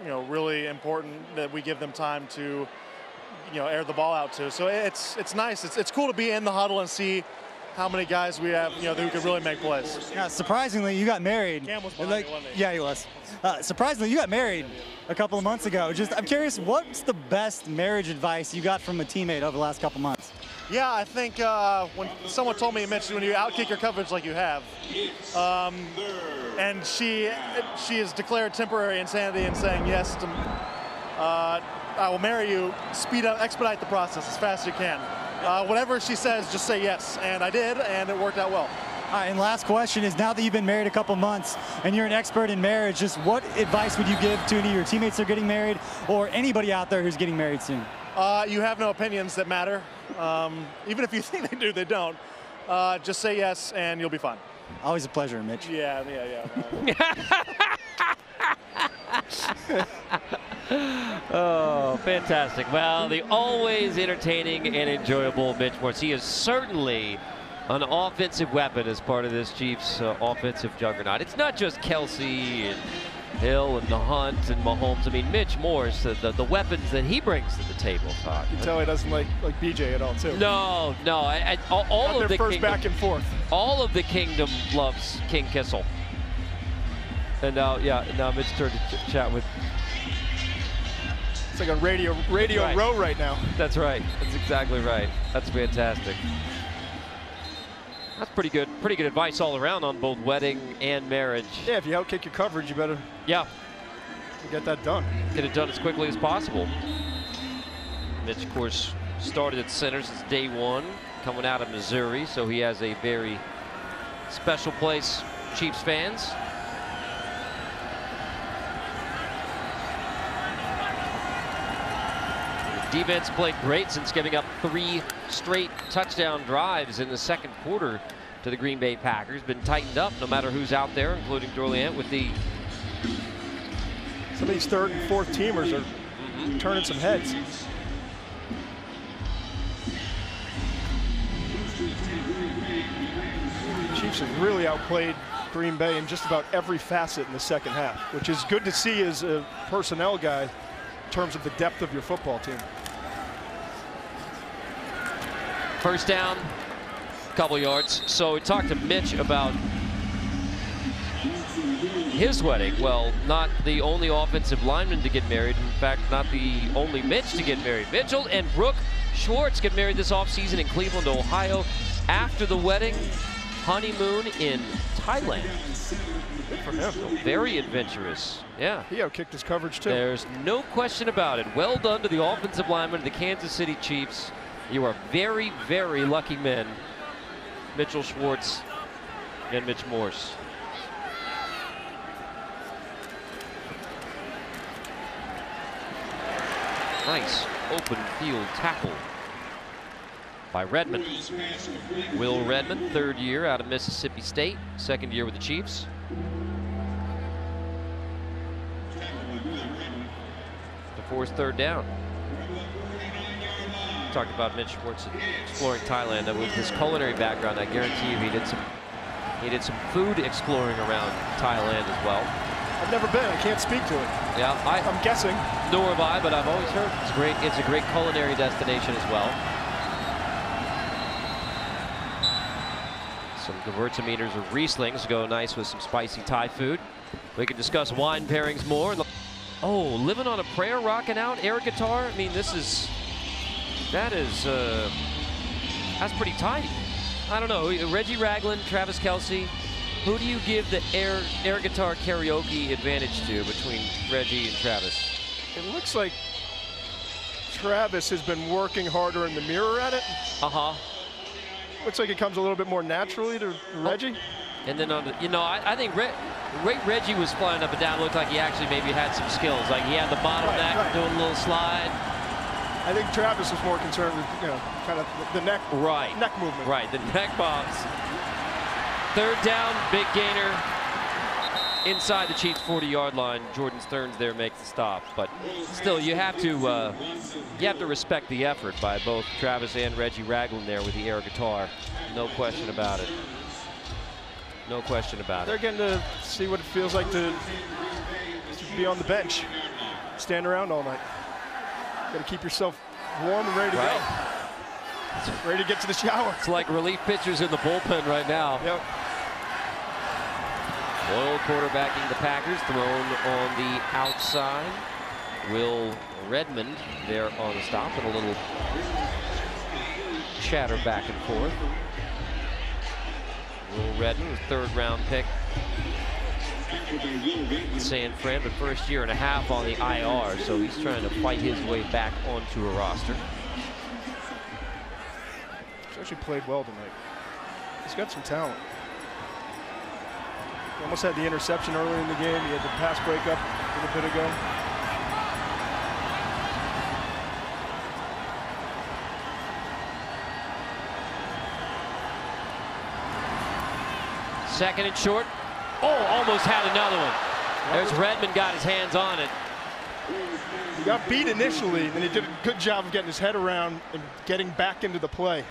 really important that we give them time to, air the ball out to. So it's nice. It's cool to be in the huddle and see how many guys we have, who could really make plays. Yeah, surprisingly, you got married. Cam was behind me, wasn't he? Yeah, he was. Surprisingly, you got married a couple of months ago. I'm curious, what's the best marriage advice you got from a teammate over the last couple months? Yeah, I think when someone told me, Mitch, when you outkick your coverage like you have, and she has declared temporary insanity and saying yes to, I will marry you, expedite the process as fast as you can. Whatever she says, just say yes. And I did, and it worked out well. All right, and last question is, now that you've been married a couple months and you're an expert in marriage, just what advice would you give to any of your teammates that are getting married or anybody out there who's getting married soon? You have no opinions that matter. Even if you think they do, they don't. Just say yes, and you'll be fine. Always a pleasure, Mitch. Yeah. Oh, fantastic. Well, the always entertaining and enjoyable Mitch Morse. He is certainly an offensive weapon as part of this Chiefs offensive juggernaut. It's not just Kelsey and Hill and the Hunt and Mahomes. I mean, Mitch Morse, the weapons that he brings to the table, Todd. You can tell he doesn't like BJ at all, too. No. All of the first kingdom, back and forth. All of the kingdom loves King Kissel. And now Mitch turned to chat with. It's like a radio right. row right now. That's right. That's exactly right. That's fantastic. That's pretty good advice all around on both wedding and marriage. Yeah, if you outkick your coverage, you better get that done. Get it done as quickly as possible. Mitch, of course, started at center since day one, coming out of Missouri, so he has a very special place, Chiefs fans. Defense played great since giving up 3 straight touchdown drives in the second quarter to the Green Bay Packers. Been tightened up no matter who's out there, including Dorleant with the. Some of these third and fourth teamers are turning some heads. Chiefs have really outplayed Green Bay in just about every facet in the second half, which is good to see as a personnel guy in terms of the depth of your football team. First down, couple yards. So we talked to Mitch about his wedding. Well, not the only offensive lineman to get married. In fact, not the only Mitch to get married. Mitchell and Brooke Schwartz get married this offseason in Cleveland, Ohio. After the wedding, honeymoon in Thailand. Good for him. So very adventurous. Yeah. He outkicked his coverage, too. There's no question about it. Well done to the offensive lineman of the Kansas City Chiefs. You are very, very lucky men, Mitchell Schwartz and Mitch Morse. Nice open field tackle by Redmond. Will Redmond, third year out of Mississippi State, second year with the Chiefs. To force third down. Talked about Mitch Schwartz exploring Thailand. With his culinary background, I guarantee you he did some food exploring around Thailand as well. I've never been. I can't speak to it. Yeah, I'm guessing. Nor have I, but I've always heard it's great. It's a great culinary destination as well. Some Gewürztraminer or Rieslings go nice with some spicy Thai food. We can discuss wine pairings more. Oh, Living on a Prayer, rocking out air guitar. I mean, that's pretty tight. I don't know. Reggie Ragland, Travis Kelce. Who do you give the air guitar karaoke advantage to between Reggie and Travis? It looks like Travis has been working harder in the mirror at it. Uh-huh. Looks like it comes a little bit more naturally to Reggie. And then, I think Reggie was flying up and down. Looked like he actually maybe had some skills. Like he had the bottleneck, doing a little slide. I think Travis was more concerned with, kind of the neck movement. Right, the neck bombs. Third down, big gainer. Inside the Chiefs' 40-yard line. Jordan Stearns there makes the stop. But still, you have to respect the effort by both Travis and Reggie Ragland there with the air guitar. No question about it. No question about They're it. getting to see what it feels like to be on the bench, stand around all night. Got to keep yourself warm and ready to go. Ready to get to the shower. It's like relief pitchers in the bullpen right now. Yep. Boyle quarterbacking the Packers, thrown on the outside. Will Redmond there on the stop, and a little chatter back and forth. Will Redmond, third-round pick. San Fran, but first year and a half on the IR, so he's trying to fight his way back onto a roster. He's actually played well tonight. He's got some talent. He almost had the interception earlier in the game. He had the pass breakup a little bit ago. Second and short. Oh, almost had another one. There's Redmond, got his hands on it. He got beat initially, and he did a good job of getting his head around and getting back into the play.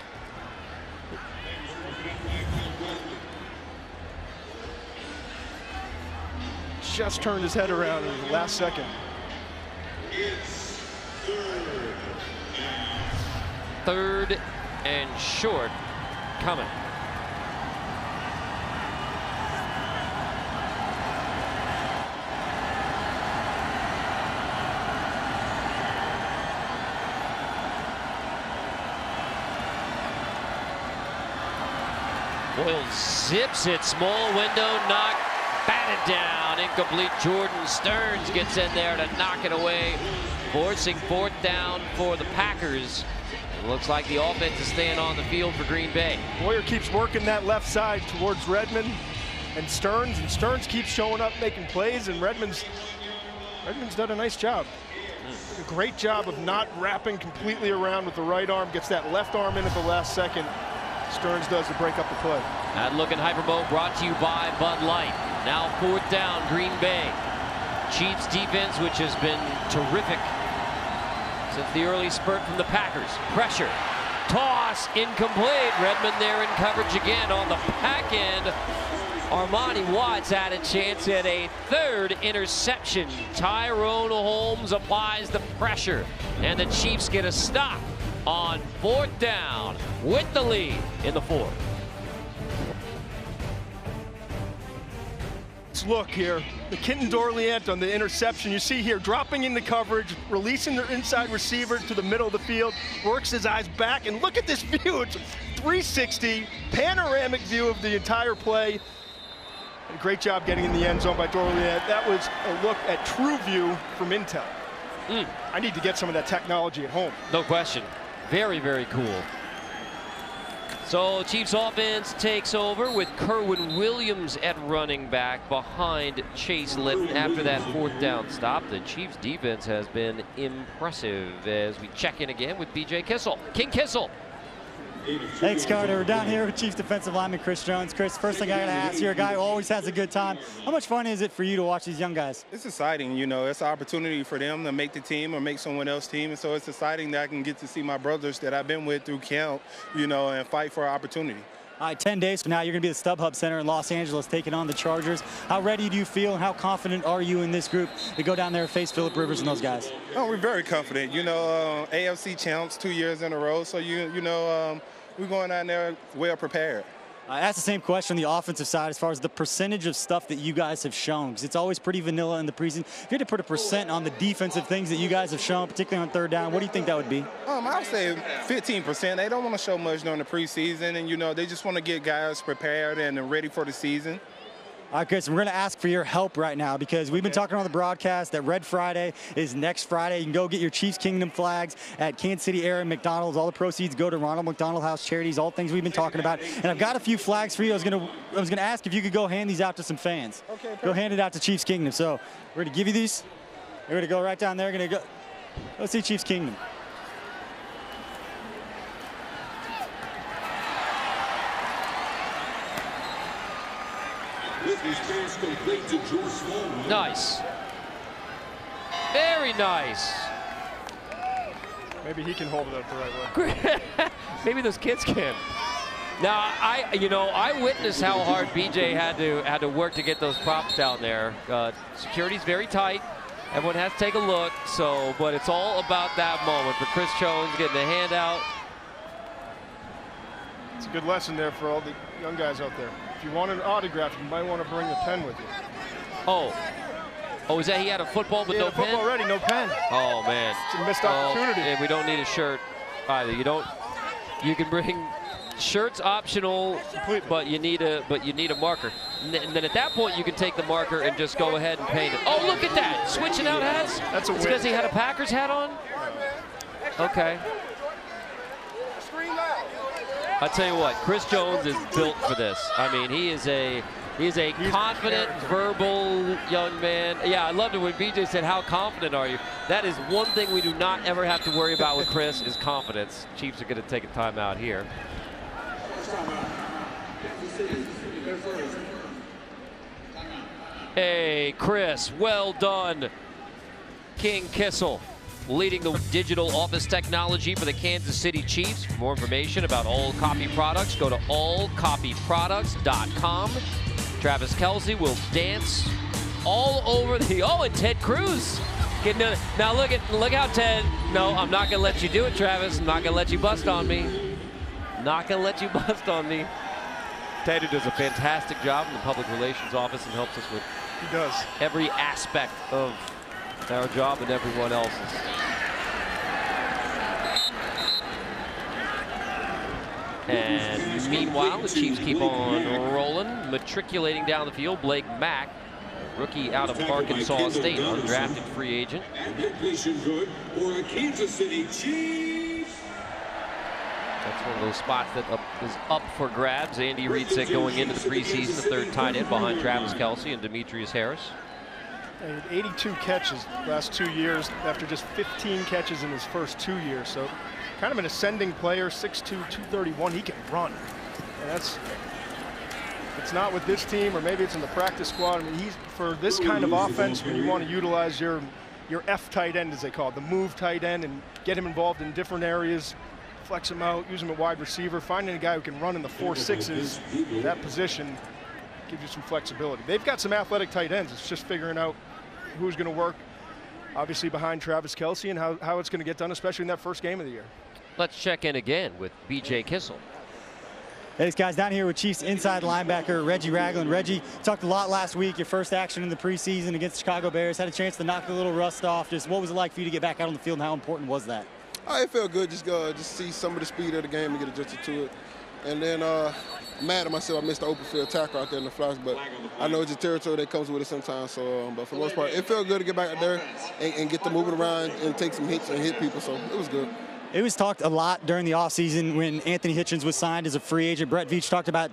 Just turned his head around in the last second. Third and short coming. Boyle zips it, small window, knock, batted down, incomplete. Jordan Stearns gets in there to knock it away, forcing fourth down for the Packers. It looks like the offense is staying on the field for Green Bay. Boyer keeps working that left side towards Redmond and Stearns keeps showing up, making plays, and Redmond's done a nice job. A great job of not wrapping completely around with the right arm, gets that left arm in at the last second. Stearns does to break up the play. That look in Hyperbo brought to you by Bud Light. Now fourth down, Green Bay. Chiefs defense, which has been terrific since the early spurt from the Packers. Pressure, toss, incomplete. Redmond there in coverage again on the back end. Armani Watts had a chance at a third interception. Tyrone Holmes applies the pressure, and the Chiefs get a stop on fourth down with the lead in the fourth. Let's look here. The Quinton Dorleant on the interception. You see here, dropping into coverage, releasing their inside receiver to the middle of the field, works his eyes back, and look at this view. It's a 360 panoramic view of the entire play. And great job getting in the end zone by Dorleant. That was a look at true view from Intel. I need to get some of that technology at home. No question. Very, very cool. So Chiefs offense takes over with Kerwin Williams at running back behind Chase Litton after that fourth down stop. The Chiefs defense has been impressive as we check in again with BJ Kissel. King Kissel. Thanks, Carter. We're down here with Chiefs defensive lineman Chris Jones. Chris, first thing I got to ask, you're a guy who always has a good time. How much fun is it for you to watch these young guys? It's exciting. You know, it's an opportunity for them to make the team or make someone else's team. And so it's exciting that I can get to see my brothers that I've been with through camp, you know, and fight for an opportunity. All right, 10 days from now, you're going to be at the StubHub Center in Los Angeles taking on the Chargers. How ready do you feel and how confident are you in this group to go down there and face Phillip Rivers and those guys? Oh, we're very confident. You know, AFC champs 2 years in a row. So, you know, we're going down there well prepared. I asked the same question on the offensive side as far as the percentage of stuff that you guys have shown, because it's always pretty vanilla in the preseason. If you had to put a percent on the defensive things that you guys have shown, particularly on third down, what do you think that would be? I would say 15%. They don't want to show much during the preseason, and, you know, they just want to get guys prepared and ready for the season. All right, Chris, we're going to ask for your help right now because we've been talking on the broadcast that Red Friday is next Friday. You can go get your Chiefs Kingdom flags at Kansas City area McDonald's. All the proceeds go to Ronald McDonald House Charities, all things we've been talking about. And I've got a few flags for you. I was going to ask if you could go hand these out to some fans. Okay. Perfect. Go hand it out to Chiefs Kingdom. So we're going to give you these. We're going to go right down there. We're going to go see Chiefs Kingdom. Nice. Very nice. Maybe he can hold it up the right way. Maybe those kids can. Now, I witnessed how hard BJ had to work to get those props down there. Security's very tight. Everyone has to take a look. But it's all about that moment for Chris Jones getting the hand out. It's a good lesson there for all the young guys out there. If you want an autograph, you might want to bring a pen with you. Oh, is that he had a football but no pen? Football already, no pen. Oh man, it's a missed opportunity. And we don't need a shirt either. You can bring shirts optional, but you need a marker. And then at that point, you can take the marker and just go ahead and paint it. Oh, look at that, switching out hats. That's a win. It's because he had a Packers hat on. Okay. I tell you what, Chris Jones is built for this. I mean, he's a confident, verbal young man. Yeah, I loved it when BJ said, "How confident are you?" That is one thing we do not ever have to worry about with Chris is confidence. Chiefs are going to take a timeout here. Hey, Chris, well done. King Kissel, leading the digital office technology for the Kansas City Chiefs. For more information about All Copy products, go to allcopyproducts.com. Travis Kelce will dance all over the, and Ted Cruz. Now look how Ted, no, I'm not gonna let you do it, Travis. I'm not gonna let you bust on me. Not gonna let you bust on me. Ted, who does a fantastic job in the public relations office and helps us with every aspect of our job and everyone else's. And meanwhile, the Chiefs keep on rolling, matriculating down the field. Blake Mack, rookie out of Arkansas State, undrafted free agent. Good for a Kansas City Chiefs. That's one of those spots that is up for grabs. Andy Reid said going into the preseason, the third tight end behind Travis Kelce and Demetrius Harris. He had 82 catches last 2 years after just 15 catches in his first 2 years. So kind of an ascending player, 6'2", 231. He can run. And it's not with this team, or maybe it's in the practice squad. I mean, for this kind of offense, when you want to utilize your F tight end, as they call it, the move tight end, and get him involved in different areas, flex him out, use him at wide receiver, finding a guy who can run in the 4.6s, that position gives you some flexibility. They've got some athletic tight ends. It's just figuring out who's going to work, obviously, behind Travis Kelce and how it's going to get done, especially in that first game of the year. Let's check in again with BJ Kissel. Hey, guys, down here with Chiefs inside linebacker Reggie Ragland. Reggie, talked a lot last week, your first action in the preseason against the Chicago Bears, had a chance to knock a little rust off. Just what was it like for you to get back out on the field, and how important was that? It felt good, just see some of the speed of the game and get adjusted to it. And then mad at myself, I missed the open field tackle out there in the flats, but I know it's a territory that comes with it sometimes. So, but for the most part, it felt good to get back out there and get to moving around and take some hits and hit people. So it was good. It was talked a lot during the offseason when Anthony Hitchens was signed as a free agent. Brett Veach talked about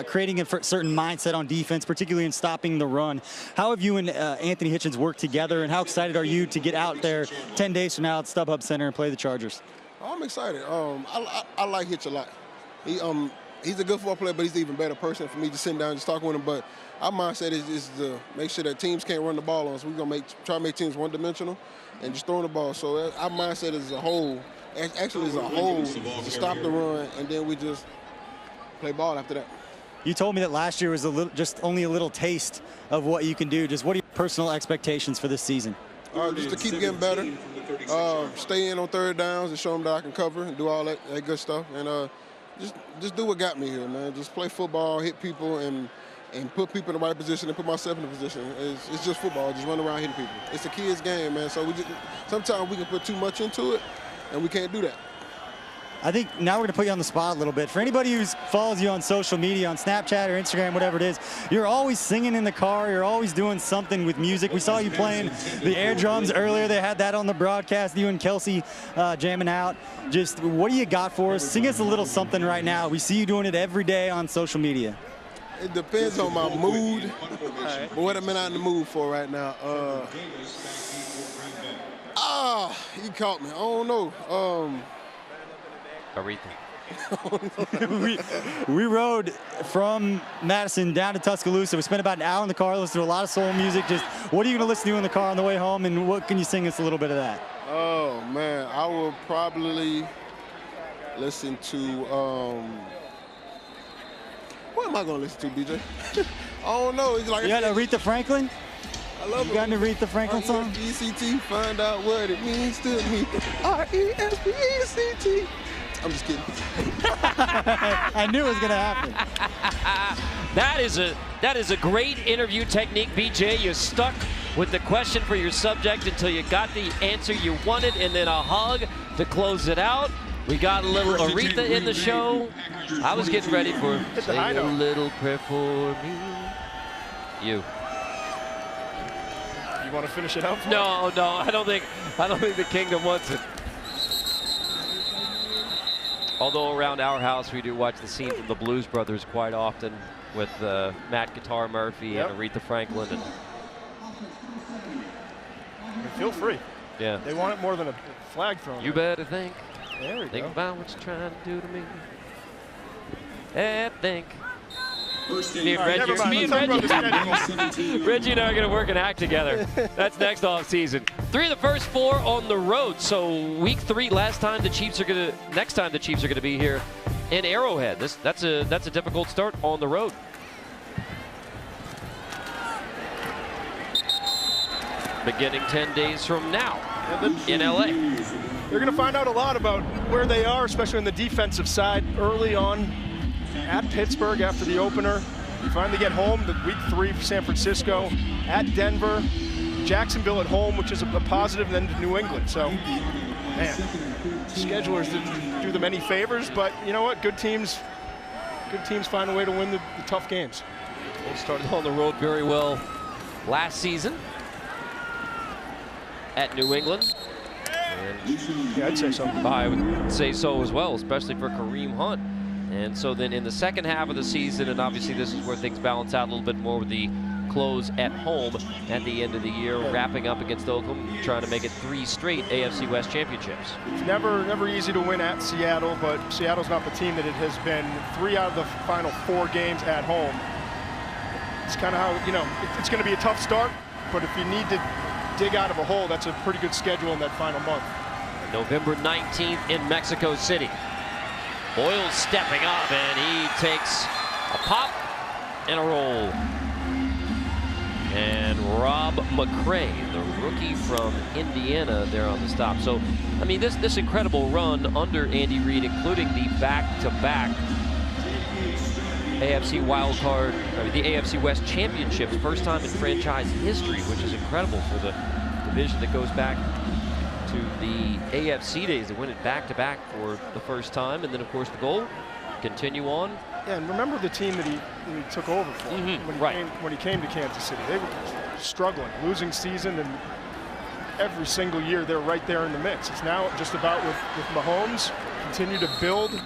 creating a certain mindset on defense, particularly in stopping the run. How have you and Anthony Hitchens worked together, and how excited are you to get out there 10 days from now at StubHub Center and play the Chargers? I'm excited. I like Hitch a lot. He's a good football player, but he's an even better person for me just sitting down and just talking with him. But our mindset is to make sure that teams can't run the ball on us. We're going to try to make teams one-dimensional and just throwing the ball. So our mindset is to stop the run, and then we just play ball after that. You told me that last year was only a little taste of what you can do. Just what are your personal expectations for this season? Just to keep getting better, stay in on third downs and show them that I can cover and do all that good stuff. And just do what got me here, man. Just play football, hit people, and put people in the right position and put myself in the position. It's just football, just run around hitting people. It's a kid's game, man. So sometimes we can put too much into it, and we can't do that. I think now we're going to put you on the spot a little bit. For anybody who follows you on social media, on Snapchat or Instagram, whatever it is, you're always singing in the car. You're always doing something with music. We saw you playing the air drums earlier. They had that on the broadcast, you and Kelsey jamming out. Just what do you got for us? Sing us a little something right now. We see you doing it every day on social media. It depends on my mood, but what I'm not in the mood for right now. You caught me. I don't know. Aretha. we rode from Madison down to Tuscaloosa. We spent about an hour in the car, listening to a lot of soul music. Just what are you going to listen to in the car on the way home, and what can you sing us a little bit of that? Oh, man. I will probably listen to, what am I going to listen to, BJ? I don't know. It's like you got Aretha Franklin? I love you got an Aretha Franklin song? R-E-S-P-E-C-T, find out what it means to me. R-E-S-P-E-C-T. I'm just kidding. I knew it was going to happen. That is a great interview technique, BJ. You stuck with the question for your subject until you got the answer you wanted, and then a hug to close it out. We got a little Aretha in the show. I was getting ready for say a little prayer for me. You want to finish it out? No, I don't think the Kingdom wants it. Although around our house we do watch the scene from the Blues Brothers quite often with Matt Guitar Murphy and Aretha Franklin. And feel free. Yeah. They want it more than a flag thrown. You better think. There we think go. about what you're trying to do to me. Think. Me and Reggie and I are going to work and act together. That's next off season. 3 of the first 4 on the road. So week 3, next time the Chiefs are going to be here in Arrowhead. That's a difficult start on the road. Beginning 10 days from now in LA. They're going to find out a lot about where they are, especially on the defensive side early on. At Pittsburgh after the opener. You finally get home to week 3 for San Francisco. At Denver. Jacksonville at home, which is a positive, and then to New England. So, man, schedulers didn't do them any favors, but you know what? Good teams find a way to win the tough games. They started on the road very well last season at New England. And yeah, I'd say so. I would say so as well, especially for Kareem Hunt. And so then in the second half of the season, and obviously this is where things balance out a little bit more with the close at home at the end of the year, wrapping up against Oakland, trying to make it 3 straight AFC West championships. It's never easy to win at Seattle, but Seattle's not the team that it has been. 3 out of the final 4 games at home. It's kind of how, you know, it's going to be a tough start, but if you need to dig out of a hole, that's a pretty good schedule in that final month. November 19th in Mexico City. Boyle's stepping up, and he takes a pop and a roll. And Rob McCray, the rookie from Indiana, there on the stop. So, I mean, this incredible run under Andy Reid, including the back-to-back AFC wildcard, the AFC West championships, first time in franchise history, which is incredible for the division that goes back to the AFC days. They win it back-to-back for the first time, and then of course the goal, continue on. Yeah, and remember the team that he took over for when he came to Kansas City. They were struggling, losing season, and every single year they're right there in the mix. It's now just about with Mahomes, continue to build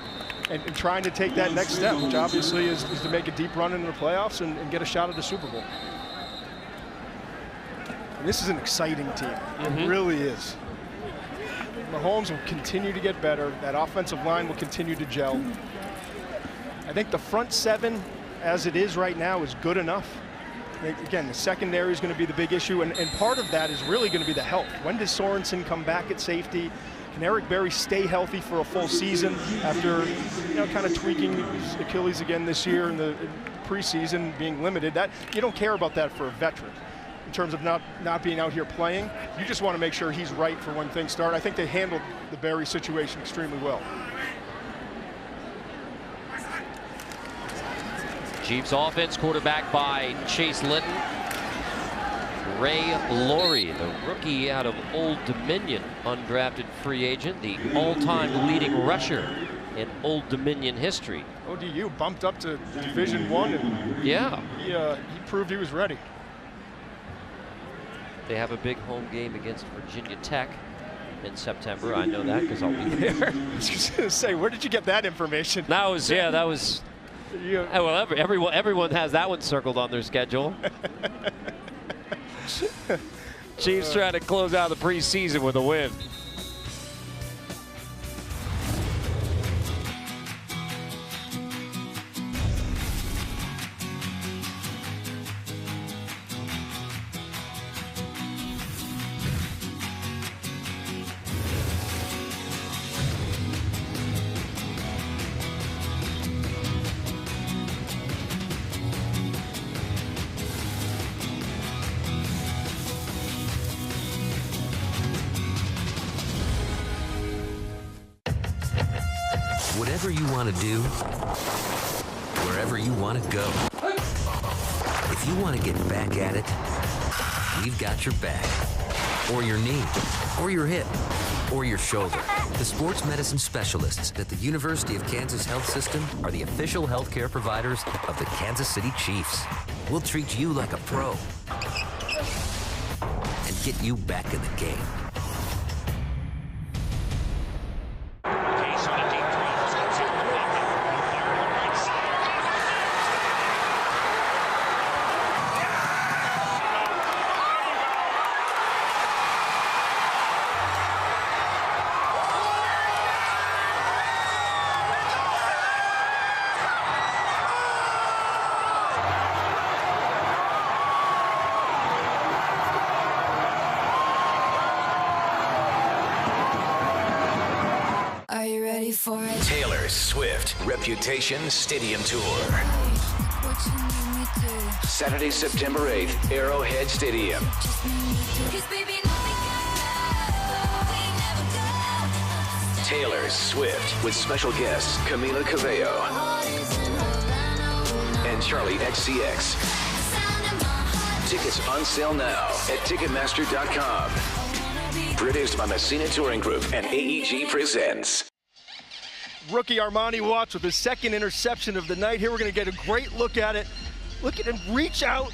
and trying to take that next step, which obviously is to make a deep run into the playoffs and get a shot at the Super Bowl. And this is an exciting team. It really is. Mahomes will continue to get better. That offensive line will continue to gel. I think the front 7, as it is right now, is good enough. Again, the secondary is going to be the big issue, and part of that is really going to be the health. When does Sorensen come back at safety? Can Eric Berry stay healthy for a full season after, you know, kind of tweaking his Achilles again this year in the preseason, being limited? That you don't care about that for a veteran. In terms of not being out here playing, you just want to make sure he's right for when things start. I think they handled the Berry situation extremely well. Chiefs offense quarterbacked by Chase Litton. Ray Laurie, the rookie out of Old Dominion, undrafted free agent, the all-time leading rusher in Old Dominion history. ODU bumped up to Division I, and yeah, he proved he was ready. They have a big home game against Virginia Tech in September. I know that because I'll be there. I was just gonna say, where did you get that information? That was, yeah, that was. Well, everyone has that one circled on their schedule. Chiefs trying to close out the preseason with a win. Whatever you want to do, wherever you want to go. If you want to get back at it, we've got your back. Or your knee, or your hip, or your shoulder. The sports medicine specialists at the University of Kansas Health System are the official healthcare providers of the Kansas City Chiefs. We'll treat you like a pro and get you back in the game. Taylor Swift Reputation Stadium Tour. Saturday, September 8th, Arrowhead Stadium. Taylor Swift with special guests Camila Cabello and Charlie XCX. Tickets on sale now at Ticketmaster.com. Produced by Messina Touring Group and AEG Presents. Rookie Armani Watts with his second interception of the night. Here we're going to get a great look at it. Look at him reach out,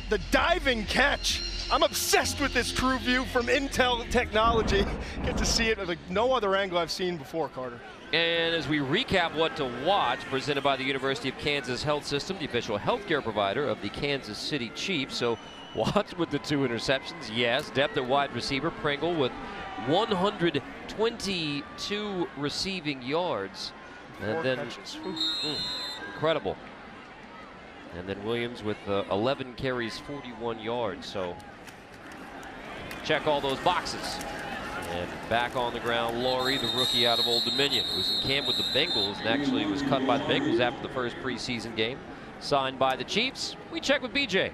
the diving catch. I'm obsessed with this true view from Intel Technology. Get to see it at like no other angle I've seen before, Carter. And as we recap what to watch, presented by the University of Kansas Health System, the official healthcare provider of the Kansas City Chiefs. So Watts with the 2 interceptions, yes. Depth at wide receiver. Pringle with 122 receiving yards. And then, incredible. And then Williams with 11 carries, 41 yards. So check all those boxes. And back on the ground, Laurie, the rookie out of Old Dominion, who's in camp with the Bengals and actually was cut by the Bengals after the first preseason game. Signed by the Chiefs. We check with BJ.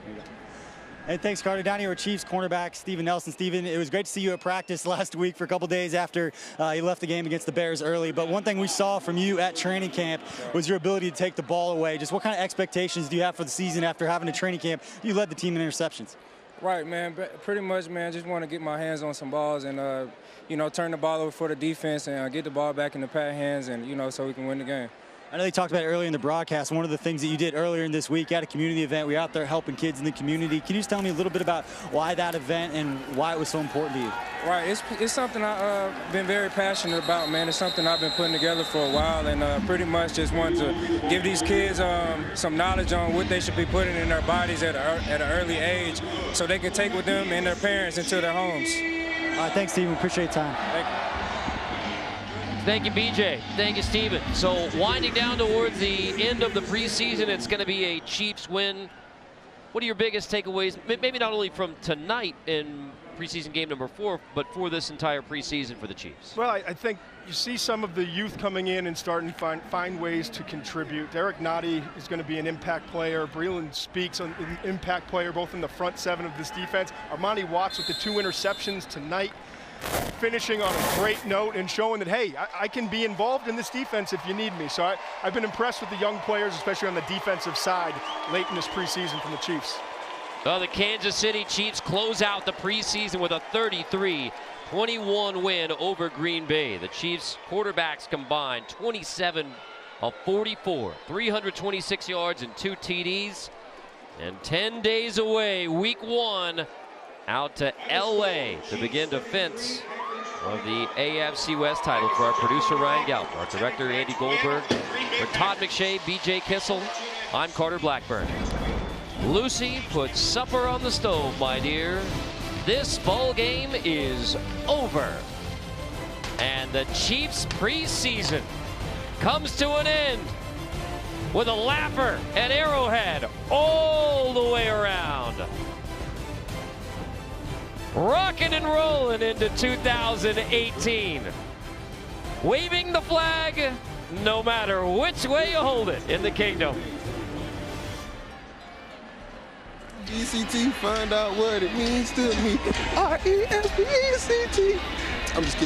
Hey, thanks, Carter. Down here with Chiefs cornerback Steven Nelson. Steven, it was great to see you at practice last week for a couple days after you left the game against the Bears early. But one thing we saw from you at training camp was your ability to take the ball away. Just what kind of expectations do you have for the season after having a training camp? You led the team in interceptions. Right, man. Pretty much, man, just want to get my hands on some balls and, you know, turn the ball over for the defense and get the ball back in the pad hands and, you know, so we can win the game. I know they talked about it earlier in the broadcast. One of the things that you did earlier in this week at a community event, we were out there helping kids in the community. Can you just tell me a little bit about why that event and why it was so important to you? Right, it's something I've been very passionate about, man. It's something I've been putting together for a while and pretty much just want to give these kids some knowledge on what they should be putting in their bodies at an early age so they can take with them and their parents into their homes. All right, thanks, Steven. Appreciate your time. Thank you. Thank you, BJ. Thank you, Steven. So winding down towards the end of the preseason, it's going to be a Chiefs win. What are your biggest takeaways, maybe not only from tonight in preseason game number 4, but for this entire preseason for the Chiefs? Well, I think you see some of the youth coming in and starting to find ways to contribute. Derek Nottie is going to be an impact player. Breland Speaks, an impact player, both in the front 7 of this defense. Armani Watts with the 2 interceptions tonight, finishing on a great note and showing that, hey, I can be involved in this defense if you need me. So I've been impressed with the young players, especially on the defensive side, late in this preseason from the Chiefs. Well, the Kansas City Chiefs close out the preseason with a 33-21 win over Green Bay. The Chiefs quarterbacks combined 27 of 44, 326 yards and 2 TDs. And 10 days away, week 1, out to LA to begin defense of the AFC West title. For our producer Ryan Galp, our director Andy Goldberg, for Todd McShay, BJ Kissel, I'm Carter Blackburn. Lucy, put supper on the stove, my dear. This ball game is over. And the Chiefs preseason comes to an end with a laugher at Arrowhead all the way around. Rocking and rolling into 2018. Waving the flag no matter which way you hold it in the kingdom. ECT, find out what it means to me. R-E-S-P-E-C-T. I'm just kidding.